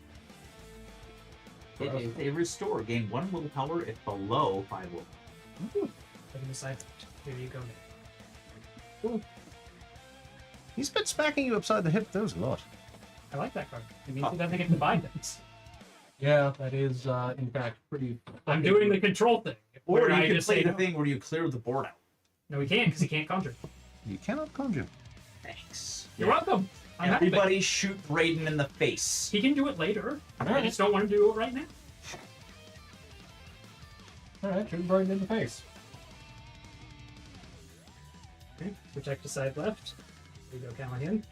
If they restore, gain 1 willpower if below 5 willpower. Put the side left. Here you go. He's been smacking you upside the hip. That was a lot. I like that card. It means he doesn't get to buy things. Yeah, that is in fact pretty. I'm doing the control thing. Or where you I can just play say the no. thing where you clear the board out. No, he can't because he can't conjure. You cannot conjure. Thanks. You're welcome. I'm happy. Everybody shoot Brayden in the face. He can do it later. I Alright. just don't want to do it right now. Alright, shoot Brian in the face. Okay, protect the side left. There you go, Callahan.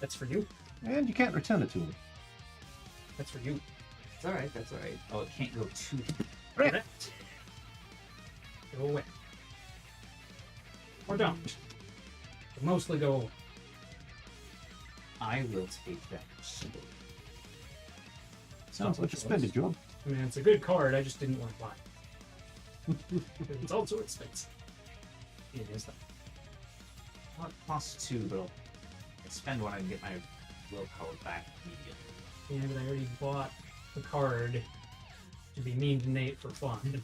That's for you. And you can't return it to him. That's for you. That's alright, that's alright. Oh, it can't go too. Correct. Go away. Or don't. But mostly go away. I will take that. Sounds like a splendid job. I mean, it's a good card. I just didn't want to buy it. It's also expensive. It is though. Well, it costs 2, but I'll spend one and get my willpower back immediately. Yeah, but I already bought the card to be mean to Nate for fun.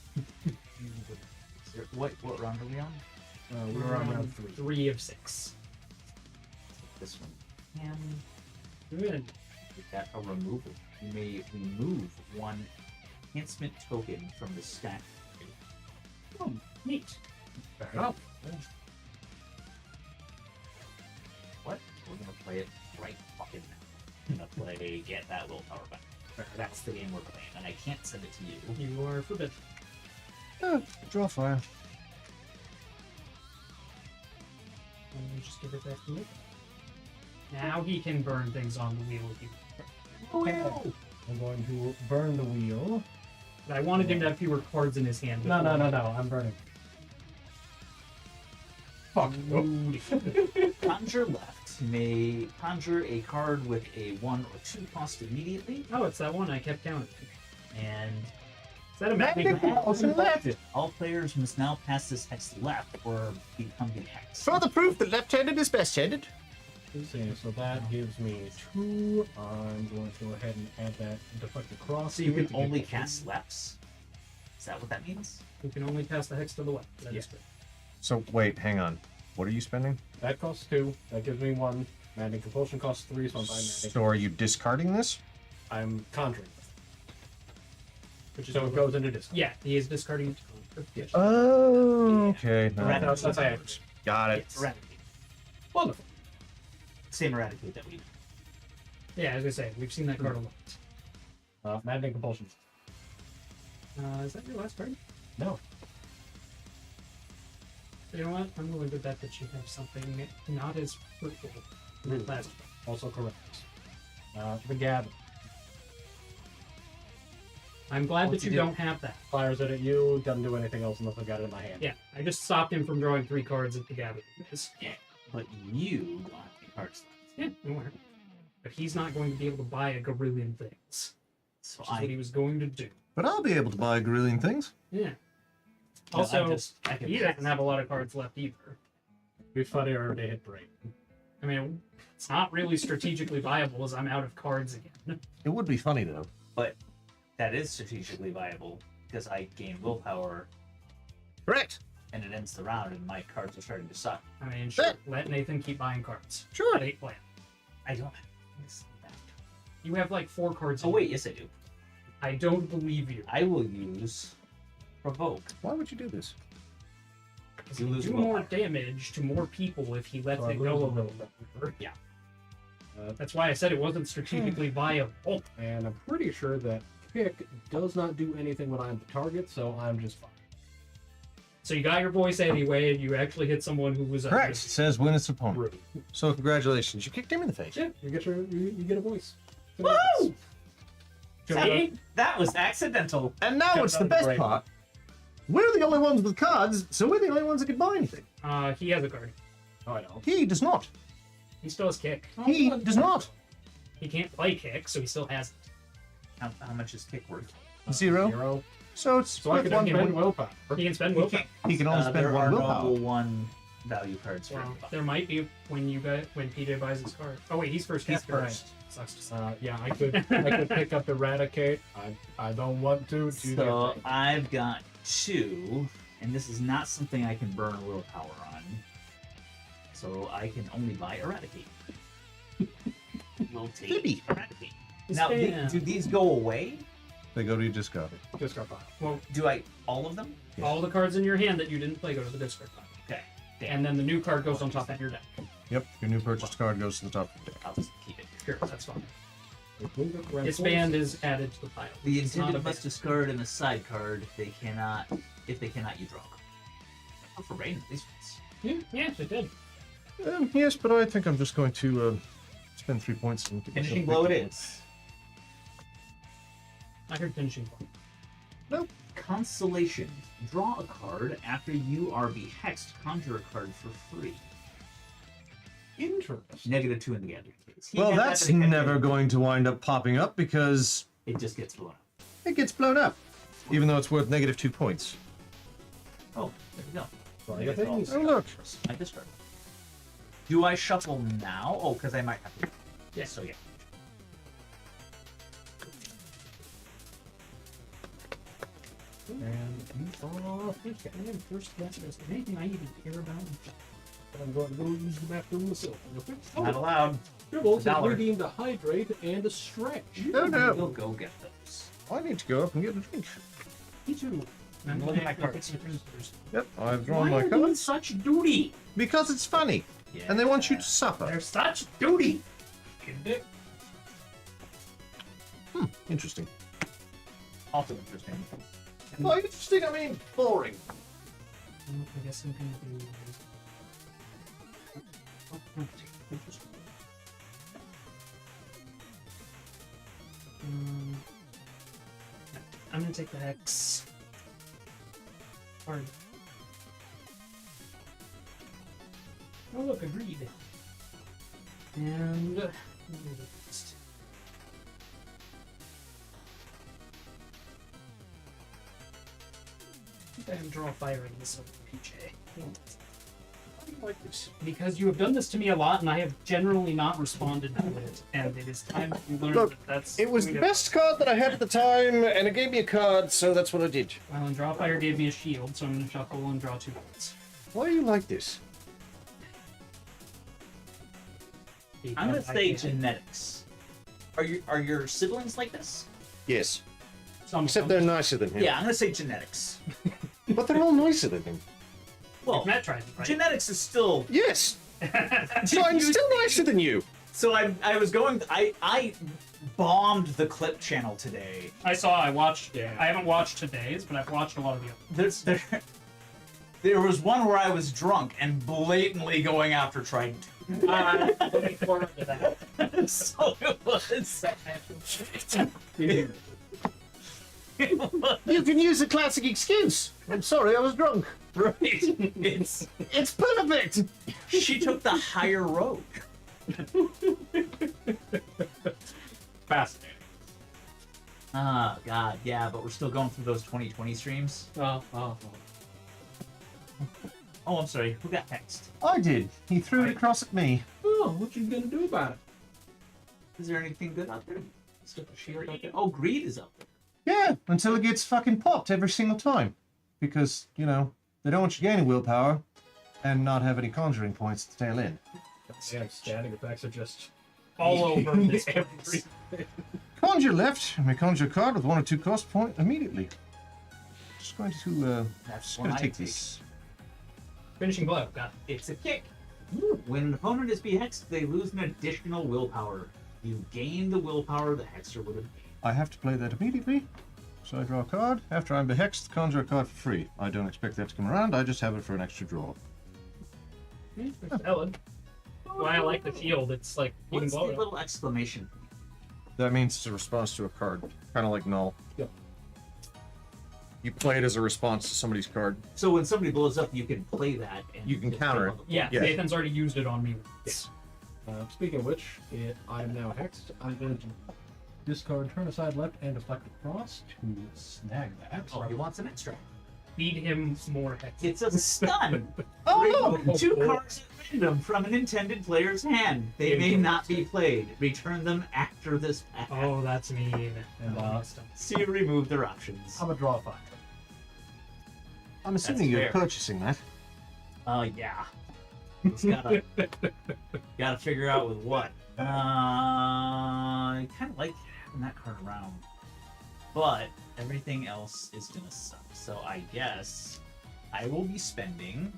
What round are we on? We're on round 3. 3 of 6. This one. And good. We've got a removal. You may remove 1 enhancement token from the stack. Oh, neat. Fair enough. What? We're gonna play it right fucking now. We're gonna play Get That Willpower Back. That's the game we're playing, and I can't send it to you. You are forbidden. Draw fire. And just give it back to me. Now he can burn things on the wheel if you Okay. I'm going to burn the wheel. But I wanted him to have fewer cards in his hand. No, I'm burning. Fuck. Conjure left. You may conjure a card with a 1 or 2 cost immediately, Oh, it's that one I kept counting. and Is that a magic? all players must now pass this hex left or become the hex. Further proof that left-handed is best-handed. So that gives me 2. I'm going to go ahead and add that deflect across. So you can only cast lefts. Is that what that means? You can only pass the hex to the left. That is Yeah. good. So wait, hang on. What are you spending? That costs 2. That gives me 1. Maddening Compulsion costs 3, so I'm buying So are you discarding this? I'm conjuring. Which is So it goes into discard. Yeah, he is discarding it to conjure. Yes. Oh, okay. That's accurate. Got it. Yes. Eradicate. Wonderful. Same eradicate that we know. Yeah, as I say, we've seen that card a lot. Maddening Compulsion. Is that your last card? No. You know what? I'm willing to bet that you have something not as fruitful in that last one. Also correct. The Gab I'm glad Once that you you did- don't have that. fires it at you. Doesn't do anything else unless I've got it in my hand. Yeah, I just stopped him from drawing 3 cards at the gathering. Because, But you want the cards left. yeah, no worry. But he's not going to be able to buy a gazillion things. So Which is what he I was going to do. But I'll be able to buy a gazillion things. Yeah. I Also, can he doesn't have a lot of cards left either. It'd be funnier to hit break. I mean, it's not really strategically viable as I'm out of cards again. It would be funny though. But that is strategically viable because I gain willpower Correct. and it ends the round and my cards are starting to suck. I mean, sure, let Nathan keep buying cards. Sure. That ain't plan. I don't. Yes, that. You have like 4 cards. Oh in wait, you. yes I do. I don't believe you. I will use provoke. Why would you do this? He You lose do willpower. more damage to more people if he lets So I it lose go a a little little bit. Uh, That's why I said it wasn't strategically viable. and I'm pretty sure that pick does not do anything when I'm the target, so I'm just fine. So you got your voice anyway. You actually hit someone who was Correct. It says win its opponent. Rude. So congratulations, you kicked him in the face. Yeah, you get a voice. Woo! See? That was accidental. And now Kept it's the on best brain. part. We're the only ones with cards, so we're the only ones that can buy anything. He has a card. Oh, I know. He does not. He still has kick. He does not. He can't play kick, so he still has it. How much is kick worth? 0. 0. So it's So I worth can one spend point. willpower. He can spend You willpower. can't- He can only spend there one are willpower. no one value cards for Well, him. there might be when PJ buys his card. Oh wait, he's first. He's Casper, right? first. Sucks to say. Yeah, I could pick up Eradicate. I don't want to. So I've got 2, and this is not something I can burn willpower on. So I can only buy Eradicate. We'll take Eradicate. Now, Spam. do these go away? They go to your discard. Discard pile. Well, Do I all of them? Yes. all the cards in your hand that you didn't play go to the discard pile, Okay. and then the new card goes on top of your deck. Yep, your new purchased card goes to the top of the deck. I'll just keep it. Sure, that's fine. Its Its band is added to the pile. The It's not intended a must band. discard in a side card if they cannot you draw a card. Oh, for rain, these ones. Yeah, it did. Yes, but I think I'm just going to spend 3 points and get Finishing myself blow it big. is. I heard finishing point. Consolation. Draw a card after you are behexed. Conjure a card for free. Interesting. -2 in the other case. He Well, had that, that's but he had never it. going to wind up popping up because It just gets blown up. it gets blown up, even though it's worth -2 points. Oh, there we go. Well, I yeah, guess I'll- things- Oh, look. I discard. Do I shuffle now? Oh, because I might have to. Yeah. So yeah. And you fall off. And first, that's just anything I even care about. I'm going to go use the bathroom myself. Not allowed. Dribbles, $1. redeemed a hydrate and a stretch. No, no. We'll go get those. I need to go up and get a drink. Me too. I'm looking at my cards. Yep, I've drawn Why my are you cards. such duty? Because it's funny, and they want you to suffer. There's such duty. Interesting. Also interesting. Well, interesting, I mean, boring. I guess I'm gonna do. Oh, no, interesting. I'm gonna take the Hex. Hard. Oh look, agreed. And next. I think I can draw fire in this over PJ. Why do you like this? Because you have done this to me a lot, and I have generally not responded to it, and it is time that you learn Look, that that's. It was we the have- best card that I had at the time, and it gave me a card, so that's what I did. Well, and draw fire gave me a shield, so I'm gonna shuffle and draw 2 cards. Why are you like this? I'm gonna Because I say can't- genetics. Are your siblings like this? Yes. some Except of they're them. nicer than him. Yeah, I'm gonna say genetics. But they're all nicer than him. Well, Matt tried it, right? genetics is still. Yes. So I'm still nicer than you. So I was going. I bombed the clip channel today. I watched. Yeah. I haven't watched today's, but I've watched a lot of the others. There was one where I was drunk and blatantly going after Trident. Looking forward to that. So it was. You can use a classic excuse. I'm sorry, I was drunk. Right. It's It's perfect. she took the higher road. Fascinating. Ah, God, yeah, but we're still going through those 2020 streams. Oh. Oh, I'm sorry. Who got hexed? I did. He threw it across at me. Oh, what you gonna do about it? Is there anything good out there? Is there a shield out there? Oh, greed is up there. Yeah, until it gets fucking popped every single time. Because, you know, they don't want you gaining willpower and not have any conjuring points at the tail end. Damn, standing effects are just All over this place. everything. Conjure left, and we conjure a card with 1 or 2 cost point immediately. Just going to, That's just one gonna I take this. Finishing blow. Got it. It's a kick. When an opponent is behexed, they lose an additional willpower. You gain the willpower the hexer would have gained. I have to play that immediately. So I draw a card. After I'm behexed, conjure a card for free. I don't expect that to come around. I just have it for an extra draw. Valid. Why I like the shield. It's like you can What's the blow it up. little exclamation? That means it's a response to a card. Kind of like null. Yep. You play it as a response to somebody's card. So when somebody blows up, you can play that. And You can just counter jump on the Yeah, Yeah. Nathan's already used it on me once. Speaking of which, I am now hexed. I'm going to discard turn aside left and deflect across to snag that. Oh, he wants an extra. Feed him more hex. It's a stun. Oh, Remove 2 cards at random from an intended player's hand. They may not be played. Return them after this pass. Oh, that's mean. And, Oh, messed up. See, remove their options. I'm a draw 5. I'm assuming you're fair. purchasing that. Yeah. It's gotta figure out with what. I kind of like having that card around, but everything else is gonna suck. So I guess I will be spending.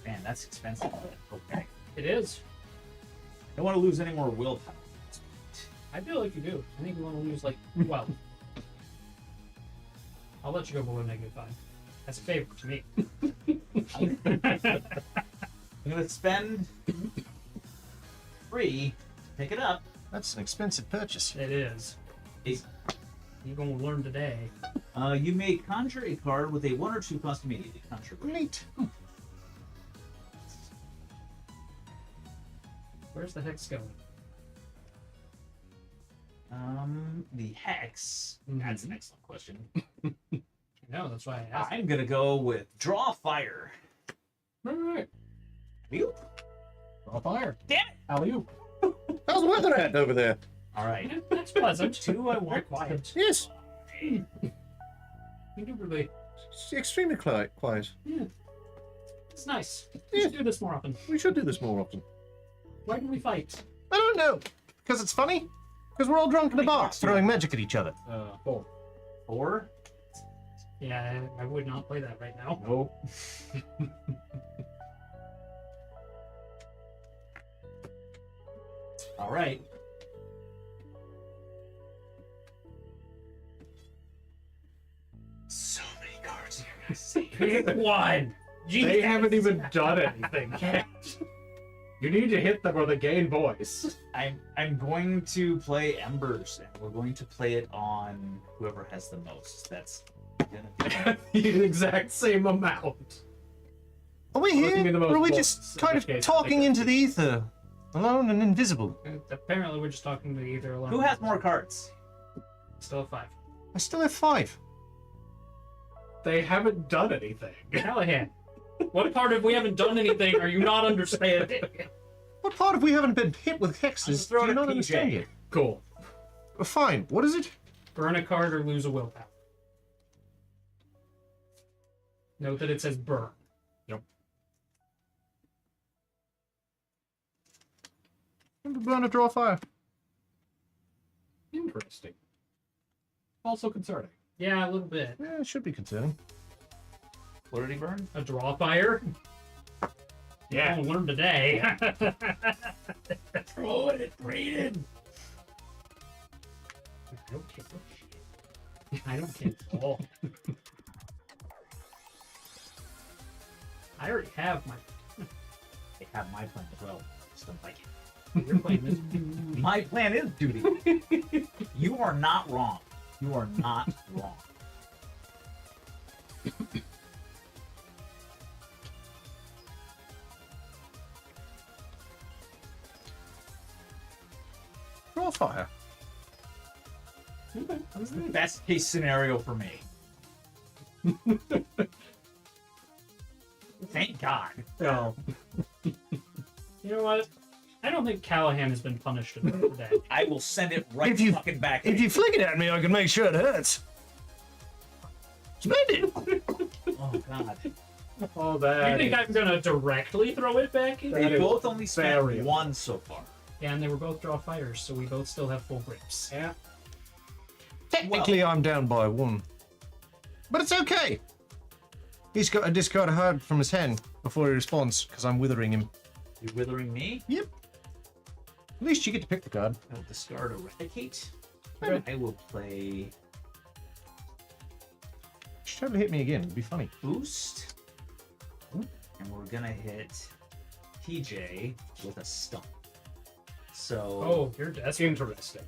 Man, that's expensive. Okay. It is. I don't want to lose any more willpower. I feel like you do. I think you want to lose like 12. I'll let you go below -5. That's a favor to me. I'm gonna spend 3, pick it up. That's an expensive purchase. It is. Is- You're going to learn today. You may conjure a card with a 1 or 2 cost immediately. Conjure. Neat. Where's the hex going? The hex. That's an excellent question. No, that's why I asked. I'm gonna go with draw fire. Alright. You? Draw fire. Damn it! Alley-oop. How's the weather at over there? All right. That's pleasant. 2 I Very want. quiet. Yes, Indubitably. it's extremely quiet. Yeah. It's nice. We Yeah. should do this more often. We should do this more often. Why do we fight? I don't know. Because it's funny? Because we're all drunk in a bar throwing magic at each other. 4. 4? Yeah, I would not play that right now. Nope. All right. So many cards here, guys. Pick one. They haven't even done anything yet. You need to hit them or they gain voice. I'm going to play Embers, and we're going to play it on whoever has the most. That's gonna be The exact same amount. Are we Well, if you mean here? the Or are we most just votes, in kind which of case, I talking think into the ether? Alone and invisible. Apparently, we're just talking to either alone. Who has more cards? Still have 5. I still have 5. They haven't done anything. Callahan, what part of we haven't done anything are you not understanding? What part of we haven't been hit with hexes just do throwing you a not PJ. understand yet? Cool. Fine. What is it? Burn a card or lose a willpower. Note that it says burn. Burn a draw fire. Interesting. Also concerning. Yeah, a little bit. Yeah, it should be concerning. What did he burn? A draw fire? Yeah. We'll learn today. Throw it, Brayden. I don't care. I don't care at all. I already have my. They have my plan as well. Just don't like it. You're playing this. My plan is duty. You are not wrong. You are not wrong. Draw fire. That's the best case scenario for me. Thank God. Oh. You know what? I don't think Callahan has been punished enough for that. I will send it right If you- fucking back. If you flick it at me, I can make sure it hurts. Splendid. Oh God. Oh, You that think is- I'm gonna directly throw it back in? That They is both only spent very 1 so far. Yeah, and they were both draw fires, so we both still have full grips. Yeah. Technically, I'm down by 1. But it's okay. He's got to discard a card from his hand before he responds, because I'm withering him. You're withering me? Yep. At least you get to pick the card. I'll discard Eradicate. Okay. I will play Just totally hit me again. It'd be funny. Boost. And we're gonna hit TJ with a stump. So Oh, you're desperate. Interesting.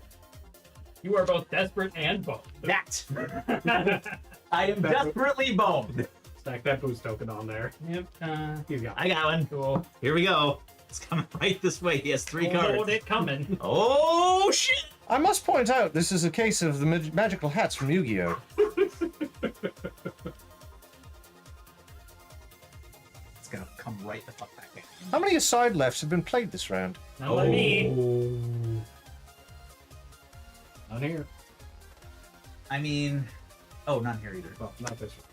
You are both desperate and boned. that I am desperately boned. Stack that boost token on there. Yep. He's got I got one. Cool. Here we go. It's coming right this way. He has 3 cards. Hold it coming. Oh shit! I must point out, this is a case of the magical hats from Yu-Gi-Oh! It's gonna come right the fuck back in. How many aside lefts have been played this round? Not by me. Not here. I mean, oh, not here either. Well, not this one.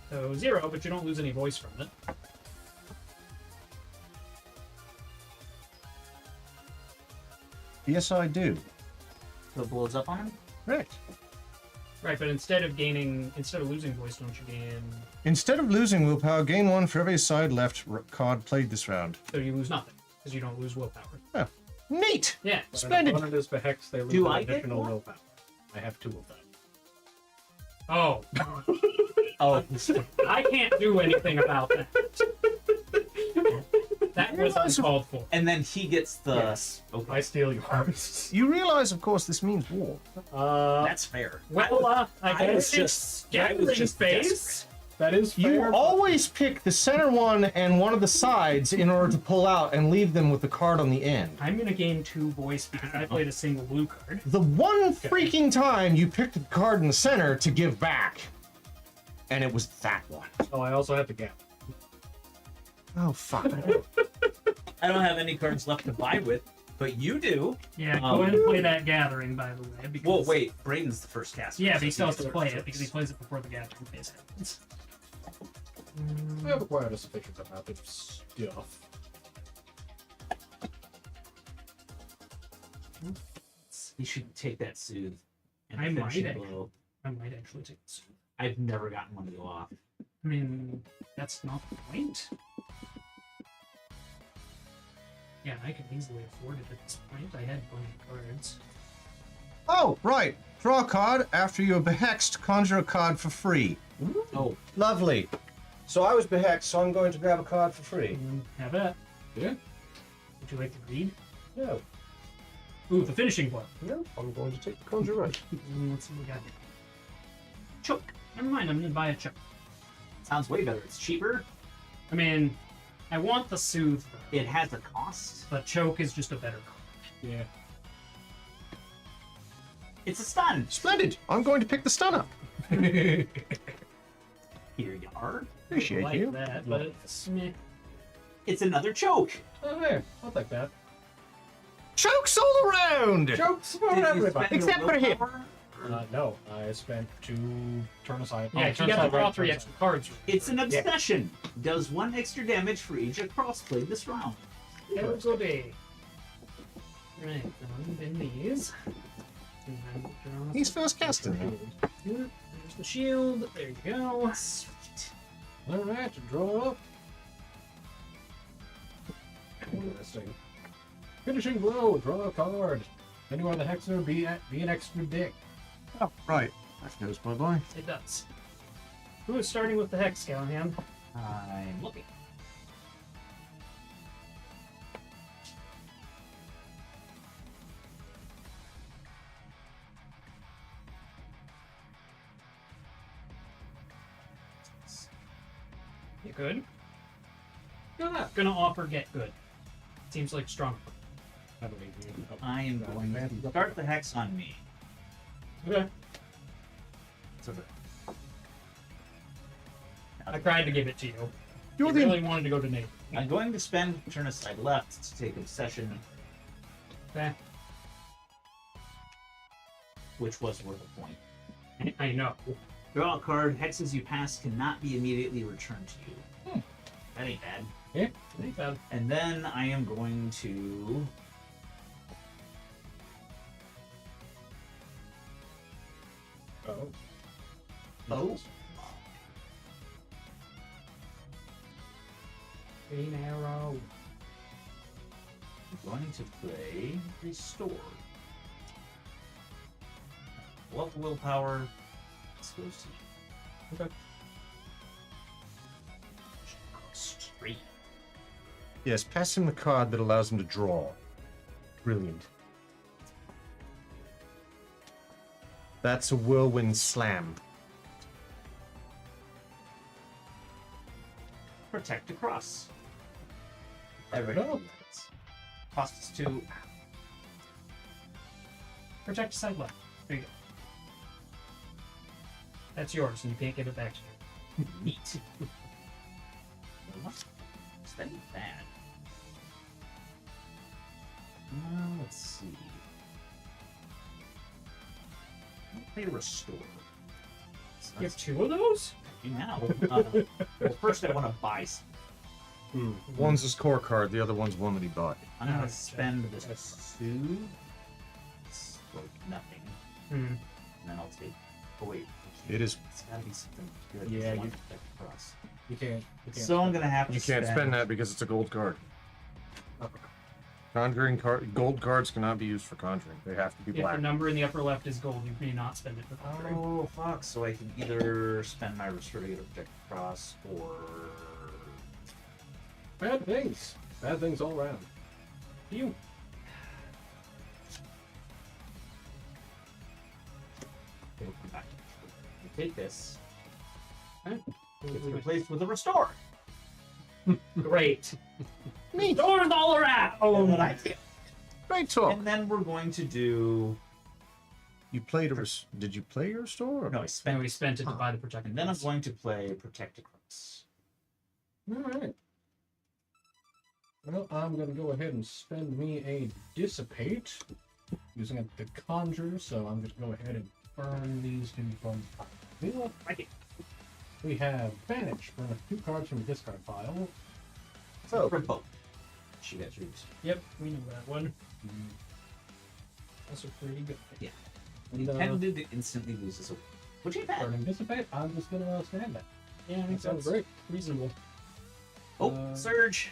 So 0, but you don't lose any voice from it. Yes, I do. So it blows up on him. Right. Right, but instead of losing voice, don't you gain? Instead of losing willpower, gain 1 for every side left card played this round. So you lose nothing because you don't lose willpower. Oh, neat! Yeah. Splendid. When an opponent is Behext, they lose Do an I get additional one? willpower. I have 2 of them. Oh, Oh, I can't do anything about that. That was uncalled for. and then he gets the. Yes. Okay, I steal yours. You realize, of course, this means war. that's fair. Well, I I was guess just- it's I was gathering just phase. That is You fair. always pick the center one and one of the sides in order to pull out and leave them with the card on the end. I'm gonna gain 2 voice because I played a single blue card. The one freaking time you picked the card in the center to give back. And it was that one. Oh, I also have the gap. Oh, fuck. I don't have any cards left to buy with, but you do. Yeah, go ahead and play that gathering, by the way. Because, Whoa, wait. Braden's the first caster. Yeah, but he still has So to he's play first. it because he plays it before the gathering phase happens. I have acquired a sufficient amount of stuff. You should take that soothe. And I might finishing actually. blow. I might actually take this. I've never gotten one to go off. I mean, that's not the point. Yeah, I can easily afford it at this point. I had plenty of cards. Oh, right. Draw a card. After you're behexed, conjure a card for free. Oh, Lovely. So I was behexed, so I'm going to grab a card for free. Have that. Yeah? Would you like to read? No. Ooh, the finishing blow. No, I'm going to take the conjure right. Let's see what we got here. choke. Never mind, I'm gonna buy a choke. Sounds way better. It's cheaper. I mean, I want the soothe, though, It has a cost. but choke is just a better card. Yeah. It's a stun. Splendid. I'm going to pick the stun up. Here you are. Appreciate like you. that, but it's meh. It's another choke. Oh, hey, I'll take that. Chokes all around. Jokes for Did you everybody. spend your Except for him. willpower? No, I spent 2 turn aside. Yeah, turn you got to aside draw right, 3 turn extra cards. It's an obsession. Does 1 extra damage for each across played this round. There go day. Right, then these. And then draw He's first casting now. There's the shield. There you go. Sweet. Alright, draw up. Interesting. Finishing blow, draw a card. Then you are the Hexer, be an extra dick. Oh, right. That goes bye-bye. It does. Who is starting with the Hex, Callahan? I'm looking. You good? Gonna offer get good. Seems like strong. I believe you. Oh. I am going to start the hex on me. Okay. So the, I tried to give it to you. You're You the really wanted to go to Nate. I'm going to spend turn aside left to take obsession, Okay. which was worth a point. I know. Draw a card. Hexes you pass cannot be immediately returned to you. That ain't bad. Ain't bad. And then I am going to Oh. Oh. Green arrow. I'm going to play Restore. What willpower? This goes to you. Okay. Straight. Yes, pass him the card that allows him to draw. Brilliant. That's a whirlwind slam. Protect across. Everything. Cost us 2. Protect side left. There you go. That's yours, and you can't give it back to you. Neat. Spend that. Let's see. I'll play Restore. So You have that's 2 of those? now. Well, first I want to buy some. One's his core card, the other one's one that he bought. I'm going Oh, to spend this 2. It's like nothing. Hmm. And then I'll take. Oh, wait. It is. It's got to be something good. Yeah, It's you- one protect across. You can't. So I'm going to have to You can't spend that because it's a gold card. Okay. Conjuring card, gold cards cannot be used for conjuring. They have to be If black. the number in the upper left is gold, you may not spend it for conjuring. Oh, fuck. So I can either spend my Restore to get a protect across or. Bad things. Bad things all around. You. It'll come back. You take this. Okay. It's replaced with a Restore. Great. Doors all around. Oh, but I can't. Great talk. And then we're going to do. You played a did you play your store? No, I And spent. we spent it to buy the protected. And then I'm piece. going to play Protect Across. Alright. Well, I'm gonna go ahead and spend me a Dissipate using it to conjure, so I'm just gonna go ahead and burn these 2 from the wheel. We have Banish, burn 2 cards from the discard pile. So, Provoke. She got used. Yep, we know that one. Those are pretty good. Yeah. When he tended to instantly loses a. Would you bet? Burning Dissipate, I'm just gonna stand that. Yeah, I think That sounds that's great. reasonable. Oh, Surge.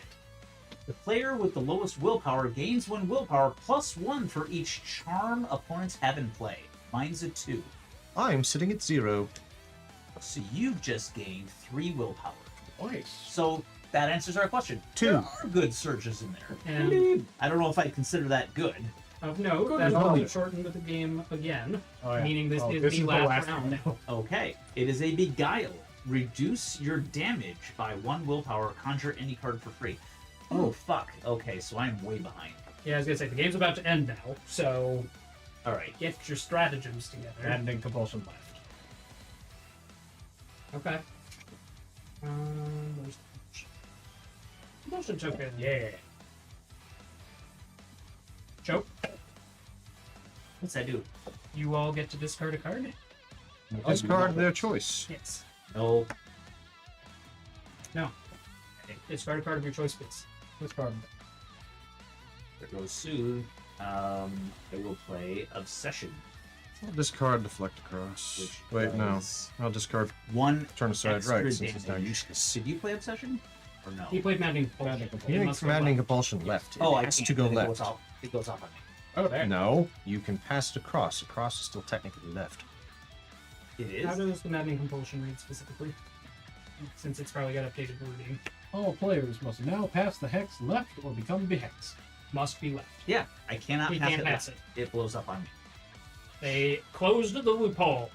The player with the lowest willpower gains 1 willpower plus 1 for each charm opponents have in play. Mine's a 2. I'm sitting at 0. So you've just gained 3 willpower. Nice. So that answers our question. 2. There are good surges in there. And I don't know if I'd consider that good. of note, Good that enough. will shorten the game again, Oh, yeah. meaning this Oh, is this the is the last last round. Okay. It is a Beguile. Reduce your damage by 1 willpower. Conjure any card for free. Oh, fuck. Okay, so I'm way behind. Yeah, I was gonna say the game's about to end now, so Alright. get your stratagems together. Maddening Compulsion left. Okay. Where's the motion token? Yeah. Choke. What's that do? You all get to discard a card. Discard their choice. Yes. No. No. Discard a card of your choice, please. Discard. There goes Soothe. I will play Obsession. I'll discard Deflect Across. Which Wait, no. does I'll discard 1 Turn Aside extra Right since it's now damage. useless. Did you play Obsession? Or no? He played Maddening Compulsion. Maddening Compulsion. He It thinks must go Maddening left. Compulsion left. Oh, I it has can't. to go Then left. It goes off on me. Oh, there. No, you can pass it across. Across is still technically left. It How is? does the Maddening Compulsion read specifically? Since it's probably got updated wording. All players must now pass the hex left or become behexed. Must be left. Yeah, I cannot He pass can't it. pass left. It blows up on me. They closed the loophole.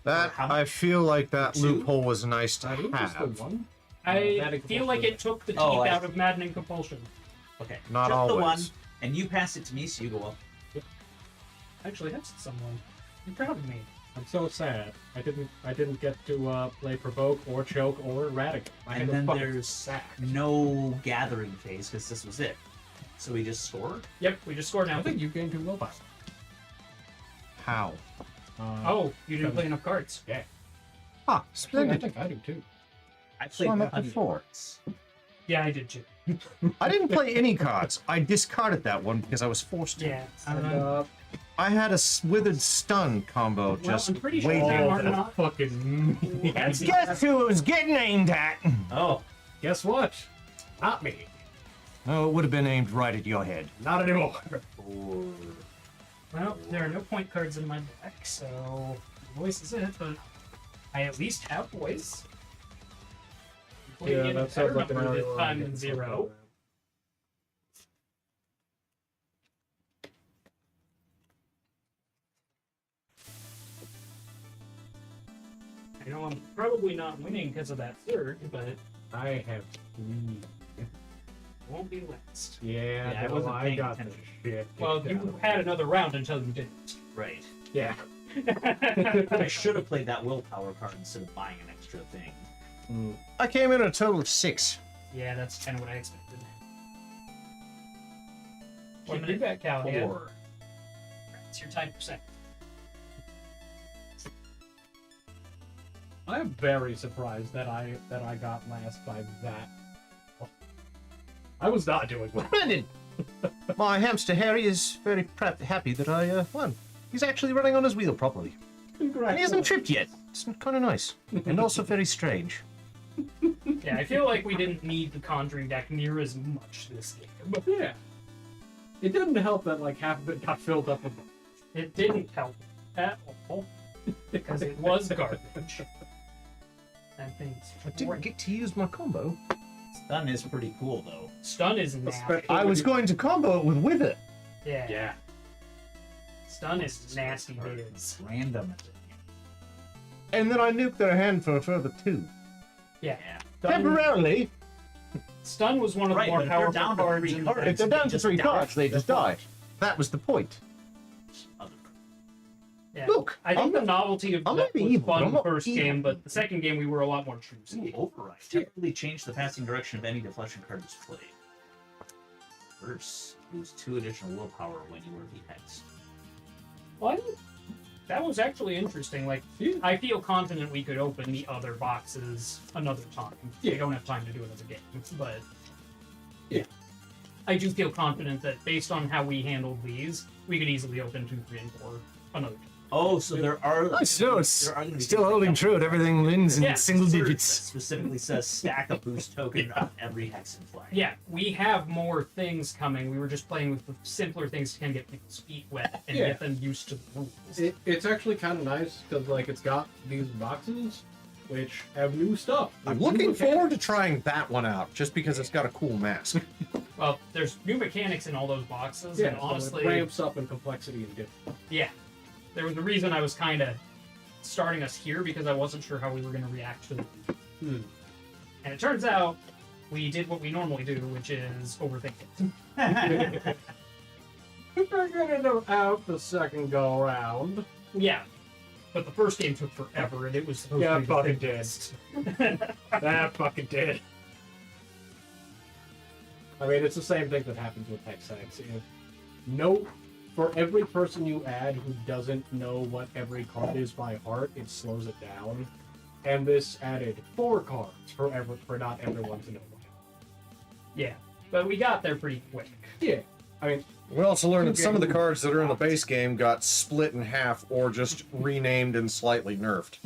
That How- I feel like that 2? loophole was nice to I think just the have. one. I Maddening feel like Compulsion. it took the teeth Oh, I out see. of Maddening Compulsion. Okay. Not just the one, always. and you pass it to me, so you go up. Actually, that's someone. I'm proud of me. I'm so sad. I didn't get to play Provoke or Choke or Eradicate. I And had to then fucking there's sack. no gathering phase because this was it. So we just scored. Yep, we just scored now. I think you gained 2 willpower. How? Oh, you didn't play enough cards. Yeah. Ah, Actually, I splendid. think I do too. I So played I'm up to plenty of 4. cards. Yeah, I did too. I didn't play any cards. I discarded that one because I was forced to. Yeah. And I had a withered stun combo Well, just I'm pretty sure waiting. they Oh, are that's not. fucking me. Guess who it was getting aimed at? Oh, Guess what? Not me. No, it would have been aimed right at your head. Not anymore. Well, there are no point cards in my deck, so voice is it, but I at least have voice. Putting in a better number this time than 0. I know I'm probably not winning because of that third, but I have 3. won't be last. Yeah, Yeah, I no, wasn't I paying got the attention. shit. Well, kicked you out of me. had another round until you didn't. right. Yeah. I should have played that willpower card instead of buying an extra thing. I came in at a total of 6. Yeah, that's kind of what I expected. 1 minute back, Callahan. 4. It's your time per second. I am very surprised that I got last by that. I was not doing well. Splendid! My hamster Harry is very happy that I won. He's actually running on his wheel properly. And he hasn't tripped yet. It's kind of nice. And also very strange. Yeah, I feel like we didn't need the Conjuring deck near as much this game. Yeah. It didn't help that like half of it got filled up with. It didn't help at all because it was garbage. That thing's I didn't get to use my combo. Stun is pretty cool though. Stun is nasty. Especially- I was going to combo it with Wither. Yeah. Yeah. Stun is nasty bids. Random. And then I nuked their hand for a further 2. Yeah. Temporarily. Stun was one of the Right, more but if they're powerful down to cards 3 in the cards, deck. If they're down to just 3 die. cards, they just They're die. That was the point. Other- Yeah. Look, I think I'm the not- novelty of I'm that not was evil, fun I'm the not first evil. game, but the second game we were a lot more choosy. Ooh, override. Temporarily change the passing direction of any deflection card displayed. First, lose 2 additional willpower when you were Behext. What? That was actually interesting. Like, I feel confident we could open the other boxes another time. We don't have time to do another game, but Yeah. I do feel confident that based on how we handled these, we could easily open 2, 3, and 4 another time. Oh, so there are. Nice, no, it's there are gonna be still things holding that true. Everything lands in Yeah, single that digits. specifically says stack a boost token on every Hexen flag. Yeah, we have more things coming. We were just playing with the simpler things to kind of get people's feet wet and Yeah. get them used to the rules. It's actually kind of nice because like it's got these boxes which have new stuff. I'm New looking mechanics. forward to trying that one out, just because it's got a cool mask. Well, there's new mechanics in all those boxes, Yeah, and so honestly, it ramps up in complexity and depth. yeah, there was a reason I was kind of starting us here because I wasn't sure how we were going to react to them. And it turns out we did what we normally do, which is overthink it. We figured it out the second go around. Yeah, but the first game took forever, and it was supposed Yeah, to be the fucking thickest. That fucking did. I mean, it's the same thing that happens with Hex Hex. For every person you add who doesn't know what every card is by heart, it slows it down. And this added 4 cards for not everyone to know by heart. Yeah, but we got there pretty quick. Yeah, I mean, We also learned that some of the cards that are in the base game got split in half or just renamed and slightly nerfed.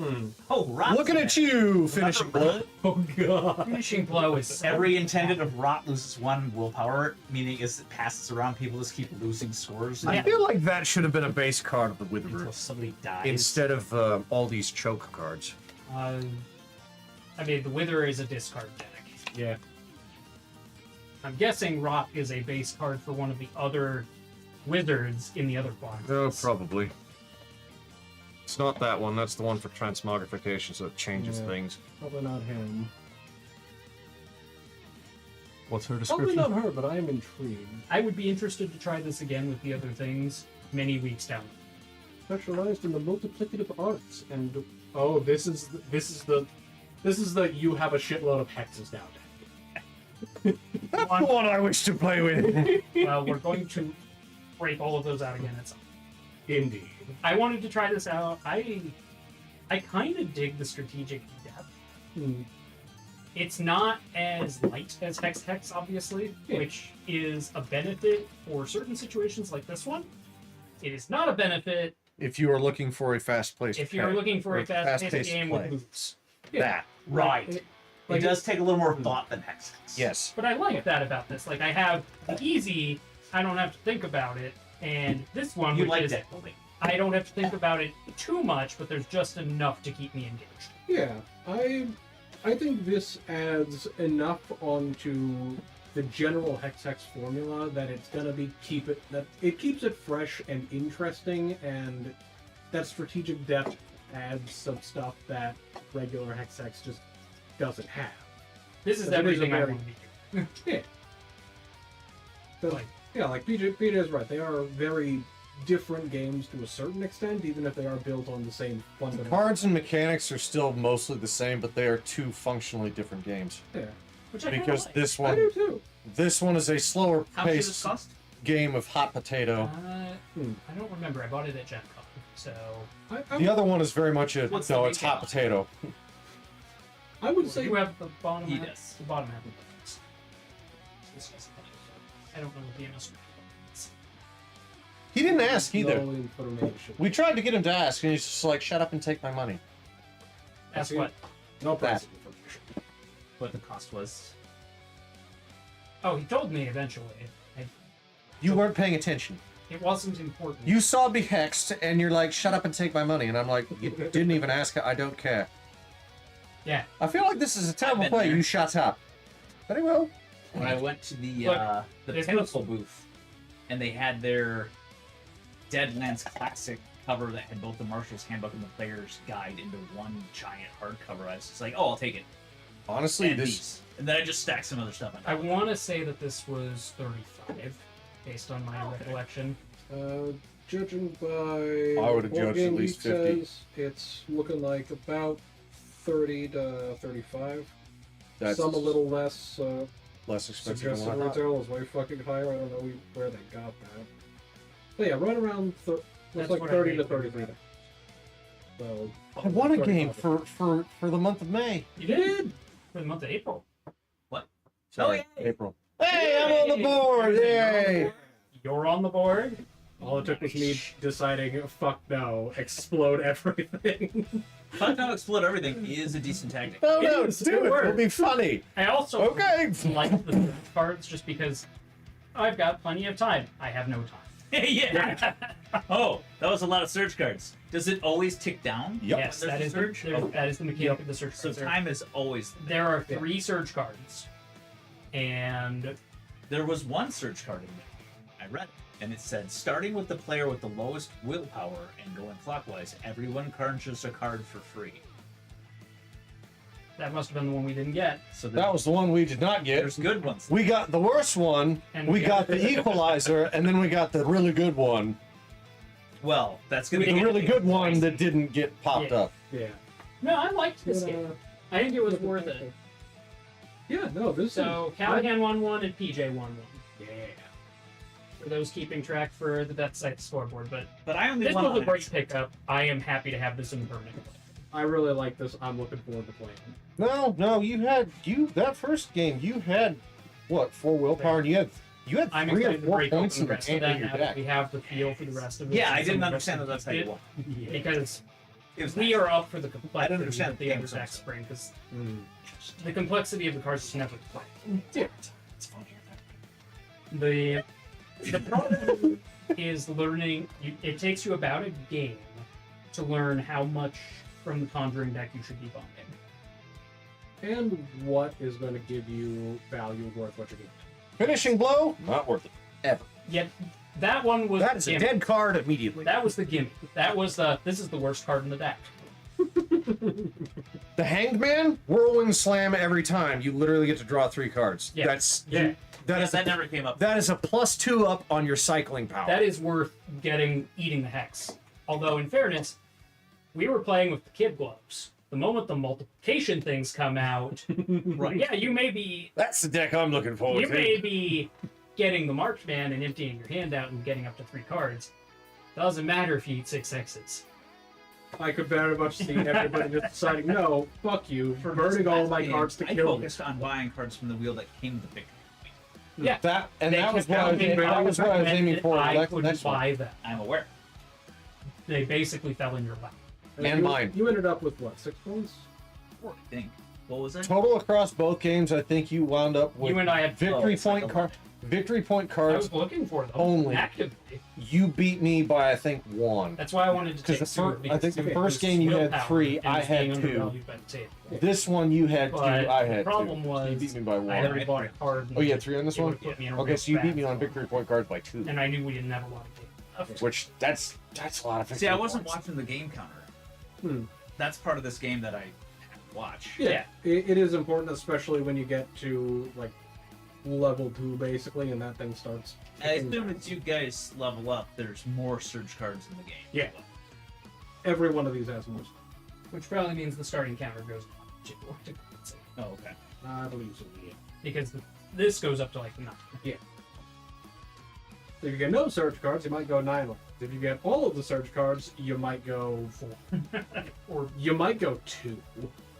Oh, Rot. Looking at you, finishing blow. oh god. Finishing blow is so Every intended of Rot loses 1 willpower, meaning as it passes around, people just keep losing scores I feel like that should have been a base card of the Witherer until somebody dies. instead of all these choke cards. I mean, the Wither is a discard deck. Yeah. I'm guessing Rot is a base card for one of the other wizards in the other boxes. Oh, probably. It's not that one. That's the one for transmogrification, so it changes Yeah. things. Probably not him. What's her Probably description? not her, but I am intrigued. I would be interested to try this again with the other things many weeks down. Specialized in the multiplicative arts, and oh, this is the you have a shitload of hexes now. That's the one I wish to play with. Well, we're going to break all of those out again at some point. Indeed. I wanted to try this out. I kind of dig the strategic depth. It's not as light as Hex Hex, obviously, which is a benefit for certain situations like this one. It is not a benefit If you are looking for a fast-paced if you're looking for a fast-paced fast-paced game play. with moves. That. Right. Like, it does take a little more thought than Hex Hex. Yes. But I like that about this. Like, I have the easy, I don't have to think about it, and this one, You which like is, deck building. I don't have to think about it too much, but there's just enough to keep me engaged. Yeah, I think this adds enough onto the general Hex Hex formula that it's gonna be it keeps it fresh and interesting, and that strategic depth adds some stuff that regular Hex Hex just doesn't have. This is But it is a everything I very- want to be. Yeah. So, Like- like PJ is right. They are very different games to a certain extent, even if they are built on the same fundamental. Cards and mechanics are still mostly the same, but they are two functionally different games. Yeah, Which I kinda Because like. this I do one, too. this one is a slower How much does this paced cost? game of hot potato. I don't remember. I bought it at Gen Con, so The other one is very much a What's no. the It's hot retail? potato. I would say you have the bottom He half. does. The bottom half of the I don't know what the MS is. He didn't ask either. no information. We tried to get him to ask, and he's just like, "Shut up and take my money." That's what. No That. price information. What the cost was? Oh, he told me eventually. You weren't paying attention. It wasn't important. You saw Behext, and you're like, "Shut up and take my money," and I'm like, "You didn't even ask. I don't care." Yeah. I feel like this is a terrible been play. there. You shut up. Very well. When I went to the Look, there's Pinnacle booth, and they had their Deadliest Classic cover that had both the Marshal's Handbook and the Player's Guide into one giant hardcover. I was just like, "Oh, I'll take it." Honestly, And this these, and then I just stacked some other stuff on I top. want to say that this was 35, based on my recollection. Judging by I would have Board judged Game at least Geek 50. says, it's looking like about 30 to 35. that's Some a little less. less expensive Suggested than what I thought. retail is way fucking higher. I don't know where they got that. But yeah, right around looks That's like what I 30 to made. 33. So I won a game 35. for the month of May. You did? For the month of April. Sorry, Oh, yay. April. Hey, I'm on the board! Yay! You're on the board. All it took was me deciding, fuck no, explode everything. Fuck no, explode everything is a decent tactic. No, It no, is, do it it. It'll works. be funny. I also Okay. like the cards just because I've got plenty of time. I have no time. Yeah. Oh, that was a lot of search cards. Does it always tick down? Yep. Yes, There's that a is surge? the, that is the mechanic of the search So cards. time is always. There are 3 surge cards, and There was one search card in there. I read it, and it said, starting with the player with the lowest willpower and going clockwise, everyone conjures a card for free. that must have been the one we didn't get. So That was the one we did not get. there's good ones. We got the worst one, And we we got the equalizer, and then we got the really good one. Well, that's gonna The be really good one that didn't get popped Yeah. up. Yeah. No, I liked this But, game. I think it was worth it. Yeah, no, this So is. Callahan won one and PJ won one. Yeah. For those keeping track for the Death Site scoreboard, but But I only this won was a on great Hex. pickup. I am happy to have this in the permanent. I really like this. I'm looking forward to playing. No, you that first game, you had what, 4 willpower, and you had I'm 3 or excited to 4 break points open in the the rest of hand that of your now that deck. we have the feel for the rest of it. Yeah, I and didn't some understand of that the that's how you rest won. of it, because It was we nice. are up for the complexity understand that the the other game's decks also. bring, because the complexity of the cards is never played. It's funny. The problem is learning. It takes you about a game to learn how much from the Conjuring deck you should be bonding. And what is going to give you value worth what you're getting? Finishing blow, not worth it. Ever. Yet that one was That is the a gimmick. dead card immediately. That was the gimmick. That was the. This is the worst card in the deck. The Hanged Man, whirlwind slam every time. You literally get to draw 3 cards. Yeah. That's Yeah. that Yeah, is that a, never came up. that is a +2 up on your cycling power. That is worth eating the hex. Although, in fairness, we were playing with the kid gloves. The moment the multiplication things come out, Right. yeah, you may be That's the deck I'm looking forward you to. may be getting the marksman and emptying your hand out and getting up to 3 cards. Doesn't matter if you eat 6 X's. I could very much see everybody just deciding, no, fuck you, for burning all my cards to I kill me. focused on buying cards from the wheel that came with the big. Yeah. That and They that was kept what I was, telling me that was what I was aiming recommended for. I Next couldn't one. buy them. I'm aware. They basically fell in your lap. And you, mine. You ended up with what, 6 points? 4, I think. What was it? Total across both games, I think you wound up with You and I had victory it's like point a card. Victory point I cards. was looking for them only. actively. You beat me by I think 1. That's why I wanted to Because take the two. I think the first game you had 3, I had 2. This one you had 2, But I the had 2. problem So was you beat me by I 1. already bought a card. Oh, you had 3 on this It one? would've put me in a Okay, real so you beat me bad on spot. victory point cards by 2. And I knew we didn't have a lot of game left. Which that's a lot of victory See, I wasn't points. watching the game counter. Hmm. That's part of this game that I have to watch. Yeah. It is important, especially when you get to like level 2 basically, and that thing starts. I kicking assume back. as you guys level up, there's more surge cards in the game. Yeah. Every one of these has more. Which probably means the starting counter goes down to compensate. Oh, okay. I believe so. Yeah. Because this goes up to like 9. So if you get no surge cards, you might go 9 levels. If you get all of the surge cards, you might go 4. Or You might go 2.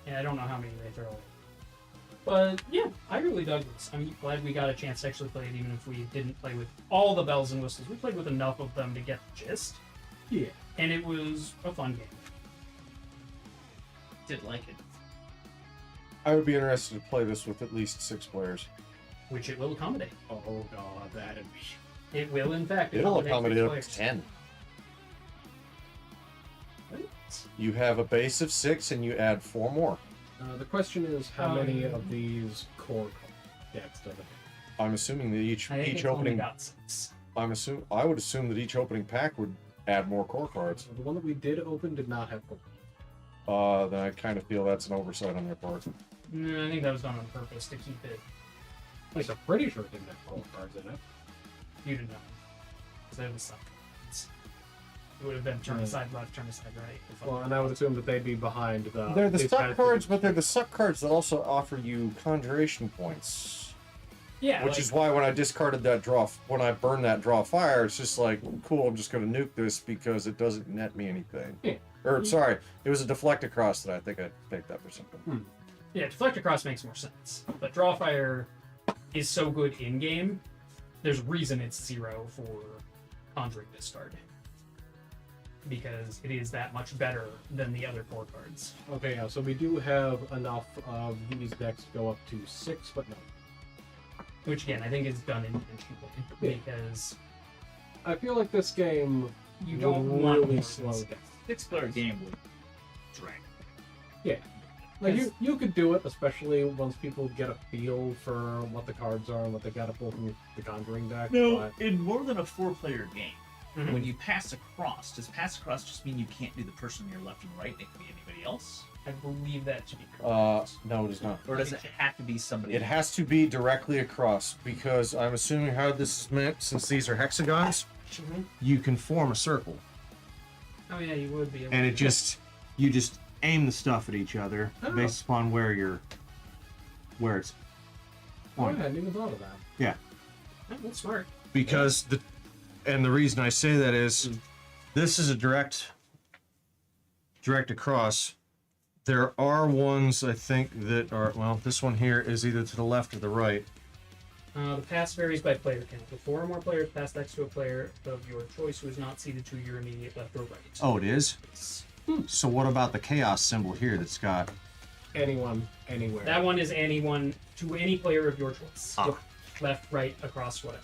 yeah, I don't know how many they throw. But yeah, I really dug this. I'm glad we got a chance to actually play it, even if we didn't play with all the bells and whistles. We played with enough of them to get the gist, Yeah. and it was a fun game. Did like it. I would be interested to play this with at least 6 players. Which it will accommodate. Oh god, that'd be. It will, in fact, It'll accommodate accommodate up players. to 10. Right? You have a base of 6 and you add 4 more. The question is, how many of these core decks does it have? I'm assuming that each I think each it's only opening got 6. I would assume that each opening pack would add more core cards. The one that we did open did not have core. Then I kind of feel that's an oversight on their part. No, I think that was done on purpose to keep it. At least I'm pretty sure it didn't have core cards in it. You didn't know. Because it was something. It would have been turn aside left, turn aside right. if I- Well, and I would assume that they'd be behind the. They're the these suck guys- cards, but they're the suck cards that also offer you conjuration points. yeah, Which is why when I discarded that when I burned that draw fire, it's just like, cool, I'm just going to nuke this because it doesn't net me anything. Yeah. Or, sorry, it was a deflect across that I think I picked up or something. Yeah, deflect across makes more sense. But draw fire is so good in game. There's a reason it's 0 for conjuring discard. Because it is that much better than the other core cards. Okay, yeah, so we do have enough of these decks to go up to 6, but no. Which again, I think is done intentionally. Yeah. Because I feel like this game you will don't want really more slow than down. 6-player game would drag. Yeah. Like you could do it, especially once people get a feel for what the cards are and what they gotta pull from the Conjuring deck. No, but in more than a 4-player game, Mhm. when you pass across, does pass across just mean you can't do the person on your left and right? It could be anybody else? I believe that to be correct. No, it is not. Or does it have to be somebody It has to be directly across because I'm assuming how this is meant, since these are hexagons, Mhm. you can form a circle. Oh yeah, you would be able And to. it just you just aim the stuff at each other Oh. based upon where it's oh, I pointed. hadn't even thought of that. Yeah. Oh, that's smart. Because the reason I say that is this is a direct across. There are ones I think that are, well, this one here is either to the left or the right. The pass varies by player count. If 4 or more players pass next to a player of your choice who is not seated to your immediate left or right. Oh, it is? Yes. So what about the chaos symbol here that's got Anyone, anywhere. That one is anyone to any player of your choice. Ah. Left, right, across, whatever.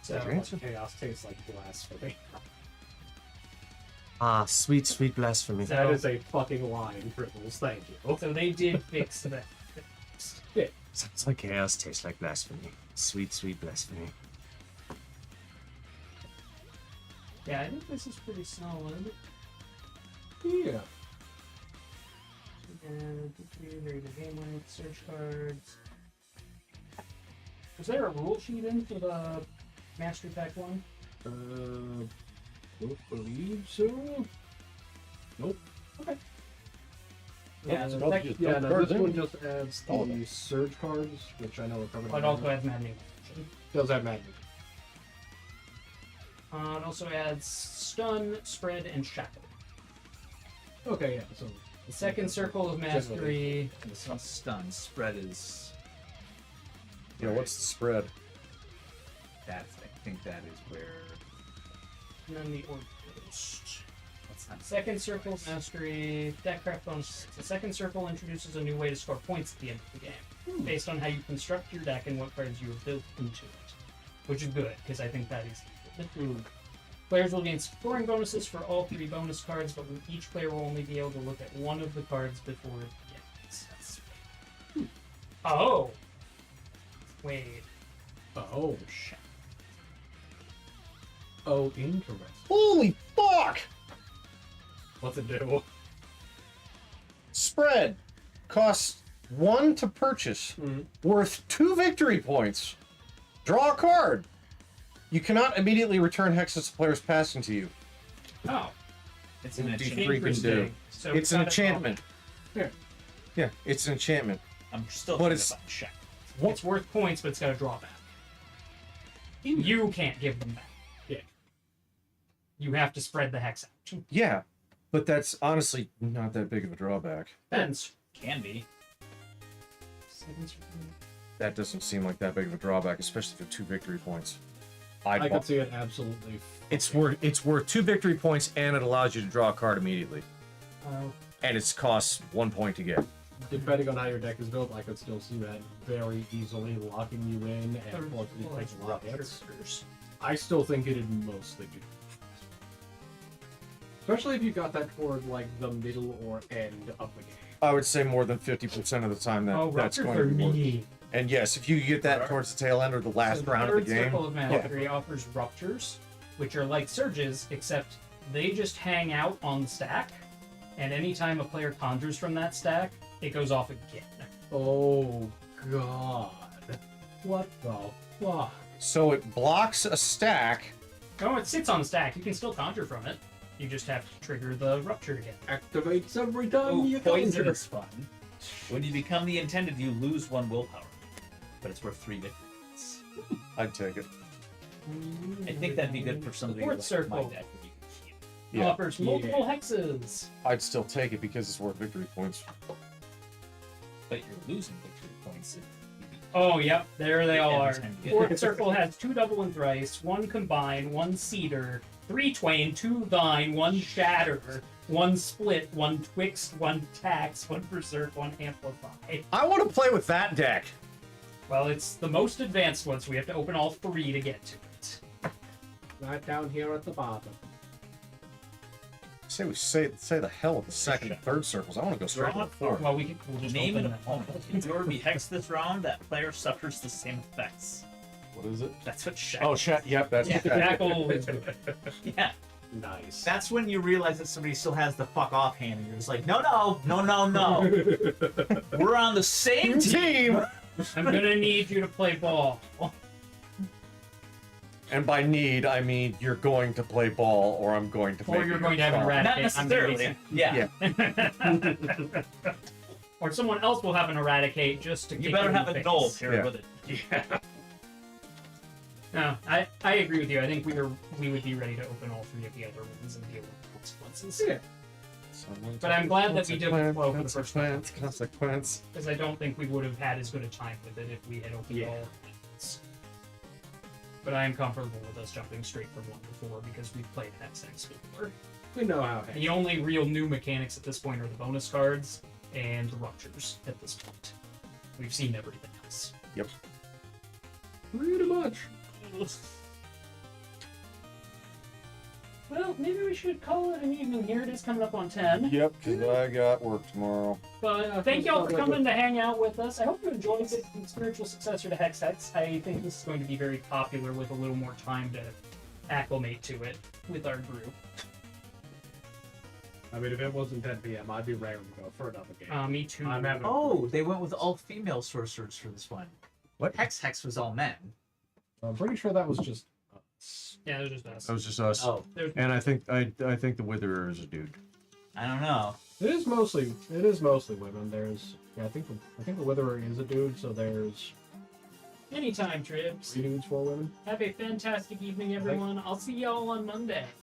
So, That's your answer? Chaos tastes like blasphemy. Ah, sweet, sweet blasphemy. So- That is a fucking line, Triples. Thank you. so they did fix that. Sounds like chaos tastes like blasphemy. Sweet, sweet blasphemy. Yeah, I think this is pretty solid. Yeah. And very good game length, search cards. Was there a rule sheet in for the Mastery Pack 1? Don't believe so. Nope. Okay. Yeah, so Nope. tech- Yeah, no, cards this in. one just adds the surge cards, which I know are covered. But it also adds maddening. does have magic. It also adds stun, spread, and shackle. Okay, yeah. So The second circle of mastery. It's not stun. Spread is Yeah, what's the spread? I think that is where. And then the order list. That's not Second circle mastery, deckcraft bonus. The second circle introduces a new way to score points at the end of the game, based on how you construct your deck and what cards you have built into it, which is good because I think that is good. Players will gain scoring bonuses for all 3 bonus cards, but each player will only be able to look at one of the cards before it begins. Oh, wait. Oh, shit. Oh, interesting. Holy fuck! What's it do? Spread costs 1 to purchase, worth 2 victory points. Draw a card. You cannot immediately return hexes to players passing to you. Oh, It's an What do you enchantment. freaking do? interesting. So It's an gotta- enchantment. Yeah. Yeah, it's an enchantment. I'm still But thinking it's- about check. It's worth points, but it's got a drawback. You can't give them back. Yeah. You have to spread the hex out. Yeah, but that's honestly not that big of a drawback. Depends. Can be. That doesn't seem like that big of a drawback, especially for 2 victory points. I could see it absolutely. It's worth 2 victory points, and it allows you to draw a card immediately. And it costs 1 point to get. Depending on how your deck is built, I could still see that very easily locking you in and forcing you to take a lot of hits. I still think it'd mostly be. Especially if you got that toward like the middle or end of the game. I would say more than 50% of the time that Oh, that's ruptures going to are be worth. mean. And yes, if you get that towards the tail end or the last So round of the third game, circle of mastery offers ruptures, which are like surges, except they just hang out on the stack, and anytime a player conjures from that stack, it goes off again. Oh god. What the fuck? so it blocks a stack. Oh, it sits on the stack. You can still conjure from it. You just have to trigger the rupture again. Activates every time Oh, you poison conjure. is fun. When you become the intended, you lose 1 willpower, but it's worth 3 victory points. I'd take it. I think that'd be good for somebody Fourth like circle. my deck. Where you can keep. Yeah. Offers multiple hexes. I'd still take it because it's worth victory points. But you're losing victory points. If you beat Oh, yep, there they all Every are. time you get Fourth circle has 2 double and thrice, 1 combine, 1 cedar, 3 twain, 2 thine, 1 shatter, 1 split, 1 twixt, 1 tax, 1 berserk, 1 amplify. I want to play with that deck. Well, it's the most advanced one, so we have to open all 3 to get to it. Right down here at the bottom. Say we say the hell with the second and third circles. I want to go straight to the fourth. Well, we'll just Name open an that. opponent. In order to be hexed this round, that player suffers the same effects. What is it? That's what check. Oh, shit. Yep, that's Yeah, okay. Jackal is good. Yeah. Nice. That's when you realize that somebody still has the fuck off hand, and you're just like, no. We're on the same team. I'm gonna need you to play ball. And by need, I mean you're going to play ball, or I'm going to. Or make you're you going to have an fall. erratic. Not necessarily. Yeah. Or someone else will have an eradicate just to You kick better in have the a face. null pair Yeah. with it. Yeah. No, I agree with you. I think we would be ready to open all 3 of the other ones and deal with the consequences. Yeah. Someone But I'm glad that we did consequence, flow for the first time. consequence. Because I don't think we would have had as good a time with it if we had opened Yeah. all of it. But I am comfortable with us jumping straight from 1 to 4 because we've played Hex Hex before. We know how. The only real new mechanics at this point are the bonus cards and the ruptures at this point. We've seen everything else. Yep. Pretty much. Well, maybe we should call it an evening here. It is coming up on 10. Yep, because I got work tomorrow. But thank y'all for coming to hang out with us. I hope you enjoyed it. Spiritual successor to Hex Hex. I think this is going to be very popular with a little more time to acclimate to it with our group. I mean, if it wasn't 10 p.m., I'd be raring to go for another game. Me too. I'm having. Oh, they went with all female sorcerers for this one. What? Hex Hex was all men. I'm pretty sure that was just. Yeah, it was just us. That was just us. Oh, And I think the Witherer is a dude. I don't know. It is mostly women. There's I think the Witherer is a dude, so there's Anytime, Tribs. 3 dudes, 4 women. Have a fantastic evening, everyone. I'll see y'all on Monday.